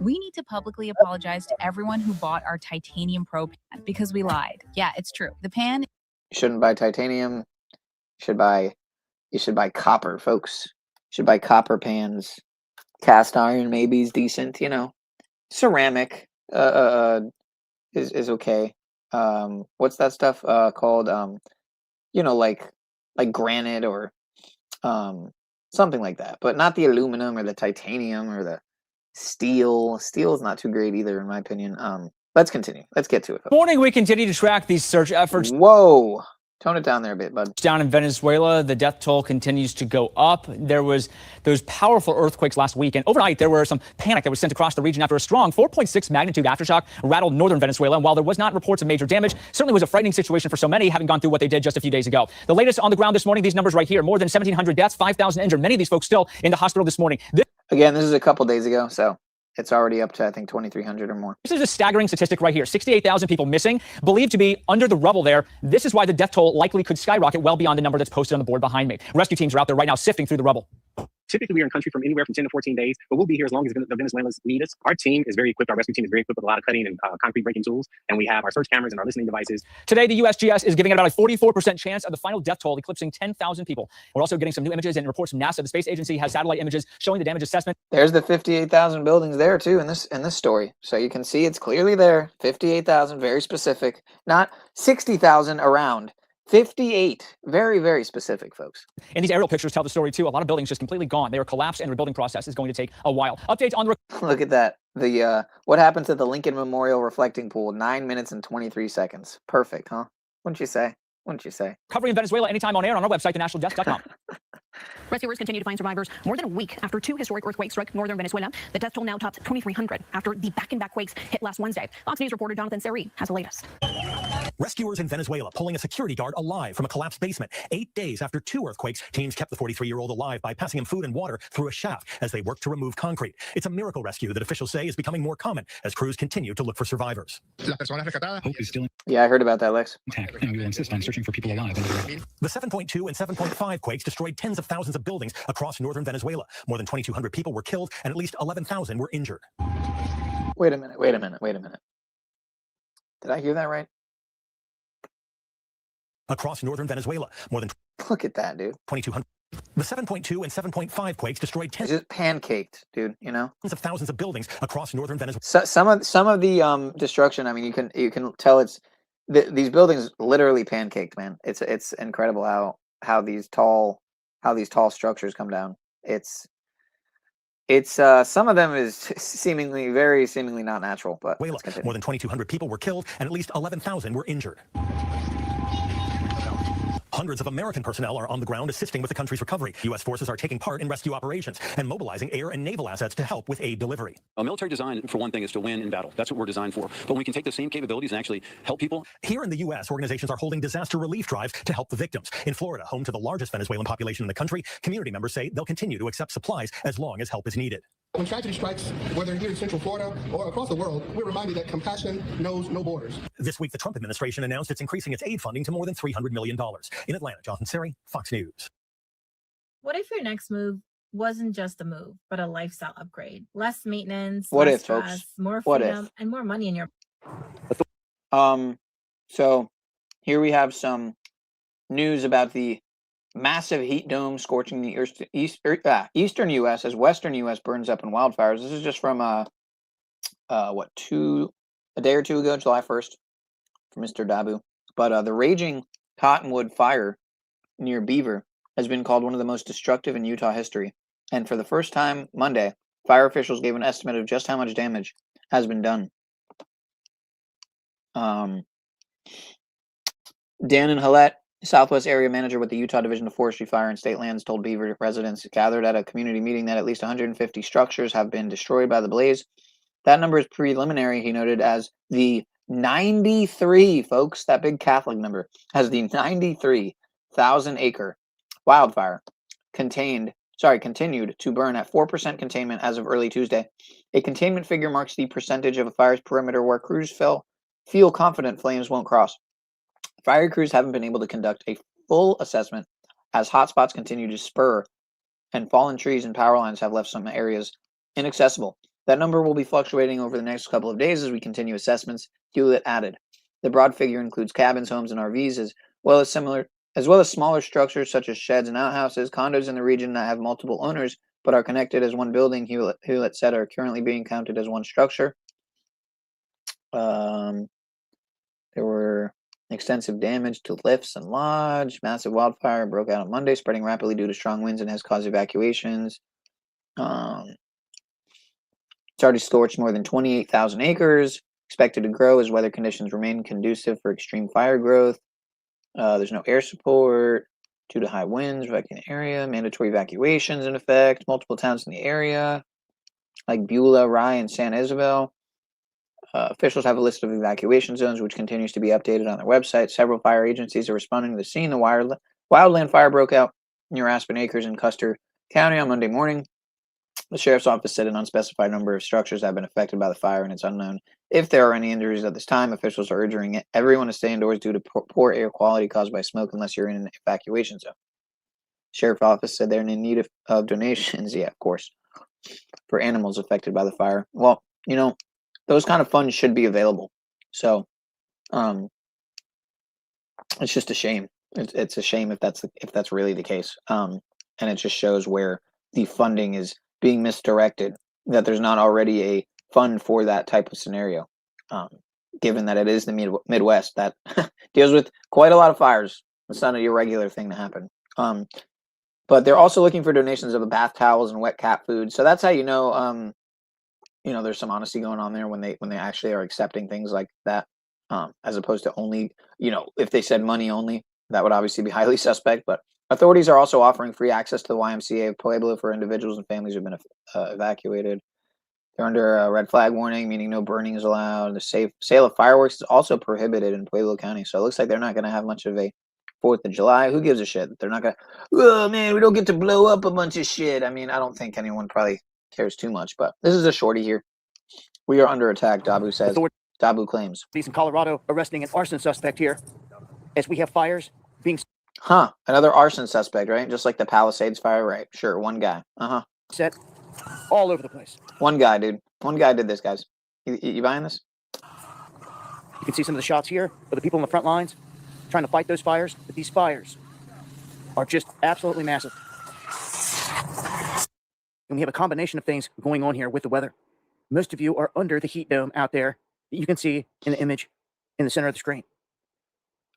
We need to publicly apologize to everyone who bought our titanium pro pan because we lied. Yeah, it's true. The pan. You shouldn't buy titanium. You should buy copper, folks. You should buy copper pans. Cast iron maybe is decent, you know. Ceramic is okay. What's that stuff called? You know, like granite or something like that, but not the aluminum or the titanium or the steel. Steel is not too great either, in my opinion. Let's continue. Let's get to it. Morning, we continue to track these search efforts. Whoa. Tone it down there a bit, bud. Down in Venezuela, the death toll continues to go up. There was those powerful earthquakes last week, and overnight there were some panic that was sent across the region after a strong 4.6 magnitude aftershock rattled northern Venezuela. And while there was not reports of major damage, certainly was a frightening situation for so many, having gone through what they did just a few days ago. The latest on the ground this morning, these numbers right here, more than 1,700 deaths, 5,000 injured. Many of these folks still in the hospital this morning. Again, this is a couple days ago, so it's already up to, I think, 2,300 or more. This is a staggering statistic right here. 68,000 people missing, believed to be under the rubble there. This is why the death toll likely could skyrocket well beyond the number that's posted on the board behind me. Rescue teams are out there right now sifting through the rubble. Typically, we are in country from anywhere from 10 to 14 days, but we'll be here as long as the Venezuelans need us. Our team is very equipped. Our rescue team is very equipped with a lot of cutting and concrete breaking tools, and we have our search cameras and our listening devices. Today, the USGS is giving it about a 44% chance of the final death toll eclipsing 10,000 people. We're also getting some new images and reports from NASA. The space agency has satellite images showing the damage assessment. There's the 58,000 buildings there too in this story, so you can see it's clearly there. 58,000, very specific, not 60,000 around. 58. Very, very specific, folks. And these aerial pictures tell the story, too. A lot of buildings just completely gone. They are collapsed, and the rebuilding process is going to take a while. Updates on the... Look at that. The what happened to the Lincoln Memorial reflecting pool? 9 minutes and 23 seconds. Perfect, huh? Wouldn't you say? Wouldn't you say? Recovery in Venezuela anytime on air on our website, thenationaldesk.com. Rescuers continue to find survivors more than a week after two historic earthquakes struck northern Venezuela. The death toll now tops 2,300 after the back-and-back quakes hit last Wednesday. Fox News reporter Jonathan Seri has the latest. Rescuers in Venezuela pulling a security guard alive from a collapsed basement. 8 days after 2 earthquakes, teams kept the 43-year-old alive by passing him food and water through a shaft as they worked to remove concrete. It's a miracle rescue that officials say is becoming more common as crews continue to look for survivors. Hope is still Yeah, I heard about that, Lex. intact, and we will insist on searching for people alive. The 7.2 and 7.5 quakes destroyed tens of thousands of buildings across northern Venezuela. More than 2,200 people were killed, and at least 11,000 were injured. Wait a minute. Did I hear that right? Across northern Venezuela, more than Look at that, dude. 2,200. The 7.2 and 7.5 quakes destroyed It's just pancaked, dude. You know, tens of thousands of buildings across northern Venezuela. some of the destruction. I mean, you can tell it's these buildings literally pancaked, man. It's incredible how these tall structures come down. It's some of them is seemingly not natural, but let's continue. More than 2,200 people were killed, and at least 11,000 were injured. Hundreds of American personnel are on the ground assisting with the country's recovery. U.S. forces are taking part in rescue operations and mobilizing air and naval assets to help with aid delivery. A military design, for one thing, is to win in battle. That's what we're designed for. But we can take the same capabilities and actually help people. Here in the U.S., organizations are holding disaster relief drives to help the victims. In Florida, home to the largest Venezuelan population in the country, community members say they'll continue to accept supplies as long as help is needed. When tragedy strikes, whether here in Central Florida or across the world, we're reminded that compassion knows no borders. This week, the Trump administration announced it's increasing its aid funding to more than $300 million. In Atlanta, Jonathan Seri, Fox News. What if your next move wasn't just a move, but a lifestyle upgrade? Less maintenance, What less if, folks? stress, more What freedom, if? and more money in your... So here we have some news about the massive heat dome scorching the eastern U.S. as western U.S. burns up in wildfires. This is just from a day or two ago, July 1st, from Mr. Daveigh. But the raging cottonwood fire near Beaver has been called one of the most destructive in Utah history. And for the first time Monday, fire officials gave an estimate of just how much damage has been done. Dan and Hallett, Southwest Area Manager with the Utah Division of Forestry, Fire, and State Lands, told Beaver residents gathered at a community meeting that at least 150 structures have been destroyed by the blaze. That number is preliminary, he noted, as the 93, folks, that big Catholic number, as the 93,000-acre wildfire continued to burn at 4% containment as of early Tuesday. A containment figure marks the percentage of a fire's perimeter where crews feel confident flames won't cross. Fire crews haven't been able to conduct a full assessment as hotspots continue to spur, and fallen trees and power lines have left some areas inaccessible. That number will be fluctuating over the next couple of days as we continue assessments, Hewlett added. The broad figure includes cabins, homes, and RVs, as well as smaller structures such as sheds and outhouses. Condos in the region that have multiple owners but are connected as one building, Hewlett said, are currently being counted as one structure. There were extensive damage to lifts and lodge. Massive wildfire broke out on Monday, spreading rapidly due to strong winds and has caused evacuations. It's already scorched more than 28,000 acres, expected to grow as weather conditions remain conducive for extreme fire growth. There's no air support due to high winds affecting the area. Mandatory evacuations in effect. Multiple towns in the area, like Beulah, Rye, and San Isabel. Officials have a list of evacuation zones, which continues to be updated on their website. Several fire agencies are responding to the scene. The wildland fire broke out near Aspen Acres in Custer County on Monday morning. The sheriff's office said an unspecified number of structures have been affected by the fire, and it's unknown if there are any injuries at this time. Officials are urging everyone to stay indoors due to poor air quality caused by smoke unless you're in an evacuation zone. Sheriff's office said they're in need of donations, yeah, of course, for animals affected by the fire. Well, you know, those kind of funds should be available. So, it's just a shame. It's a shame if that's really the case. And it just shows where the funding is being misdirected, that there's not already a fund for that type of scenario, given that it is the Midwest that deals with quite a lot of fires. It's not an irregular thing to happen. But they're also looking for donations of bath towels and wet cat food. So that's how you know, there's some honesty going on there when they actually are accepting things like that, as opposed to only, if they said money only, that would obviously be highly suspect. But authorities are also offering free access to the YMCA of Pueblo for individuals and families who've been evacuated. They're under a red flag warning, meaning no burning is allowed. The sale of fireworks is also prohibited in Pueblo County. So it looks like they're not going to have much of a 4th of July. Who gives a shit? They're not going to, oh, man, we don't get to blow up a bunch of shit. I mean, I don't think anyone probably cares too much, but this is a shorty here. We are under attack, Dabu says. Dabu claims. Police in Colorado arresting an arson suspect here as we have fires being... Huh, another arson suspect, right? Just like the Palisades fire, right? Sure, one guy. Uh-huh. Set all over the place. One guy, dude. One guy did this, guys. You buying this? You can see some of the shots here of the people in the front lines trying to fight those fires, but these fires are just absolutely massive. And we have a combination of things going on here with the weather. Most of you are under the heat dome out there that you can see in the image in the center of the screen.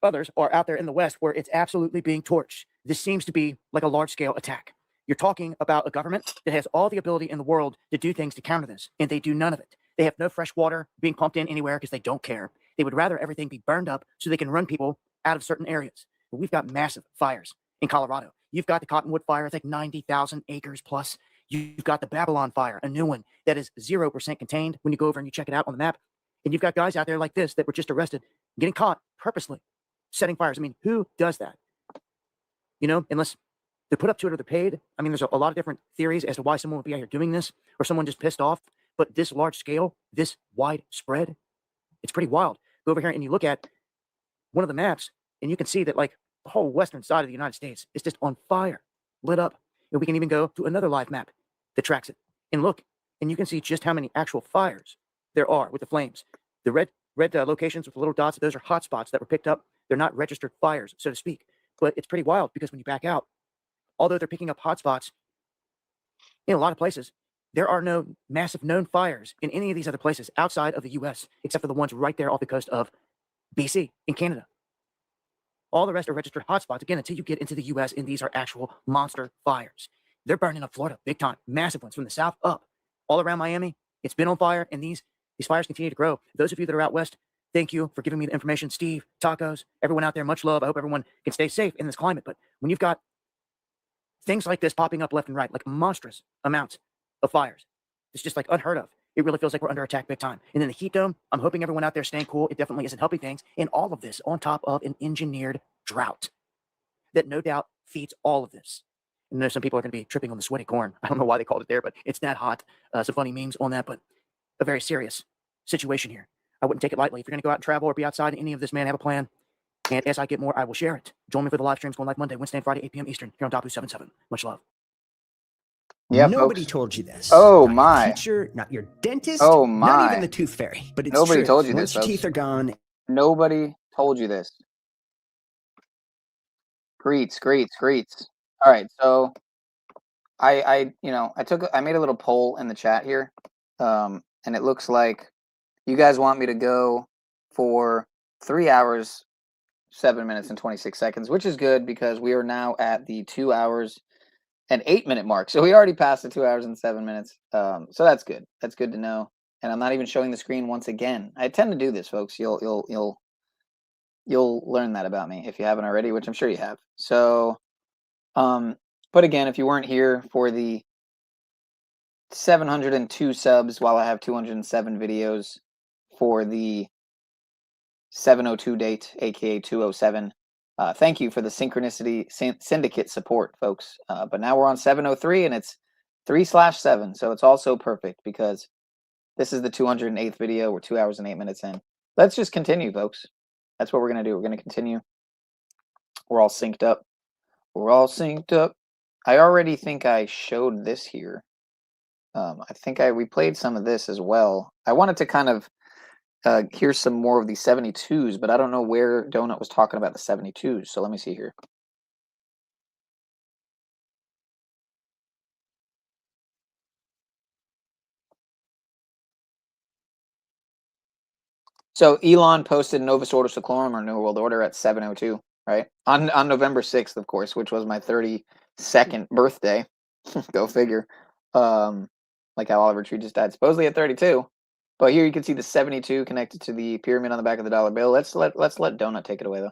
Others are out there in the west where it's absolutely being torched. This seems to be like a large-scale attack. You're talking about a government that has all the ability in the world to do things to counter this, and they do none of it. They have no fresh water being pumped in anywhere because they don't care. They would rather everything be burned up so they can run people out of certain areas. But we've got massive fires in Colorado. You've got the Cottonwood fire, I think 90,000 acres plus. You've got the Babylon fire, a new one that is 0% contained when you go over and you check it out on the map. And you've got guys out there like this that were just arrested, getting caught purposely setting fires. I mean, who does that? You know, unless they put up to it or they're paid. I mean, there's a lot of different theories as to why someone would be out here doing this, or someone just pissed off. But this large scale, this widespread, it's pretty wild. Go over here and you look at one of the maps, and you can see that like the whole western side of the United States is just on fire, lit up. And we can even go to another live map that tracks it and look, and you can see just how many actual fires there are with the flames. The red locations with the little dots, those are hot spots that were picked up. They're not registered fires, so to speak. But it's pretty wild because when you back out, although they're picking up hot spots in a lot of places, there are no massive known fires in any of these other places outside of the U.S., except for the ones right there off the coast of BC in Canada. All the rest are registered hotspots, again, until you get into the U.S., and these are actual monster fires. They're burning up Florida big time, massive ones from the south up. All around Miami, it's been on fire, and these fires continue to grow. Those of you that are out west, thank you for giving me the information. Steve, Tacos, everyone out there, much love. I hope everyone can stay safe in this climate. But when you've got things like this popping up left and right, like monstrous amounts of fires, it's just like unheard of. It really feels like we're under attack big time. And then the heat dome, I'm hoping everyone out there staying cool. It definitely isn't helping things. And all of this on top of an engineered drought that no doubt feeds all of this. And there's some people are going to be tripping on the sweaty corn. I don't know why they called it there, but it's that hot. Some funny memes on that, but a very serious situation here. I wouldn't take it lightly. If you're going to go out and travel or be outside in any of this, man, have a plan. And as I get more, I will share it. Join me for the live streams going live Monday, Wednesday, and Friday, 8 p.m. Eastern, here on WW3. Much love. Yeah, Nobody folks. told you this. Oh, not my. Your teacher, not your dentist. Oh, Not my. even the tooth fairy. But it's Nobody true. told you Once this, your folks. teeth are gone. Nobody told you this. Greets. All right, so I made a little poll in the chat here, and it looks like you guys want me to go for 3 hours, 7 minutes, and 26 seconds, which is good because we are now at the 2 hours and 8 minute mark. So we already passed the 2 hours and 7 minutes. So that's good. That's good to know. And I'm not even showing the screen once again. I tend to do this, folks. You'll learn that about me if you haven't already, which I'm sure you have. So, but again, if you weren't here for the 702 subs while I have 207 videos for the 702 date, aka 207. Thank you for the Synchronicity Syndicate support, folks. But now we're on 703 and it's 3/7. So it's also perfect because this is the 208th video. We're 2 hours and 8 minutes in. Let's just continue, folks. That's what we're going to do. We're going to continue. We're all synced up. We're all synced up. I already think I showed this here. I think we played some of this as well. I wanted to kind of hear some more of the 72s, but I don't know where Donut was talking about the 72s. So let me see here. So Elon posted Novus Ordo Seclorum or New World Order at 7:02, right? On November 6th, of course, which was my 32nd birthday. Go figure. Like how OliveTree just died supposedly at 32. But here you can see the 72 connected to the pyramid on the back of the dollar bill. Let's let Donut take it away though.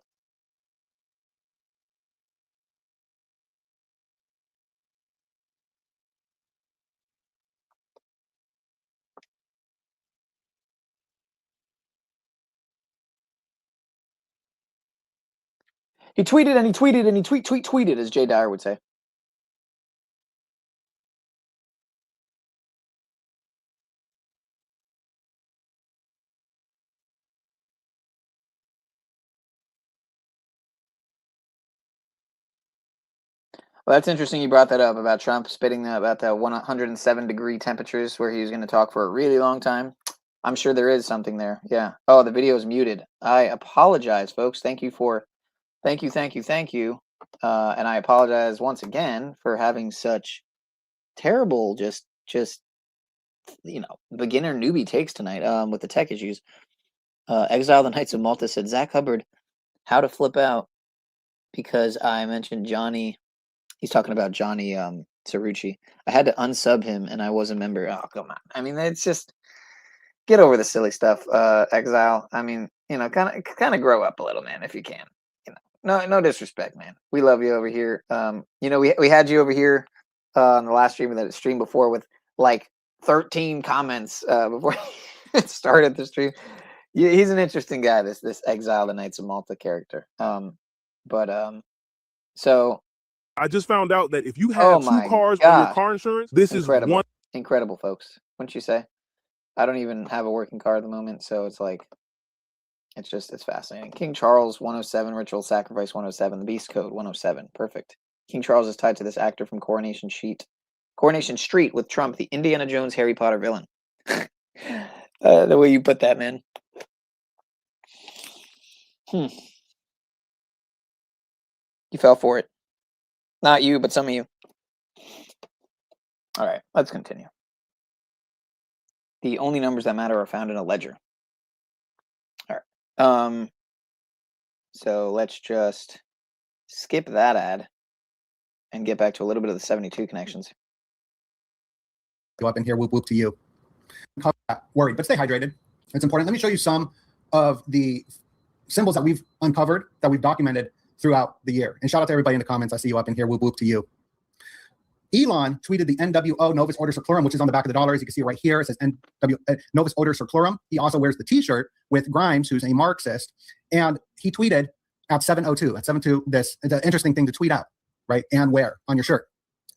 He tweeted and he tweeted and he tweeted, as Jay Dyer would say. Well, that's interesting you brought that up about Trump spitting about the 107-degree temperatures where he was going to talk for a really long time. I'm sure there is something there. Yeah. Oh, the video is muted. I apologize, folks. Thank you. And I apologize once again for having such terrible, just beginner newbie takes tonight with the tech issues. Exile the Knights of Malta said, Zach Hubbard, how to flip out because I mentioned Johnny. He's talking about Johnny Cerrucci. I had to unsub him and I was a member. Oh, come on. I mean, it's just get over the silly stuff, Exile. I mean, kind of grow up a little, man, if you can. No disrespect, man. We love you over here. We had you over here on the last stream of that stream before with like 13 comments before it started the stream. Yeah, he's an interesting guy, this Exile the Knights of Malta character. So I just found out that if you have 2 cars on your car insurance, this incredible. is one. Incredible, folks. Wouldn't you say? I don't even have a working car at the moment, so it's like, it's fascinating. King Charles 107, Ritual Sacrifice 107, the Beast Code 107. Perfect. King Charles is tied to this actor from Coronation Street with Trump, the Indiana Jones Harry Potter villain. The way you put that, man. You fell for it. Not you, but some of you. All right, let's continue. The only numbers that matter are found in a ledger. All right. So let's just skip that ad and get back to a little bit of the 72 connections. Go up in here, whoop whoop to you. Worried, but stay hydrated. It's important. Let me show you some of the symbols that we've uncovered, that we've documented throughout the year. And shout out to everybody in the comments. I see you up in here, whoop whoop to you. Elon tweeted the NWO Novus Ordo Seclorum, which is on the back of the dollar. As you can see right here, it says NW Novus Ordo Seclorum. He also wears the t-shirt with Grimes, who's a Marxist. And he tweeted at 7:02, at 7:02, this is an interesting thing to tweet out, right? And wear on your shirt,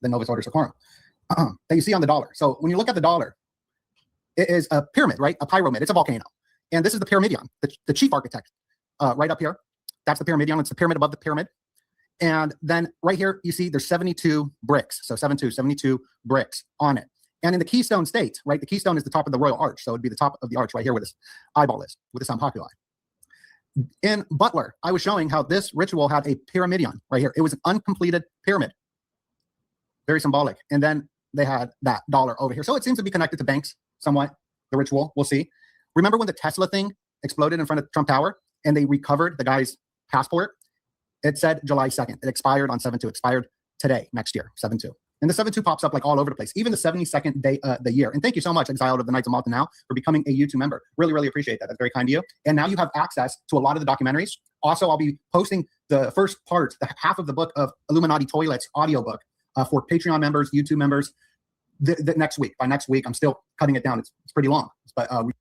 the Novus Ordo Seclorum, that you see on the dollar. So when you look at the dollar, it is a pyramid, right? A pyramid. It's a volcano. And this is the pyramidion, the chief architect right up here. That's the pyramidion. It's the pyramid above the pyramid. And then right here, you see there's 72 bricks. So 72 bricks on it. And in the keystone state, right? The keystone is the top of the royal arch. So it'd be the top of the arch right here where this eyeball is, with this Sampaculi. In Butler, I was showing how this ritual had a pyramidion right here. It was an uncompleted pyramid. Very symbolic. And then they had that dollar over here. So it seems to be connected to banks somewhat, the ritual. We'll see. Remember when the Tesla thing exploded in front of Trump Tower and they recovered the guy's passport? It said July 2nd. It expired on 7/2. Expired today, next year, 7/2. And the 7/2 pops up like all over the place, even the 72nd day of the year. And thank you so much, Exile of the Knights of Malta now, for becoming a YouTube member. Really, really appreciate that. That's very kind of you. And now you have access to a lot of the documentaries. Also, I'll be posting the first part, the half of the book of Illuminati Toilets audiobook for Patreon members, YouTube members, the next week. By next week, I'm still cutting it down. It's pretty long, but we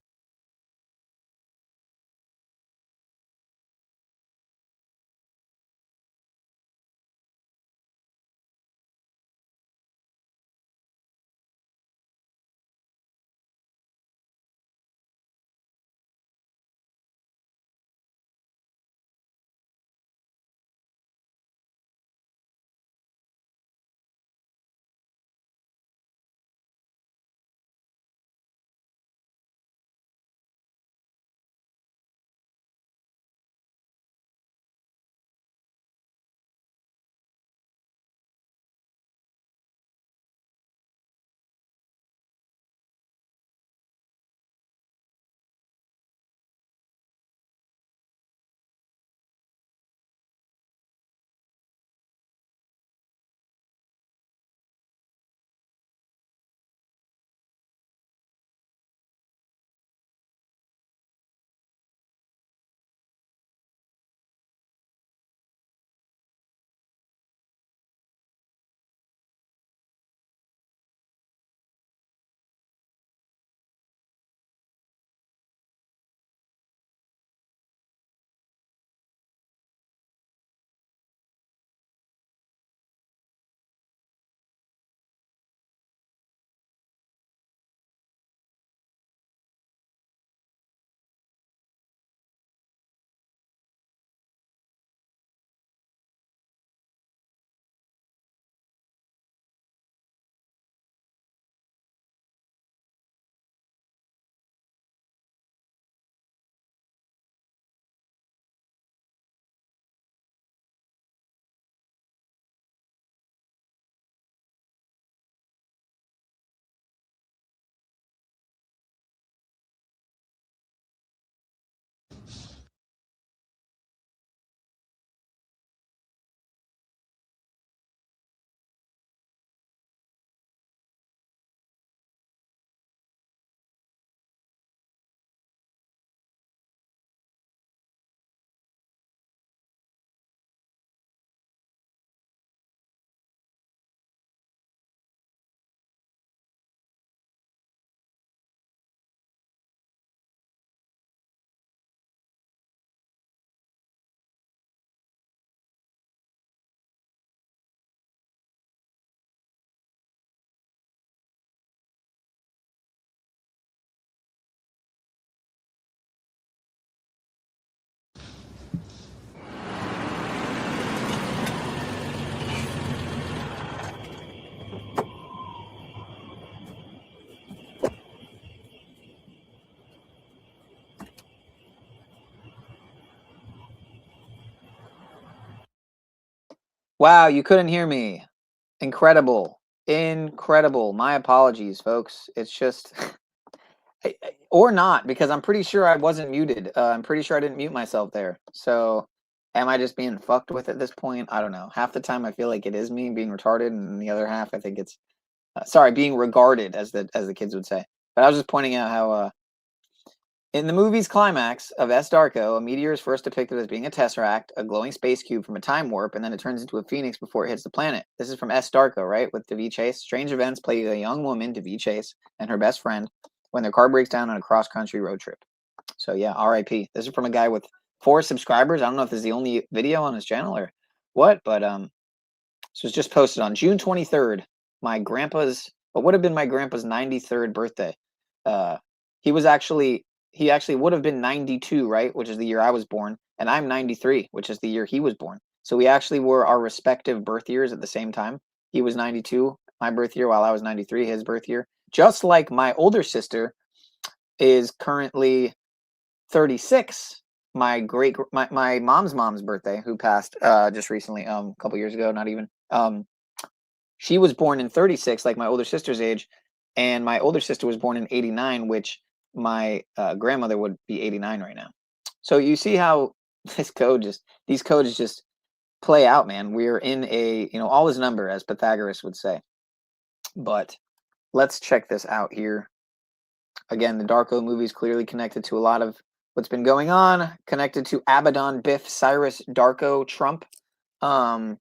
Wow, you couldn't hear me. Incredible. Incredible. My apologies, folks. It's just... or not, because I'm pretty sure I wasn't muted. I'm pretty sure I didn't mute myself there. So am I just being fucked with at this point? I don't know. Half the time I feel like it is me being retarded, and the other half I think it's... sorry, being regarded, as the kids would say. But I was just pointing out how... in the movie's climax of S.Darko, a meteor is first depicted as being a tesseract, a glowing space cube from a time warp, and then it turns into a phoenix before it hits the planet. This is from S.Darko, right? With Daveigh Chase. Strange events plague a young woman, Daveigh Chase, and her best friend when their car breaks down on a cross-country road trip. So yeah, R.I.P. This is from a guy with 4 subscribers. I don't know if this is the only video on his channel or what, but this was just posted on June 23rd. My grandpa's, what would have been my grandpa's 93rd birthday. He actually would have been 92, right? Which is the year I was born. And I'm 93, which is the year he was born. So we actually were our respective birth years at the same time. He was 92, my birth year, while I was 93, his birth year. Just like my older sister is currently 36. My mom's birthday, who passed just recently, a couple years ago, not even. She was born in 36, like my older sister's age. And my older sister was born in 89, which my grandmother would be 89 right now. So you see how these codes just play out, man. We're in a, all is number, as Pythagoras would say. But let's check this out here. Again, the Darko movie is clearly connected to a lot of what's been going on, connected to Abaddon, Biff, Cyrus, Darko, Trump, and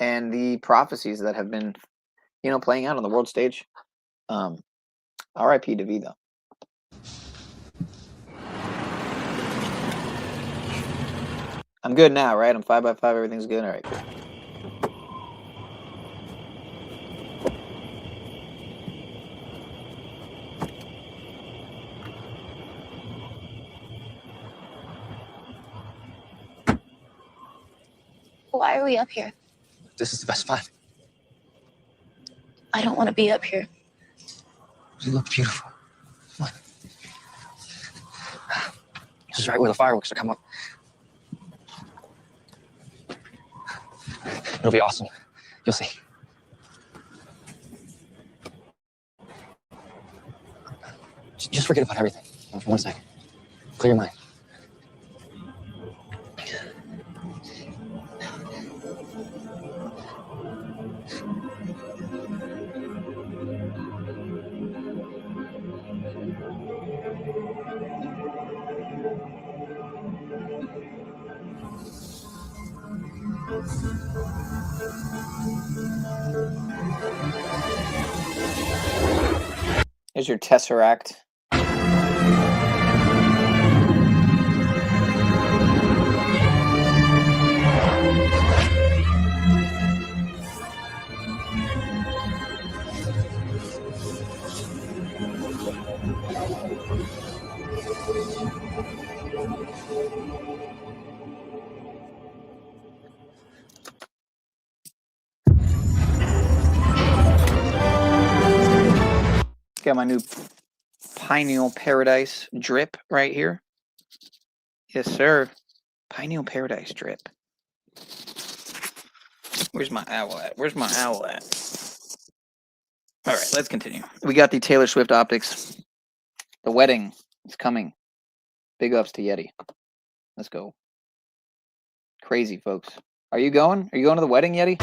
the prophecies that have been, playing out on the world stage. R.I.P. Daveigh, though. I'm good now, right? I'm 5x5. Everything's good. All right, cool. Why are we up here? This is the best spot. I don't want to be up here. You look beautiful. Come on. This is right where the fireworks are coming up. It'll be awesome. You'll see. Just forget about everything for 1 second. Clear your mind. Here's your tesseract. Got my new Pineal Paradise drip right here. Yes, sir. Pineal Paradise drip. Where's my owl at? Where's my owl at? All right, let's continue. We got the Taylor Swift optics. The wedding is coming. Big ups to Yeti. Let's go. Crazy, folks. Are you going? Are you going to the wedding, Yeti?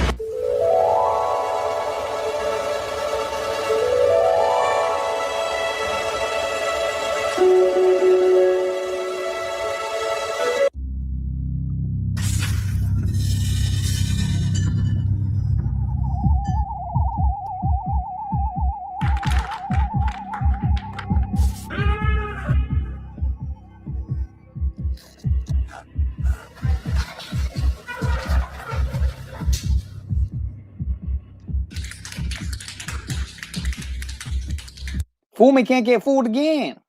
Fool me can't get fooled again.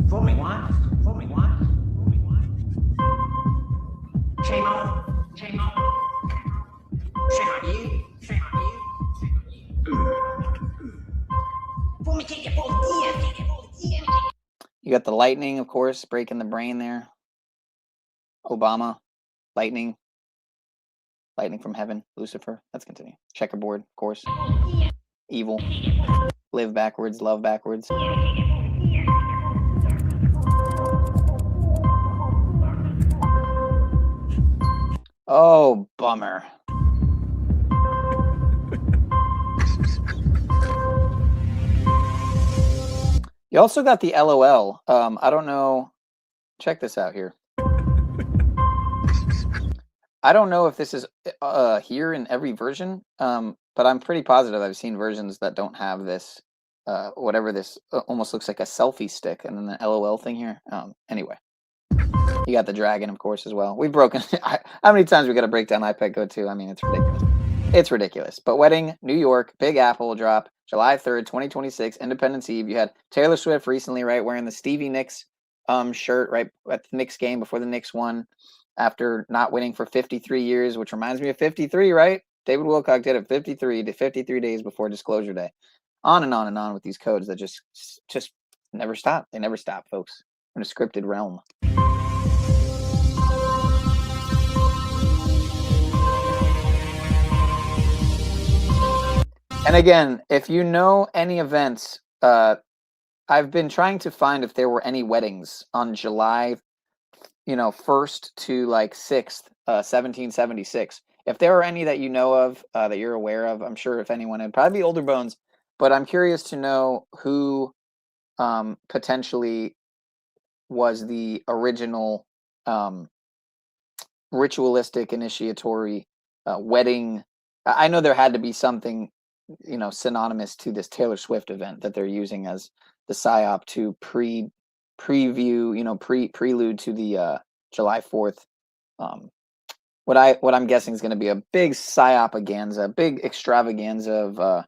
Fool me once, fool me once, fool me once. Shame on, shame on. Shame on you, shame on you, shame on you. Fool me can't get fooled again, can't get fooled again. You got the lightning, of course, breaking the brain there. Obama. Lightning. Lightning from heaven. Lucifer. Let's continue. Checkerboard, of course. Evil. Live backwards, love backwards. Oh, bummer. You also got the LOL. I don't know. Check this out here. I don't know if this is here in every version, but I'm pretty positive I've seen versions that don't have this, whatever this almost looks like a selfie stick, and then the LOL thing here. Anyway, you got the dragon, of course, as well. We've broken. How many times we got to break down iPad Go 2? I mean, it's ridiculous. It's ridiculous. But wedding, New York, Big Apple drop, July 3rd, 2026, Independence Eve. You had Taylor Swift recently, right, wearing the Stevie Nicks shirt, right, at the Knicks game before the Knicks won after not winning for 53 years, which reminds me of 53, right? David Wilcock did it 53 days before Disclosure Day. On and on and on with these codes that just never stop. They never stop, folks. In a scripted realm. And again, if you know any events, I've been trying to find if there were any weddings on July, 1st to like 6th, 1776. If there are any that you know of, that you're aware of, I'm sure if anyone, it'd probably be older bones, but I'm curious to know who potentially was the original ritualistic initiatory wedding. I know there had to be something, synonymous to this Taylor Swift event that they're using as the psyop to prelude to the July 4th. What I'm guessing is going to be a big psyopaganza, big extravaganza of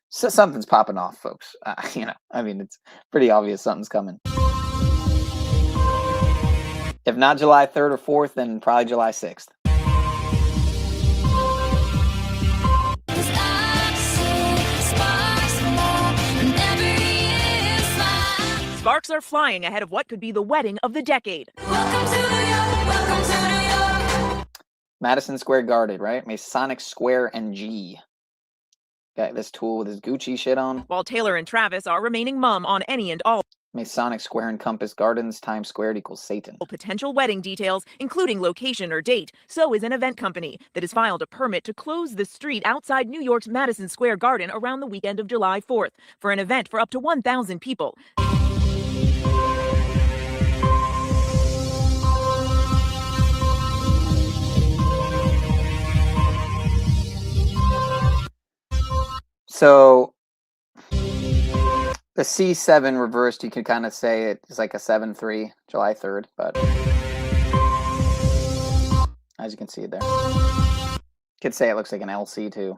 something's popping off, folks. It's pretty obvious something's coming. If not July 3rd or 4th, then probably July 6th. Sparks are flying ahead of what could be the wedding of the decade. Madison Square Garden, right? Masonic Square NG. Got this tool with his Gucci shit on. While Taylor and Travis are remaining mum on any and all Masonic Square and Compass Gardens, Times Square equals Satan. Potential wedding details, including location or date. So is an event company that has filed a permit to close the street outside New York's Madison Square Garden around the weekend of July 4th for an event for up to 1,000 people. So the C7 reversed, you could kind of say it's like a 7-3, July 3rd, but as you can see there. You could say it looks like an LC too.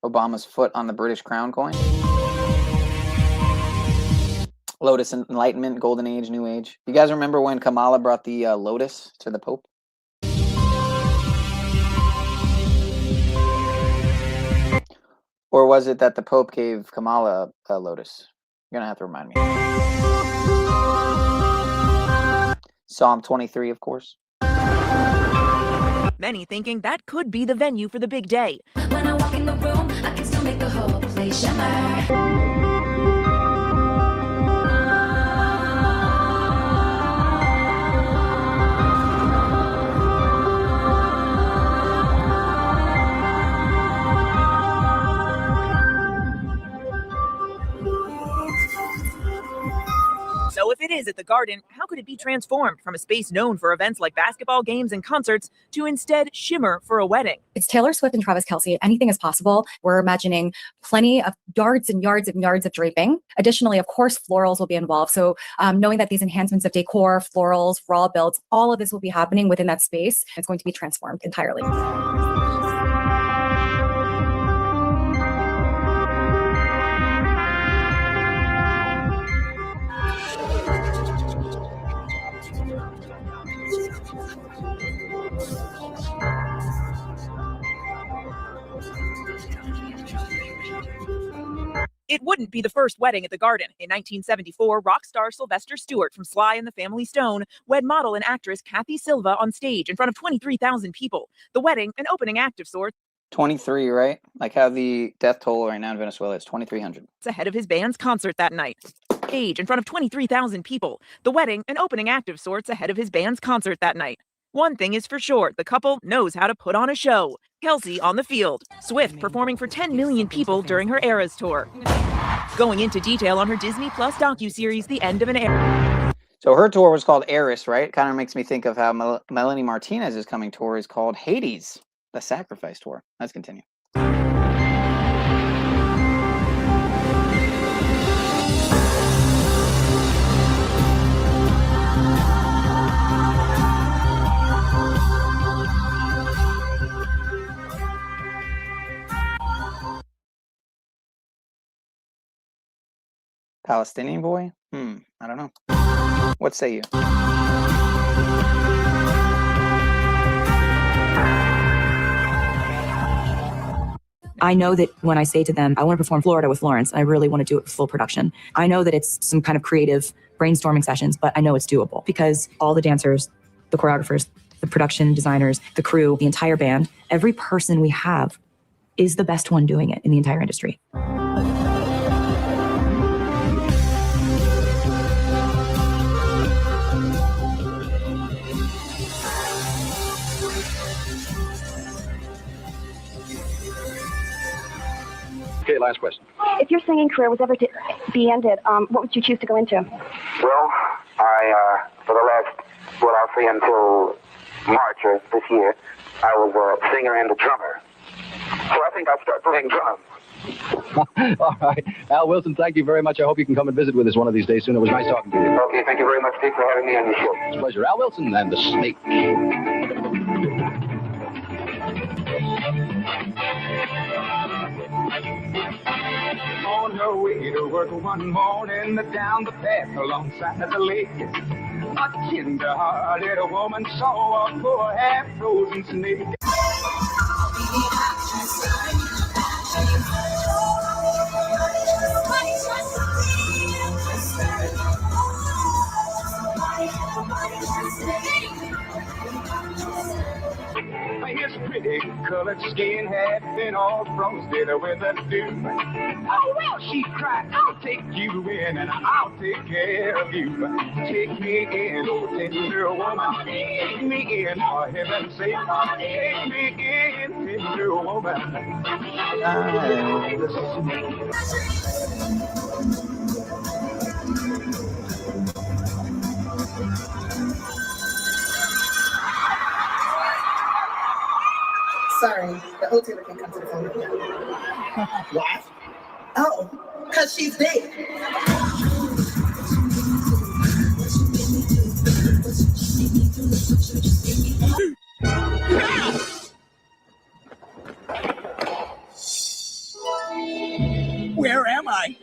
Obama's foot on the British crown coin. Lotus Enlightenment, Golden Age, New Age. You guys remember when Kamala brought the lotus to the Pope? Or was it that the Pope gave Kamala a lotus? You're going to have to remind me. Psalm 23, of course. Many thinking that could be the venue for the big day. When I walk in the room, I can still make the whole place shimmer. So if it is at the Garden, how could it be transformed from a space known for events like basketball games and concerts to instead shimmer for a wedding? It's Taylor Swift and Travis Kelce. Anything is possible. We're imagining plenty of yards and yards and yards of draping. Additionally, of course, florals will be involved. So knowing that these enhancements of decor, florals, raw builds, all of this will be happening within that space. It's going to be transformed entirely. It wouldn't be the first wedding at the Garden. In 1974, rock star Sylvester Stewart from Sly and the Family Stone wed model and actress Kathy Silva on stage in front of 23,000 people. The wedding, an opening act of sorts. 23, right? Like how the death toll right now in Venezuela is 2,300. It's ahead of his band's concert that night. Stage in front of 23,000 people. The wedding, an opening act of sorts ahead of his band's concert that night. One thing is for sure, the couple knows how to put on a show. Kelsey on the field. Swift performing for 10 million people during her Eras tour. Going into detail on her Disney Plus docuseries, The End of an Era. So her tour was called Eris, right? Kind of makes me think of how Melanie Martinez's coming tour is called Hades, the Sacrifice Tour. Let's continue. Palestinian boy? I don't know. What say you? I know that when I say to them, I want to perform Florida with Lawrence, I really want to do it with full production. I know that it's some kind of creative brainstorming sessions, but I know it's doable because all the dancers, the choreographers, the production designers, the crew, the entire band, every person we have is the best one doing it in the entire industry. Okay, last question. If your singing career was ever to be ended, what would you choose to go into? Well, for the last, I'll say until March of this year, I was a singer and a drummer. So I think I'll start playing drums. All right. Al Wilson, thank you very much. I hope you can come and visit with us one of these days soon. It was nice talking to you. Okay, thank you very much, Steve, for having me on your show. It's a pleasure. Al Wilson and the Snake. On her way to work one morning, down the path alongside the lake, a tender-hearted woman saw a poor half-frozen snake. His pretty colored skin had been all frosted with a dew. Oh, well, she cried, I'll take you in and I'll take care of you. Take me in, oh, tender woman. Take me in, for heaven's sake. Take me in, tender woman. Sorry, the hotel can come to the phone now. What? Oh, because she's dead. Where am I?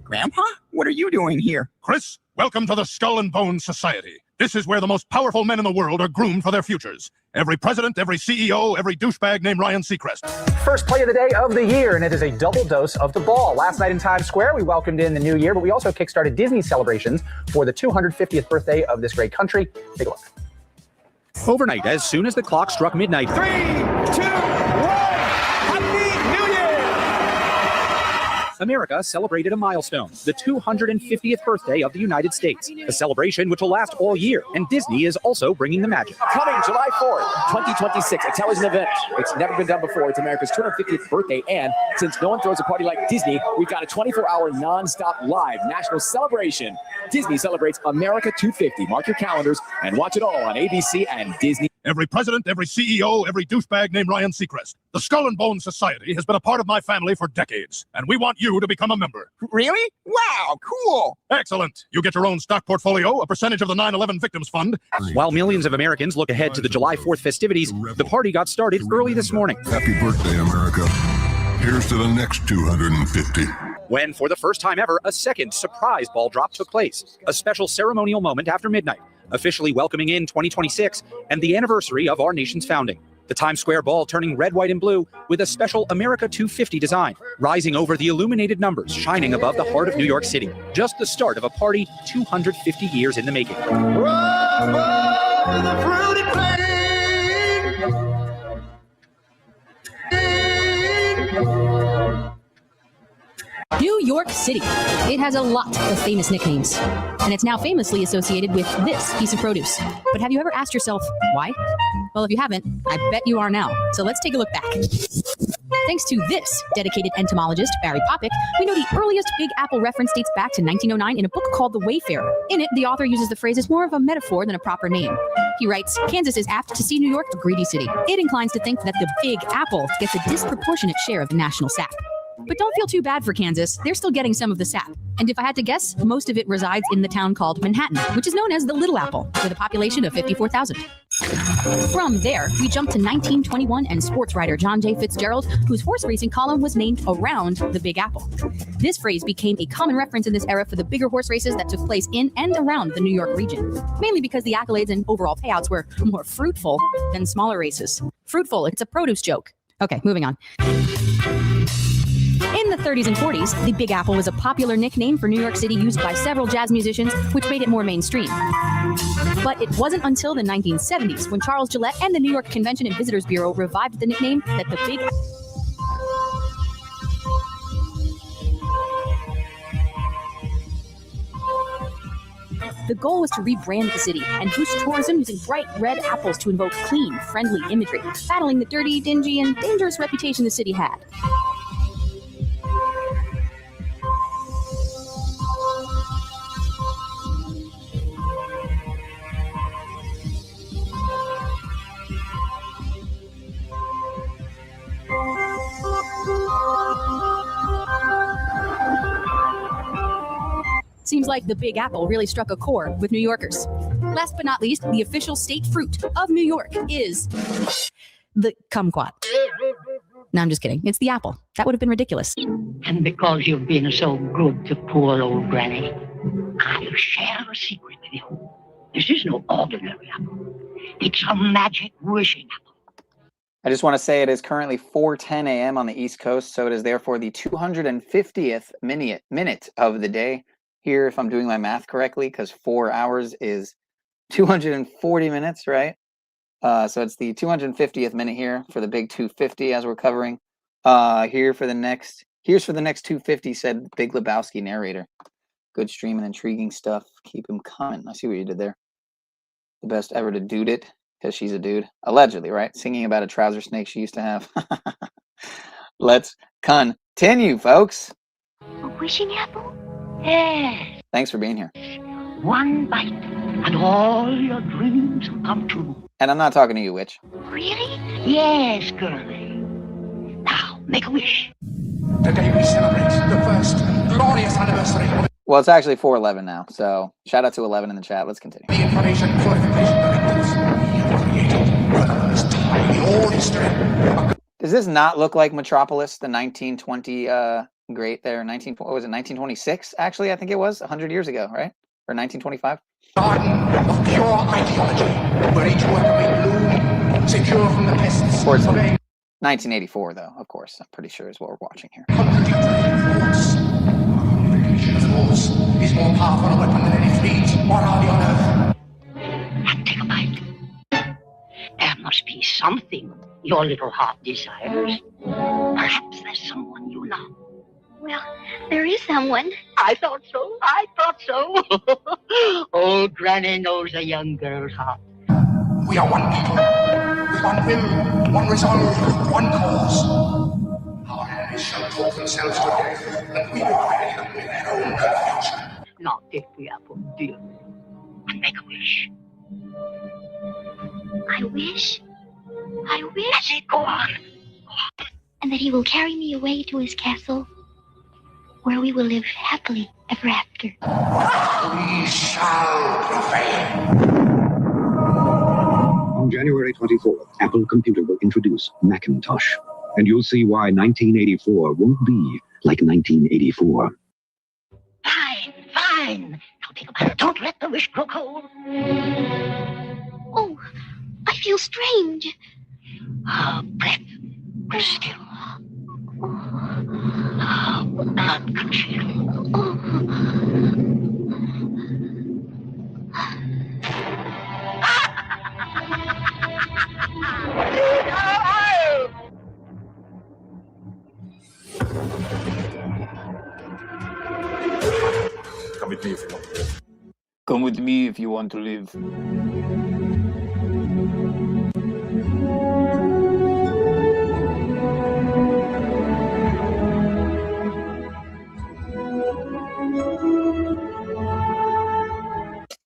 Grandpa? What are you doing here? Chris, welcome to the Skull and Bones Society. This is where the most powerful men in the world are groomed for their futures. Every president, every CEO, every douchebag named Ryan Seacrest. First play of the day of the year, and it is a double dose of the ball. Last night in Times Square, we welcomed in the new year, but we also kickstarted Disney celebrations for the 250th birthday of this great country. Take a look. Overnight, as soon as the clock struck midnight. 3, 2, 1, Happy New Year! America celebrated a milestone, the 250th birthday of the United States, a celebration which will last all year, and Disney is also bringing the magic. Coming July 4th, 2026, a television event. It's never been done before. It's America's 250th birthday, and since no one throws a party like Disney, we've got a 24-hour non-stop live national celebration. Disney celebrates America 250. Mark your calendars and watch it all on ABC and Disney. Every president, every CEO, every douchebag named Ryan Seacrest. The Skull and Bones Society has been a part of my family for decades, and we want you to become a member. Really? Wow, cool. Excellent. You get your own stock portfolio, a percentage of the 9/11 Victims Fund. While millions of Americans look ahead to the July 4th festivities, the party got started early this morning. Happy birthday, America. Here's to the next 250. When, for the first time ever, a second surprise ball drop took place. A special ceremonial moment after midnight, officially welcoming in 2026 and the anniversary of our nation's founding. The Times Square ball turning red, white, and blue with a special America 250 design, rising over the illuminated numbers, shining above the heart of New York City. Just the start of a party 250 years in the making. New York City. It has a lot of famous nicknames, and it's now famously associated with this piece of produce. But have you ever asked yourself why? Well, if you haven't, I bet you are now. So let's take a look back. Thanks to this dedicated entomologist, Barry Popick, we know the earliest Big Apple reference dates back to 1909 in a book called The Wayfarer. In it, the author uses the phrase as more of a metaphor than a proper name. He writes, Kansas is apt to see New York a greedy city. It inclines to think that the Big Apple gets a disproportionate share of the national sap. But don't feel too bad for Kansas. They're still getting some of the sap. And if I had to guess, most of it resides in the town called Manhattan, which is known as the Little Apple, with a population of 54,000. From there, we jump to 1921 and sports writer John J. Fitzgerald, whose horse racing column was named around the Big Apple. This phrase became a common reference in this era for the bigger horse races that took place in and around the New York region, mainly because the accolades and overall payouts were more fruitful than smaller races. Fruitful, it's a produce joke. Okay, moving on. In the 30s and 40s, the Big Apple was a popular nickname for New York City used by several jazz musicians, which made it more mainstream. But it wasn't until the 1970s when Charles Gillette and the New York Convention and Visitors Bureau revived the nickname that the Big The goal was to rebrand the city and boost tourism using bright red apples to invoke clean, friendly imagery, battling the dirty, dingy, and dangerous reputation the city had. Seems like the Big Apple really struck a chord with New Yorkers. Last but not least, the official state fruit of New York is the kumquat. No, I'm just kidding. It's the apple. That would have been ridiculous. And because you've been so good to poor old Granny, I'll share a secret with you. This is no ordinary apple. It's a magic wishing apple. I just want to say it is currently 4:10 a.m. on the East Coast, so it is therefore the 250th minute of the day here, if I'm doing my math correctly, because 4 hours is 240 minutes, right? So it's the 250th minute here for the big 250 as we're covering. Here's for the next 250, said Big Lebowski narrator. Good stream and intriguing stuff. Keep him coming. I see what you did there. The best ever to dude it, because she's a dude. Allegedly, right? Singing about a trouser snake she used to have. Let's continue, folks. A wishing apple? Yes. Thanks for being here. One bite, and all your dreams will come true. And I'm not talking to you, witch. Really? Yes, girlie. Now, make a wish. Today we celebrate the first glorious anniversary of Well, it's actually 4:11 now, so shout out to 11 in the chat. Let's continue. the Information Purification Directives. We created for the first time in all history. Does this not look like Metropolis, the 1920 great there? What was it, 1926? Actually, I think it was 100 years ago, right? Or 1925? Garden of pure ideology, where each worker may bloom, secure from the pests. Or it's 1984, though, of course. I'm pretty sure is what we're watching here. Unification of force is more powerful a weapon than any fleet or army on Earth. And take a bite. There must be something your little heart desires. Perhaps there's someone you love. Well, there is someone. I thought so. I thought so. Old Granny knows a young girl's heart. We are one people, with one will, one resolve, one cause. Our enemies shall talk themselves to death, and we will bury them in their own future. Now take the apple, dear, and make a wish. I wish. That's it, go on. And that he will carry me away to his castle, where we will live happily ever after. We shall prevail. On January 24th, Apple Computer will introduce Macintosh, and you'll see why 1984 won't be like 1984. Fine. Now take a bite. Don't let the wish grow cold. Oh, I feel strange. Her breath was still. Her blood could chill. Come with me if you want to live. Come with me if you want to live.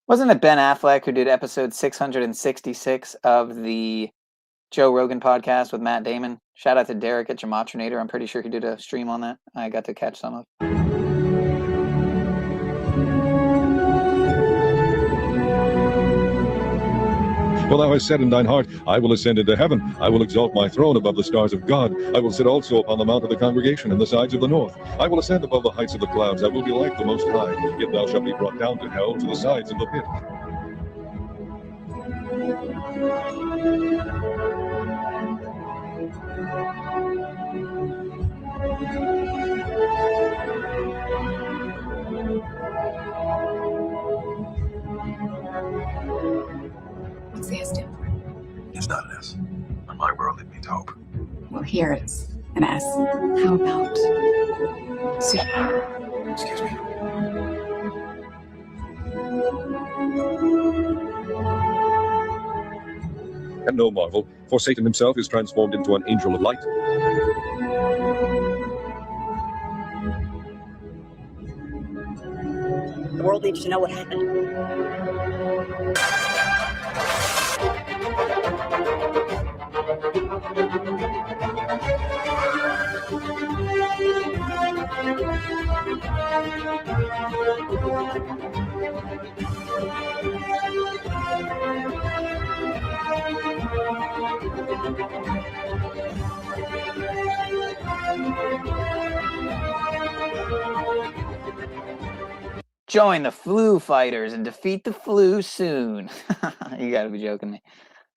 Wasn't it Ben Affleck who did episode 666 of the Joe Rogan podcast with Matt Damon? Shout out to Derek at Gematrynator. I'm pretty sure he did a stream on that. I got to catch some of. For thou hast said in thine heart, I will ascend into heaven. I will exalt my throne above the stars of God. I will sit also upon the mount of the congregation in the sides of the north. I will ascend above the heights of the clouds. I will be like the Most High. Yet thou shalt be brought down to hell, to the sides of the pit. What's the S stand for? It's not an S. In my world, it means hope. Well, here it's an S. How about super? Excuse me. And no marvel, for Satan himself is transformed into an angel of light. The world needs to know what happened. Join the flu fighters and defeat the flu soon. You gotta be joking me.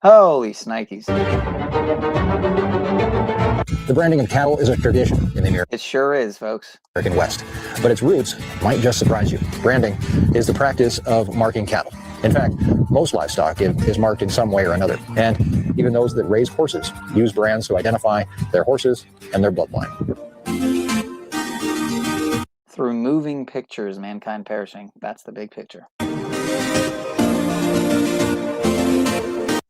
Holy snikes. The branding of cattle is a tradition in the It sure is, folks. American West, but its roots might just surprise you. Branding is the practice of marking cattle. In fact, most livestock is marked in some way or another, and even those that raise horses use brands to identify their horses and their bloodline. Through moving pictures, mankind perishing. That's the big picture.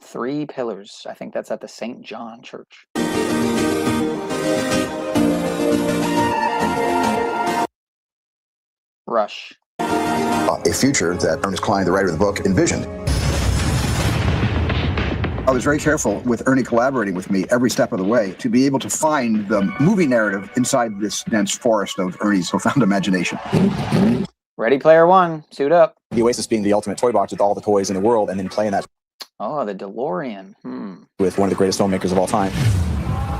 3 pillars. I think that's at the St. John Church. Rush. A future that Ernest Cline, the writer of the book, envisioned. I was very careful with Ernie collaborating with me every step of the way to be able to find the movie narrative inside this dense forest of Ernie's profound imagination. Ready Player One, suit up. The Oasis being the ultimate toy box with all the toys in the world, and then playing that Oh, the DeLorean. with one of the greatest filmmakers of all time.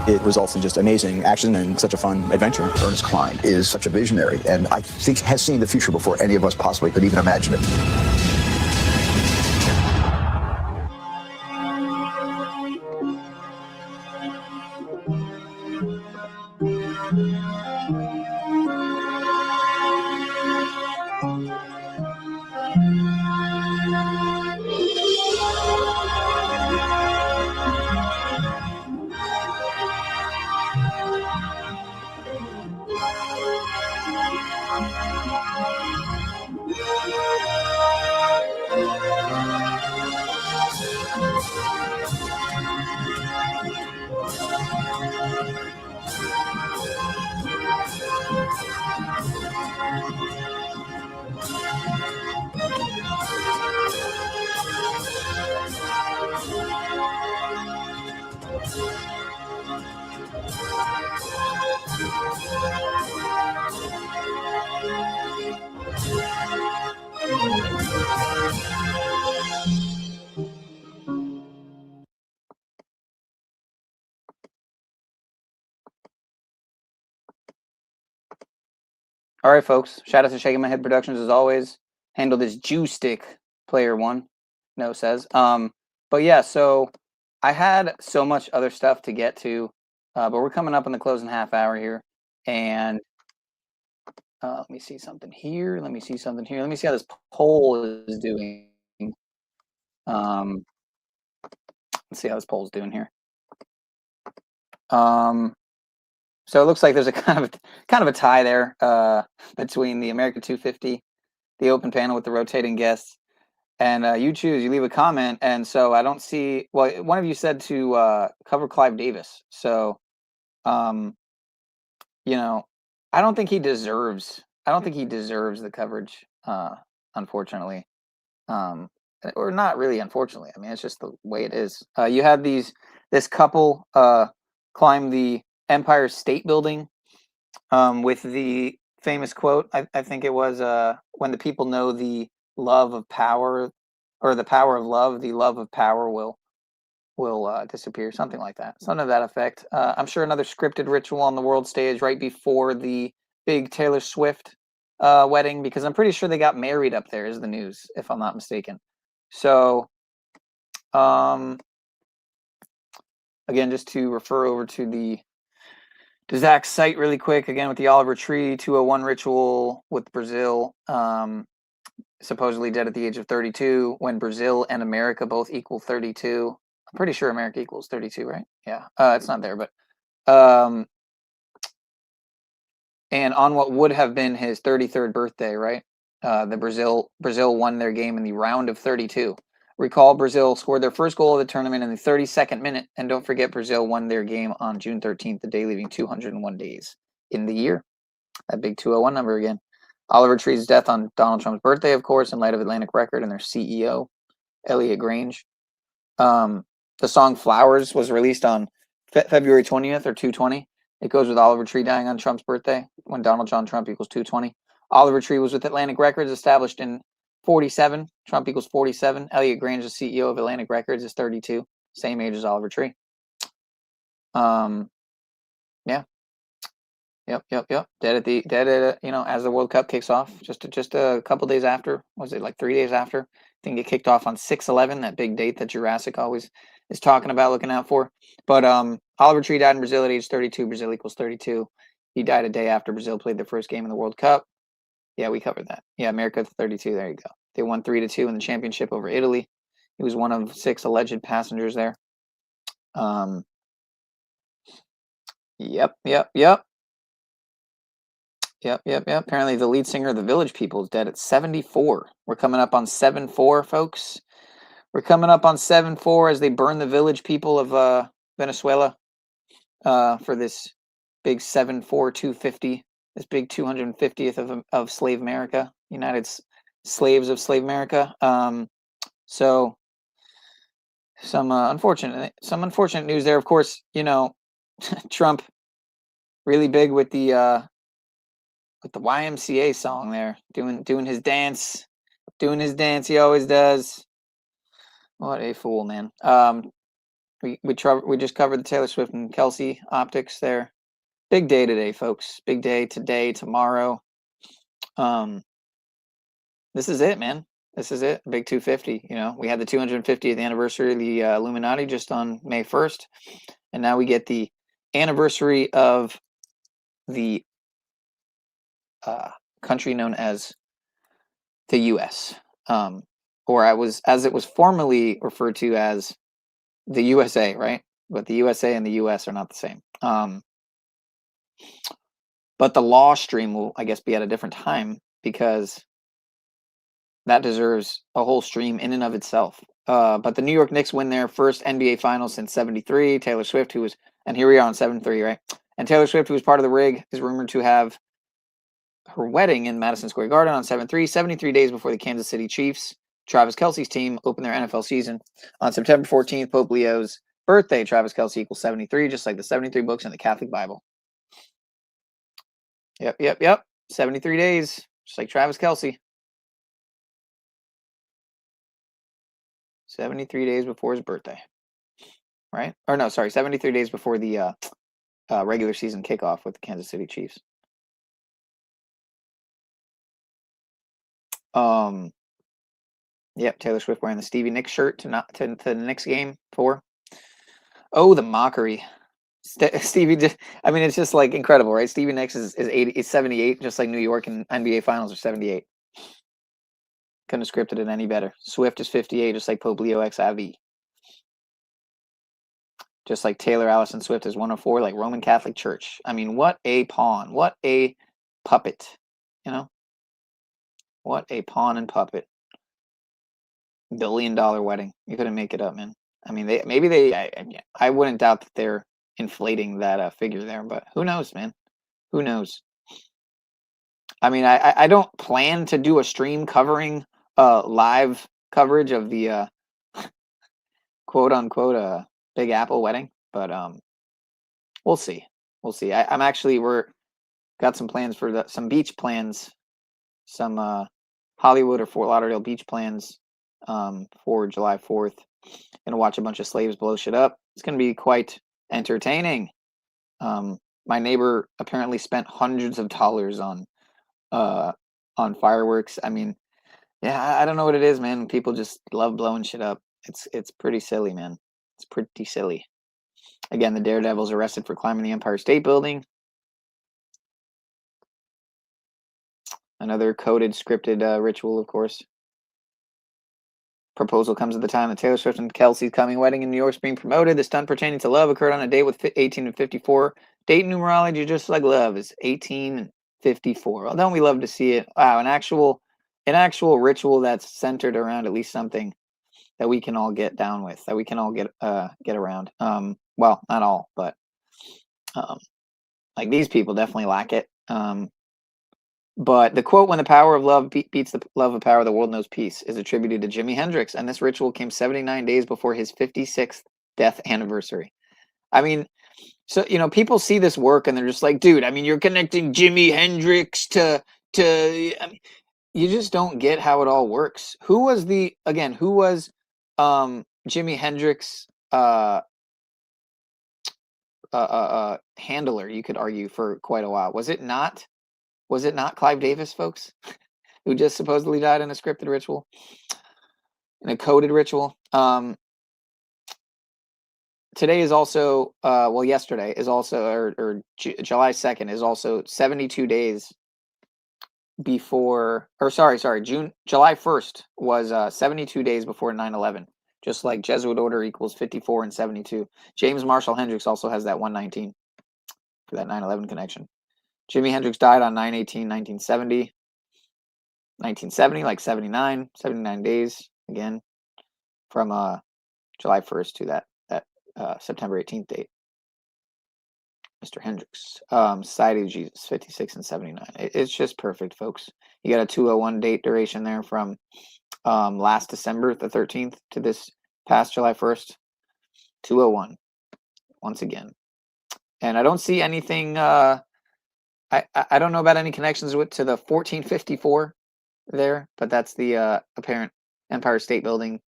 It results in just amazing action and such a fun adventure. Ernest Cline is such a visionary, and I think has seen the future before any of us possibly could even imagine it. All right, folks. Shout out to Shaking My Head Productions as always. Handle this Jew stick, Player One. No says. But yeah, so I had so much other stuff to get to, but we're coming up on the closing half hour here, and let me see something here. Let me see something here. Let me see how this poll is doing. Let's see how this poll is doing here. So it looks like there's a kind of a tie there between the America 250, the open panel with the rotating guests, and you choose. You leave a comment, and so I don't see. Well, one of you said to cover Clive Davis. So, you know, I don't think he deserves. I don't think he deserves the coverage. Unfortunately, or not really. Unfortunately, I mean, it's just the way it is. You had this couple climb the Empire State Building with the famous quote. I think it was when the people know the love of power, or the power of love, the love of power will disappear, something like that, something to that effect. I'm sure another scripted ritual on the world stage right before the big Taylor Swift wedding, because I'm pretty sure they got married up there, is the news, if I'm not mistaken. So again, just to refer over to Zach's site really quick, again, with the OliveTree 201 ritual with Brazil, supposedly dead at the age of 32, when Brazil and America both equal 32. I'm pretty sure America equals 32, right? Yeah, it's not there, but and on what would have been his 33rd birthday, right? The Brazil won their game in the round of 32. Recall, Brazil scored their first goal of the tournament in the 32nd minute, and don't forget, Brazil won their game on June 13th, the day leaving 201 days in the year. That big 201 number again. OliveTree's death on Donald Trump's birthday, of course, in light of Atlantic Record and their CEO, Elliot Grange. The song Flowers was released on February 20th or 220. It goes with OliveTree dying on Trump's birthday, when Donald John Trump equals 220. OliveTree was with Atlantic Records, established in 47. Trump equals 47. Elliot Grange, the CEO of Atlantic Records, is 32. Same age as OliveTree. Yeah. Yep. Dead at as the World Cup kicks off, just a couple days after. Was it like 3 days after? I think it kicked off on 6/11, that big date that Jurassic always is talking about, looking out for. But OliveTree died in Brazil at age 32. Brazil equals 32. He died a day after Brazil played their first game in the World Cup. Yeah, we covered that. Yeah, America 32. There you go. They won 3-2 in the championship over Italy. He was one of 6 alleged passengers there. Yep. Apparently the lead singer of the Village People is dead at 74. We're coming up on 7/4, folks. We're coming up on 7/4 as they burn the Village People of Venezuela for this big 7/4/250, this big 250th of Slave America, United Slaves of Slave America. So some unfortunate news there. Of course, Trump really big with the YMCA song there, doing his dance, he always does. What a fool, man. We just covered the Taylor Swift and Kelsey optics there. Big day today, folks. Big day today, tomorrow. This is it, man. This is it. Big 250. We had the 250th anniversary of the Illuminati just on May 1st, and now we get the anniversary of the country known as the U.S., or as it was formerly referred to as the USA, right? But the USA and the U.S. are not the same. But the law stream will, I guess, be at a different time, because that deserves a whole stream in and of itself. But the New York Knicks win their first NBA Finals since '73. Taylor Swift, and here we are on 7/3, right? And Taylor Swift, who was part of the rig, is rumored to have her wedding in Madison Square Garden on 7/3, 73 days before the Kansas City Chiefs, Travis Kelce's team, opened their NFL season. On September 14th, Pope Leo's birthday, Travis Kelce equals 73, just like the 73 books in the Catholic Bible. Yep. 73 days, just like Travis Kelce. 73 days before his birthday, right? Or no, sorry, 73 days before the regular season kickoff with the Kansas City Chiefs. Yep, Taylor Swift wearing the Stevie Nicks shirt to the Knicks game 4. Oh, the mockery. Stevie, I mean, it's just like incredible, right? Stevie Nicks is 78, just like New York and NBA Finals are 78. Couldn't have scripted it any better. Swift is 58, just like Pope Leo XIV. Just like Taylor Allison Swift is 104, like Roman Catholic Church. I mean, what a pawn. What a puppet. You know? What a pawn and puppet. $1 billion wedding. You couldn't make it up, man. I mean, I wouldn't doubt that they're inflating that figure there, but who knows, man? Who knows? I mean, I don't plan to do a stream covering live coverage of the quote unquote Big Apple wedding, but we'll see. We'll see. We're got some plans for some beach plans, some Hollywood or Fort Lauderdale beach plans for July 4th. Gonna watch a bunch of slaves blow shit up. It's gonna be quite entertaining. My neighbor apparently spent hundreds of dollars on fireworks. I mean, yeah, I don't know what it is, man. People just love blowing shit up. It's pretty silly, man. It's pretty silly. Again, the Daredevil's arrested for climbing the Empire State Building. Another coded, scripted ritual, of course. Proposal comes at the time that Taylor Swift and Kelsey's coming wedding in New York is being promoted. The stunt pertaining to love occurred on a date with 18 and 54. Date numerology, just like love, is 18 and 54. Well, don't we love to see it? Wow, an actual ritual that's centered around at least something that we can all get down with, that we can all get around. Well, not all, but like these people definitely lack it. But the quote, "When the power of love beats the love of power, the world knows peace," is attributed to Jimi Hendrix, and this ritual came 79 days before his 56th death anniversary. I mean, so, you know, people see this work and they're just like, dude, I mean, you're connecting Jimi Hendrix to I mean, you just don't get how it all works. Who was Jimi Hendrix handler, you could argue, for quite a while? Was it not Clive Davis, folks, who just supposedly died in a scripted ritual, in a coded ritual? Today is also, yesterday is also, or July 2nd is also 72 days before, or sorry, July 1st was 72 days before 9/11, just like Jesuit order equals 54 and 72. James Marshall Hendrix also has that 119 for that 9/11 connection. Jimi Hendrix died on 9/18/1970. 1970, like 79 days, again, from July 1st to that September 18th date. Mr. Hendrix. Society of Jesus, 56 and 79. It's just perfect, folks. You got a 201 date duration there from last December the 13th to this past July 1st. 201, once again. And I don't see anything... I don't know about any connections to the 1454 there, but that's the apparent Empire State Building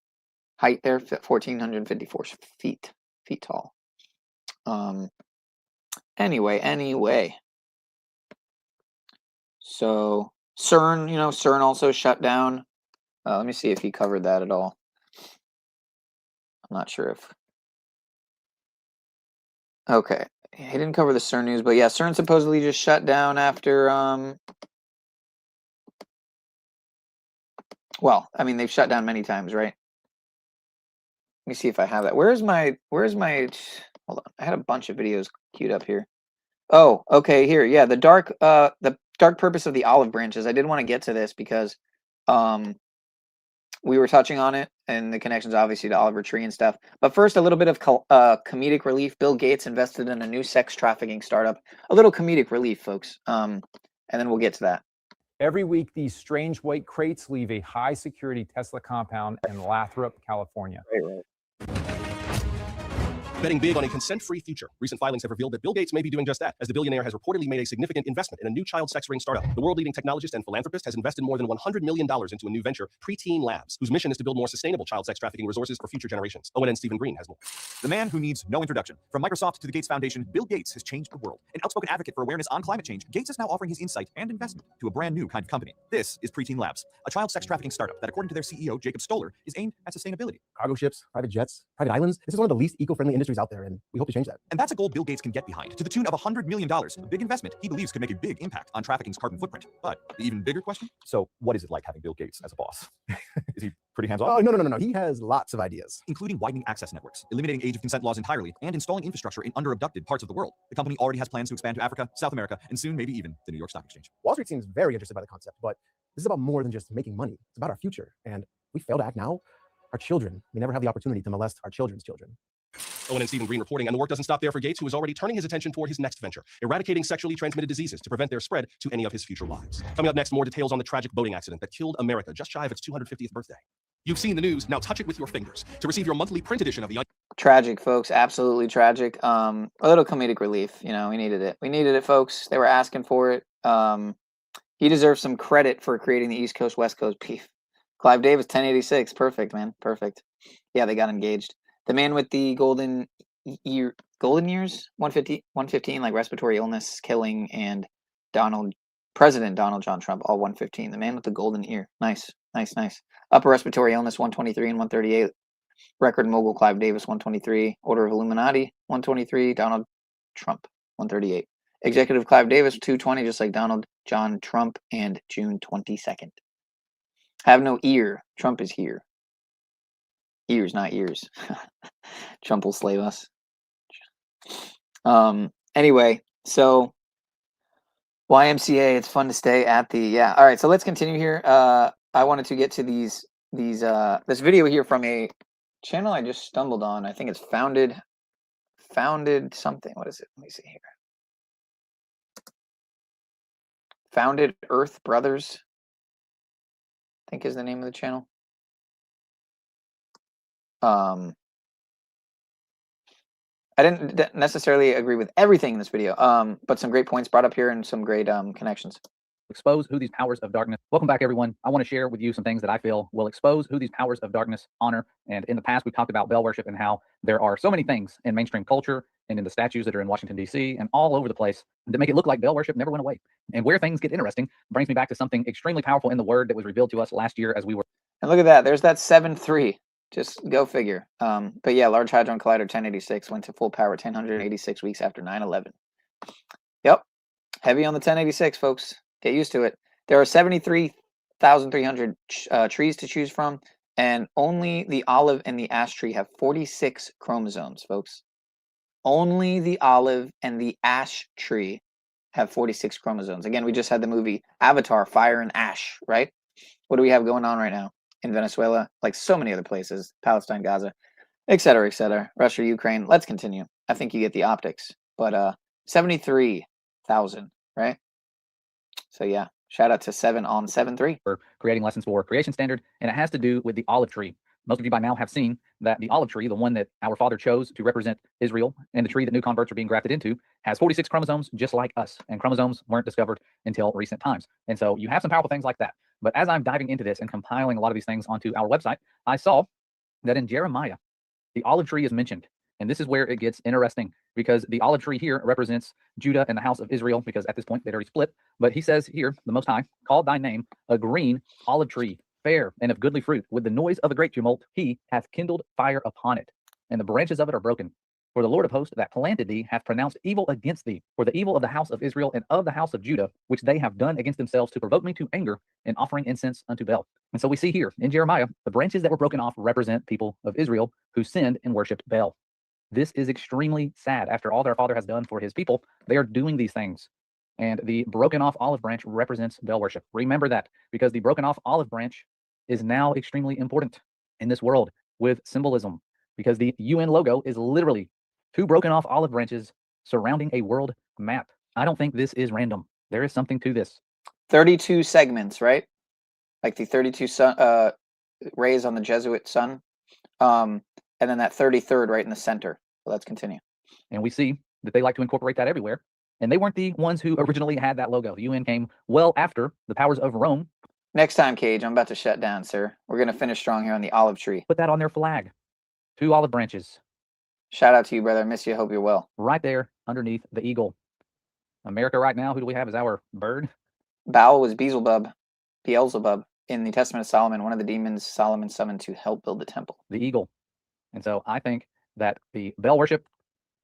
height there, 1,454 feet tall. Anyway. So CERN, CERN also shut down. Let me see if he covered that at all. I'm not sure if... Okay. He didn't cover the CERN news, but yeah, CERN supposedly just shut down after, well, I mean, they've shut down many times, right? Let me see if I have that. Where's my, hold on. I had a bunch of videos queued up here. Oh, okay, here. Yeah, the dark purpose of the olive branches. I did want to get to this because we were touching on it and the connections obviously to WW3 and stuff. But first, a little bit of comedic relief. Bill Gates invested in a new sex trafficking startup. A little comedic relief, folks. And then we'll get to that. Every week, these strange white crates leave a high-security Tesla compound in Lathrop, California. Right. Betting big on a consent-free future. Recent filings have revealed that Bill Gates may be doing just that, as the billionaire has reportedly made a significant investment in a new child sex ring startup. The world-leading technologist and philanthropist has invested more than $100 million into a new venture, Preteen Labs, whose mission is to build more sustainable child sex trafficking resources for future generations. ONN Stephen Green has more. The man who needs no introduction. From Microsoft to the Gates Foundation, Bill Gates has changed the world. An outspoken advocate for awareness on climate change, Gates is now offering his insight and investment to a brand new kind of company. This is Preteen Labs, a child sex trafficking startup that, according to their CEO, Jacob Stoller, is aimed at sustainability. Cargo ships, private jets, private islands. This is one of the least eco-friendly industries history's out there, and we hope to change that. And that's a goal Bill Gates can get behind, to the tune of $100 million. A big investment he believes could make a big impact on trafficking's carbon footprint. But the even bigger question? So what is it like having Bill Gates as a boss? Is he pretty hands-off? Oh, no. He has lots of ideas. Including widening access networks, eliminating age of consent laws entirely, and installing infrastructure in under-abducted parts of the world. The company already has plans to expand to Africa, South America, and soon maybe even the New York Stock Exchange. Wall Street seems very interested by the concept, but this is about more than just making money. It's about our future. And if we fail to act now, our children, we never have the opportunity to molest our children's children. Owen and Stephen Green reporting, and the work doesn't stop there for Gates, who is already turning his attention toward his next venture, eradicating sexually transmitted diseases to prevent their spread to any of his future lives. Coming up next, more details on the tragic boating accident that killed America just shy of its 250th birthday. You've seen the news, now touch it with your fingers. To receive your monthly print edition of the... Tragic, folks. Absolutely tragic. A little comedic relief. You know, we needed it. We needed it, folks. They were asking for it. He deserves some credit for creating the East Coast, West Coast beef. Clive Davis, 1086. Perfect, man. Perfect. Yeah, they got engaged. The man with the golden years, 115, like respiratory illness, killing, and President Donald John Trump, all 115. The man with the golden ear. Nice. Upper respiratory illness, 123 and 138. Record mogul Clive Davis, 123. Order of Illuminati, 123. Donald Trump, 138. Executive Clive Davis, 220, just like Donald John Trump, and June 22nd. Have no ear. Trump is here. Ears, not ears. Trump will slave us. Anyway, so YMCA, it's fun to stay at the, yeah. All right, so let's continue here. I wanted to get to this video here from a channel I just stumbled on. I think it's founded something. What is it? Let me see here. Founded Earth Brothers, I think is the name of the channel. I didn't necessarily agree with everything in this video, but some great points brought up here and some great connections. Expose who these powers of darkness. Welcome back, everyone. I want to share with you some things that I feel will expose who these powers of darkness honor. And in the past, we've talked about Bell worship and how there are so many things in mainstream culture and in the statues that are in Washington, D.C. and all over the place that make it look like Bell worship never went away. And where things get interesting brings me back to something extremely powerful in the Word that was revealed to us last year as we were. And look at that. There's that 7-3. Just go figure. But yeah, Large Hadron Collider 1086 went to full power 1086 weeks after 9/11. Yep. Heavy on the 1086, folks. Get used to it. There are 73,300 trees to choose from, and only the olive and the ash tree have 46 chromosomes, folks. Only the olive and the ash tree have 46 chromosomes. Again, we just had the movie Avatar, Fire and Ash, right? What do we have going on right now in Venezuela? Like so many other places, Palestine, Gaza, etc., Russia, Ukraine. Let's continue. I think you get the optics. But 73,000, right? So yeah. Shout out to 7 on 7-3. For creating lessons for creation standard, and it has to do with the olive tree. Most of you by now have seen that the olive tree, the one that our Father chose to represent Israel, and the tree that new converts are being grafted into, has 46 chromosomes just like us, and chromosomes weren't discovered until recent times. And so you have some powerful things like that. But as I'm diving into this and compiling a lot of these things onto our website, I saw that in Jeremiah, the olive tree is mentioned. And this is where it gets interesting, because the olive tree here represents Judah and the house of Israel, because at this point they'd already split. But he says here, the Most High called thy name a green olive tree, fair and of goodly fruit. With the noise of a great tumult, he hath kindled fire upon it, and the branches of it are broken. For the Lord of hosts that planted thee hath pronounced evil against thee, for the evil of the house of Israel and of the house of Judah, which they have done against themselves to provoke me to anger in offering incense unto Bel. And so we see here in Jeremiah, the branches that were broken off represent people of Israel who sinned and worshipped Bel. This is extremely sad. After all their Father has done for his people, they are doing these things. And the broken off olive branch represents Bel worship. Remember that, because the broken off olive branch is now extremely important in this world with symbolism, because the UN logo is literally 2 broken off olive branches surrounding a world map. I don't think this is random. There is something to this. 32 segments, right? Like the 32 rays on the Jesuit sun. And then that 33rd right in the center. So let's continue. And we see that they like to incorporate that everywhere. And they weren't the ones who originally had that logo. The UN came well after the powers of Rome. Next time, Cage, I'm about to shut down, sir. We're going to finish strong here on the olive tree. Put that on their flag. 2 olive branches. Shout out to you, brother. I miss you. Hope you're well. Right there underneath the eagle. America right now, who do we have as our bird? Baal was Beelzebub. In the Testament of Solomon, one of the demons Solomon summoned to help build the temple. The eagle. And so I think that the Baal worship,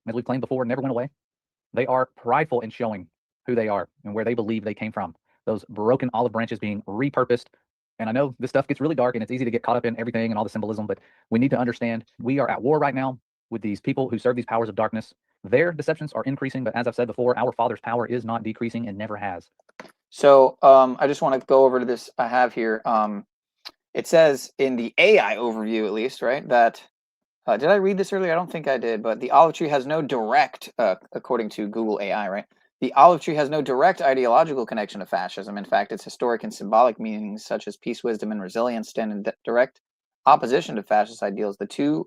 as we claimed before, never went away. They are prideful in showing who they are and where they believe they came from. Those broken olive branches being repurposed. And I know this stuff gets really dark and it's easy to get caught up in everything and all the symbolism, but we need to understand we are at war right now with these people who serve these powers of darkness. Their deceptions are increasing, but as I've said before, our Father's power is not decreasing and never has. So I just want to go over to this I have here. It says in the AI overview, at least, right, that did I read this earlier? I don't think I did, but the olive tree has no direct, according to Google AI, right? The olive tree has no direct ideological connection to fascism. In fact, its historic and symbolic meanings, such as peace, wisdom, and resilience, stand in direct opposition to fascist ideals.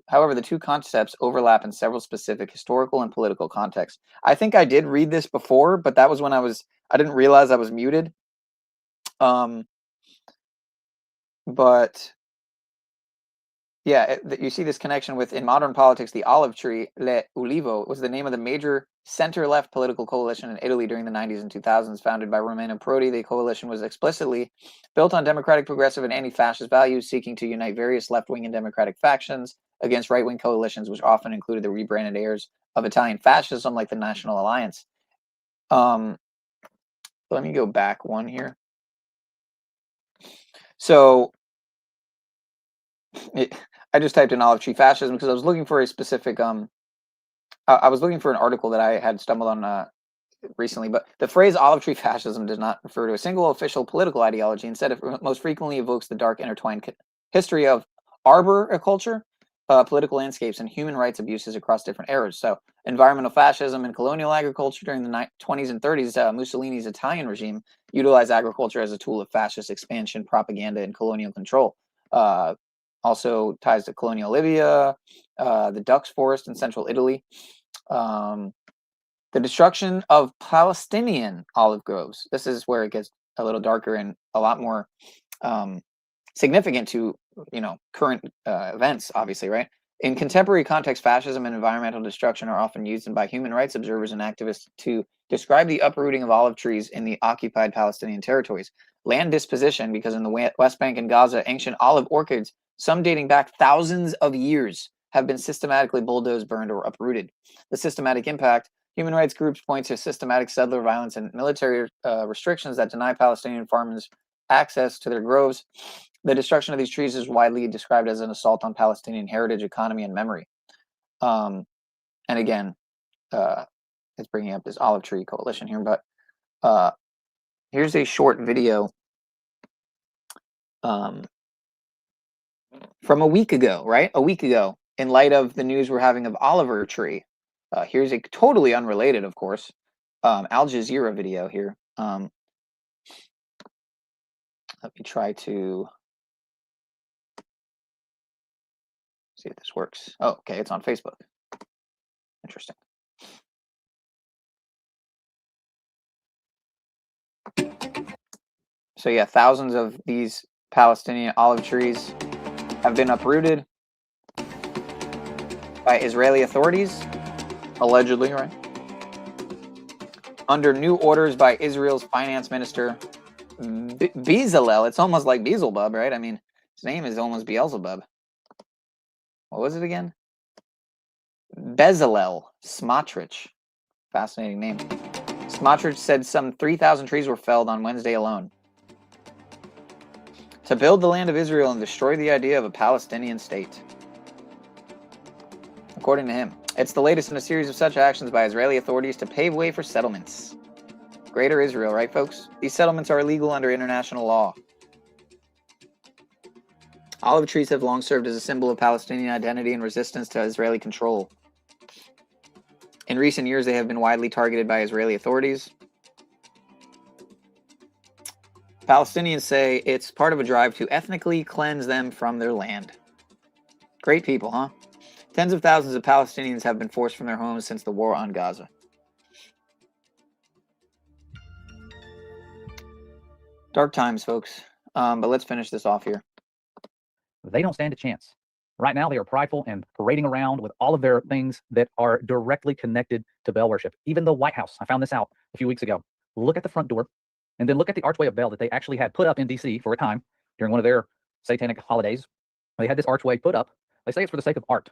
However, the two concepts overlap in several specific historical and political contexts. I think I did read this before, but that was when I didn't realize I was muted. But yeah, you see this connection with, in modern politics, the olive tree, Le Ulivo, was the name of the major center-left political coalition in Italy during the 90s and 2000s, founded by Romano Prodi. The coalition was explicitly built on democratic, progressive, and anti-fascist values, seeking to unite various left-wing and democratic factions against right-wing coalitions, which often included the rebranded heirs of Italian fascism, like the National Alliance. Let me go back one here. So I just typed in olive tree fascism because I was looking for a specific I was looking for an article that I had stumbled on recently, but the phrase olive tree fascism does not refer to a single official political ideology. Instead, it most frequently evokes the dark intertwined history of arboriculture, political landscapes, and human rights abuses across different eras. So environmental fascism and colonial agriculture during the 20s and 30s, Mussolini's Italian regime utilized agriculture as a tool of fascist expansion, propaganda, and colonial control. Also ties to colonial Libya, the Dux Forest in central Italy, the destruction of Palestinian olive groves. This is where it gets a little darker and a lot more significant to current events, obviously, right? In contemporary context, fascism and environmental destruction are often used by human rights observers and activists to describe the uprooting of olive trees in the occupied Palestinian territories. Land disposition, because in the West Bank and Gaza, ancient olive orchards, some dating back thousands of years, have been systematically bulldozed, burned, or uprooted. The systematic impact, human rights groups point to systematic settler violence and military restrictions that deny Palestinian farmers access to their groves. The destruction of these trees is widely described as an assault on Palestinian heritage, economy, and memory. And again, it's bringing up this olive tree coalition here, but here's a short video from a week ago, right? A week ago, in light of the news we're having of Oliver Tree. Here's a totally unrelated, of course, Al Jazeera video here. Let me try to see if this works. Oh, okay, it's on Facebook. Interesting. So yeah, thousands of these Palestinian olive trees have been uprooted by Israeli authorities, allegedly, right? Under new orders by Israel's finance minister, Bezalel. It's almost like Beelzebub, right? I mean, his name is almost Beelzebub. What was it again? Bezalel Smotrich. Fascinating name. Smotrich said some 3,000 trees were felled on Wednesday alone to build the land of Israel and destroy the idea of a Palestinian state. According to him, it's the latest in a series of such actions by Israeli authorities to pave way for settlements. Greater Israel, right, folks? These settlements are illegal under international law. Olive trees have long served as a symbol of Palestinian identity and resistance to Israeli control. In recent years, they have been widely targeted by Israeli authorities. Palestinians say it's part of a drive to ethnically cleanse them from their land. Great people, huh? Tens of thousands of Palestinians have been forced from their homes since the war on Gaza. Dark times, folks. But let's finish this off here. They don't stand a chance. Right now, they are prideful and parading around with all of their things that are directly connected to Baal worship. Even the White House, I found this out a few weeks ago. Look at the front door, and then look at the archway of Baal that they actually had put up in D.C. for a time during one of their satanic holidays. They had this archway put up. They say it's for the sake of art.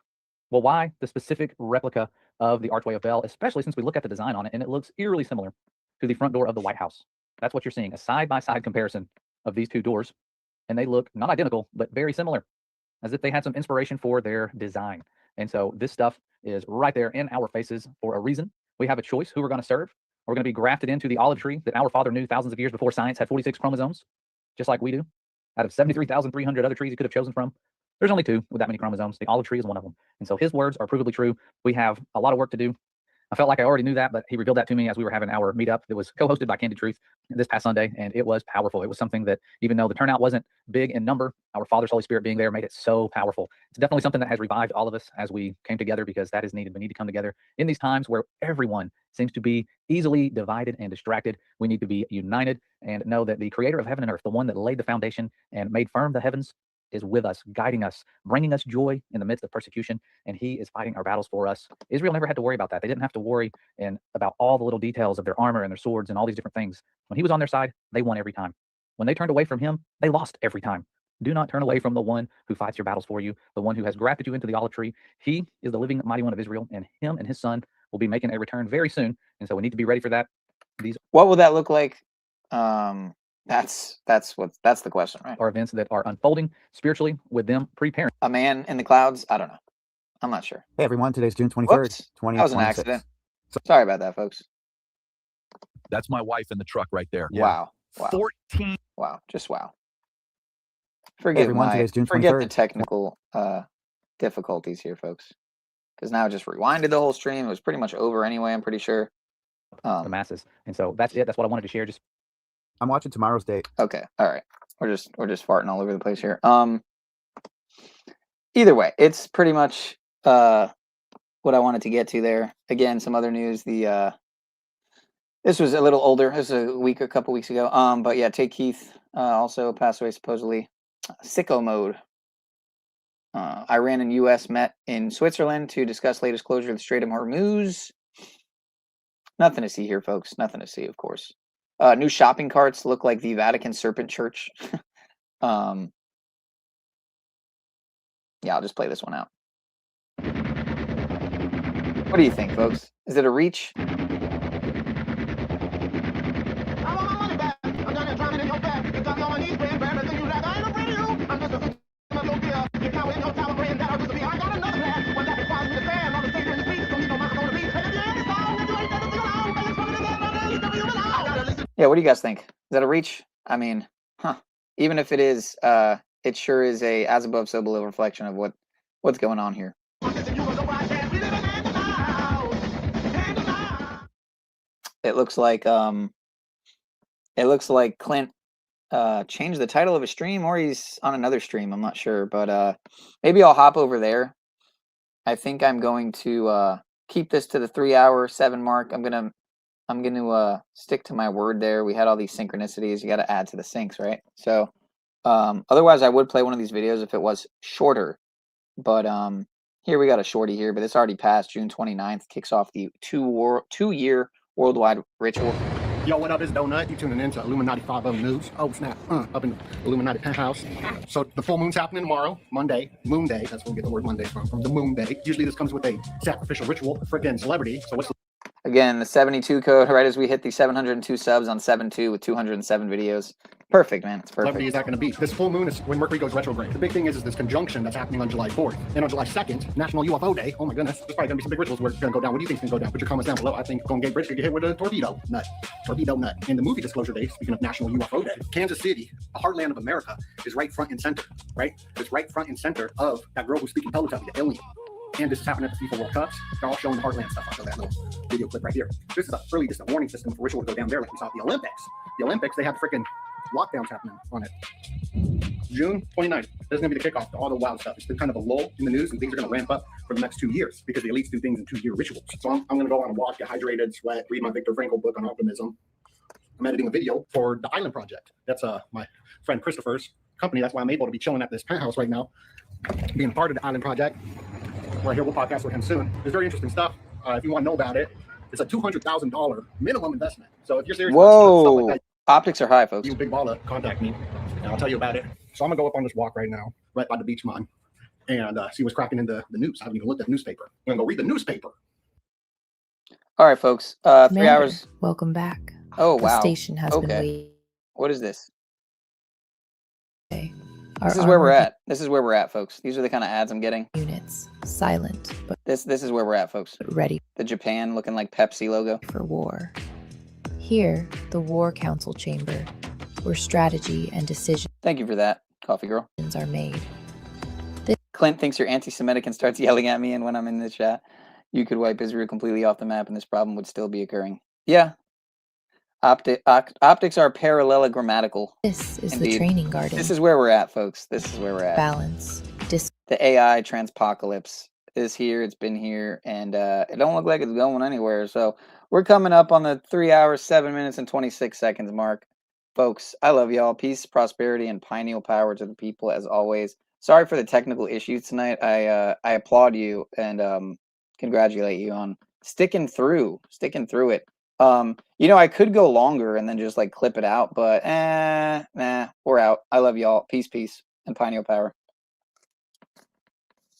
Well, why the specific replica of the Archway of Bell, especially since we look at the design on it and it looks eerily similar to the front door of the White House. That's what you're seeing, a side-by-side comparison of these two doors. And they look not identical, but very similar, as if they had some inspiration for their design. And so this stuff is right there in our faces for a reason. We have a choice who we're going to serve. We're going to be grafted into the olive tree that our father knew thousands of years before science had 46 chromosomes, just like we do. Out of 73,300 other trees he could have chosen from, there's only 2 with that many chromosomes. The olive tree is one of them. And so his words are provably true. We have a lot of work to do. I felt like I already knew that, but he revealed that to me as we were having our meetup that was co-hosted by Candid Truth this past Sunday, and it was powerful. It was something that, even though the turnout wasn't big in number, our Father's Holy Spirit being there made it so powerful. It's definitely something that has revived all of us as we came together, because that is needed. We need to come together in these times where everyone seems to be easily divided and distracted. We need to be united and know that the creator of heaven and earth, the one that laid the foundation and made firm the heavens, is with us, guiding us, bringing us joy in the midst of persecution, and he is fighting our battles for us. Israel never had to worry about that. They didn't have to worry about all the little details of their armor and their swords and all these different things. When he was on their side, they won every time. When they turned away from him, they lost every time. Do not turn away from the one who fights your battles for you, the one who has grafted you into the olive tree. He is the living mighty one of Israel, and him and his son will be making a return very soon, and so we need to be ready for that. What will that look like? That's the question, right? Are events that are unfolding spiritually with them preparing. A man in the clouds? I don't know. I'm not sure. Hey everyone, today's June 23rd, Whoops, 2026. that was an accident. Sorry about that, folks. That's my wife in the truck right there. Wow. Wow. 14. Wow. Just wow. Forgive everyone, today's June forget 23rd. the technical difficulties here, folks. Because now it just rewinded the whole stream. It was pretty much over anyway, I'm pretty sure. The masses. And so that's it. That's what I wanted to share. Just I'm watching tomorrow's date. Okay. All right. We're just farting all over the place here. Either way, it's pretty much what I wanted to get to there. Again, some other news. This was a little older. This was a couple weeks ago. But yeah, Tate Keith also passed away supposedly. Sicko mode. Iran and U.S. met in Switzerland to discuss latest closure of the Strait of Hormuz. Nothing to see here, folks. Nothing to see, of course. New shopping carts look like the Vatican Serpent Church. Yeah, I'll just play this one out. What do you think, folks? Is it a reach? Yeah, what do you guys think? Is that a reach? I mean, even if it is, it sure is a as above, so below reflection of what's going on here. It looks like Clint changed the title of a stream, or he's on another stream. I'm not sure, but maybe I'll hop over there. I think I'm going to keep this to the 3-hour 7 mark. I'm gonna stick to my word there. We had all these synchronicities. You got to add to the syncs, right? So otherwise, I would play one of these videos if it was shorter. But here we got a shorty here, but it's already passed. June 29th kicks off the 2-year worldwide ritual. Yo, what up? It's Donut. You tuning in to Illuminati 5 News. Oh, snap. Up in the Illuminati penthouse. So the full moon's happening tomorrow, Monday, Moon Day. That's where we get the word Monday from the Moon Day. Usually this comes with a sacrificial ritual, freaking celebrity. So what's the Again, the 72 code, right as we hit the 702 subs on 7.2 with 207 videos. Perfect, man. It's perfect. celebrity is that going to be? This full moon is when Mercury goes retrograde. The big thing is this conjunction that's happening on July 4th. And on July 2nd, National UFO Day. Oh my goodness. There's probably going to be some big rituals where it's going to go down. What do you think is going to go down? Put your comments down below. I think Golden Gate Bridge could get hit with a torpedo nut. Torpedo nut. And the movie disclosure day, speaking of National UFO Day, Kansas City, the heartland of America, is right front and center, right? It's right front and center of that girl who's speaking Teletubby, the alien. And this is happening at the FIFA World Cups. They're all showing the Heartland stuff. I'll show that little video clip right here. This is a early distant warning system for ritual to go down there like we saw at the Olympics. The Olympics, they have freaking lockdowns happening on it. June 29th. This is going to be the kickoff to all the wild stuff. It's been kind of a lull in the news, and things are going to ramp up for the next 2 years because the elites do things in 2-year rituals. So I'm going to go on a walk, get hydrated, sweat, read my Viktor Frankl book on optimism. I'm editing a video for the Island Project. That's my friend Christopher's company. That's why I'm able to be chilling at this penthouse right now, being part of the Island Project. Right here, we'll podcast with him soon. It's very interesting stuff. If you want to know about it, it's a $200,000 minimum investment. So if you're serious about stuff like that, optics are high, folks. You big baller, contact me, and I'll tell you about it. So I'm gonna go up on this walk right now, right by the beach, man. and see what's cracking in the news. I haven't even looked at the newspaper. I'm gonna go read the newspaper. All right, folks. 3 hours. Welcome back. Oh, The wow. station has been waiting. What is this? Our This is where we're armored at. This is where we're at, folks. These are the kind of ads I'm getting. Units silent, but This is where we're at, folks. ready The Japan looking like Pepsi logo. for war. Here, the War Council chamber, where strategy and decisions Thank you for that, Coffee Girl. are made. Clint thinks you're anti-Semitic and starts yelling at me, and when I'm in the chat, you could wipe Israel completely off the map, and this problem would still be occurring. Yeah. Optics are parallelogrammatical. This is Indeed. the training garden. This is where we're at, folks. This is where we're at. Balance. The AI transpocalypse is here. It's been here, and it don't look like it's going anywhere. So we're coming up on the 3 hours, 7 minutes, and 26 seconds mark. Folks, I love y'all. Peace, prosperity, and pineal power to the people, as always. Sorry for the technical issues tonight. I applaud you and congratulate you on sticking through it. You know, I could go longer and then just like clip it out, but nah, we're out. I love y'all. Peace, and pineal power.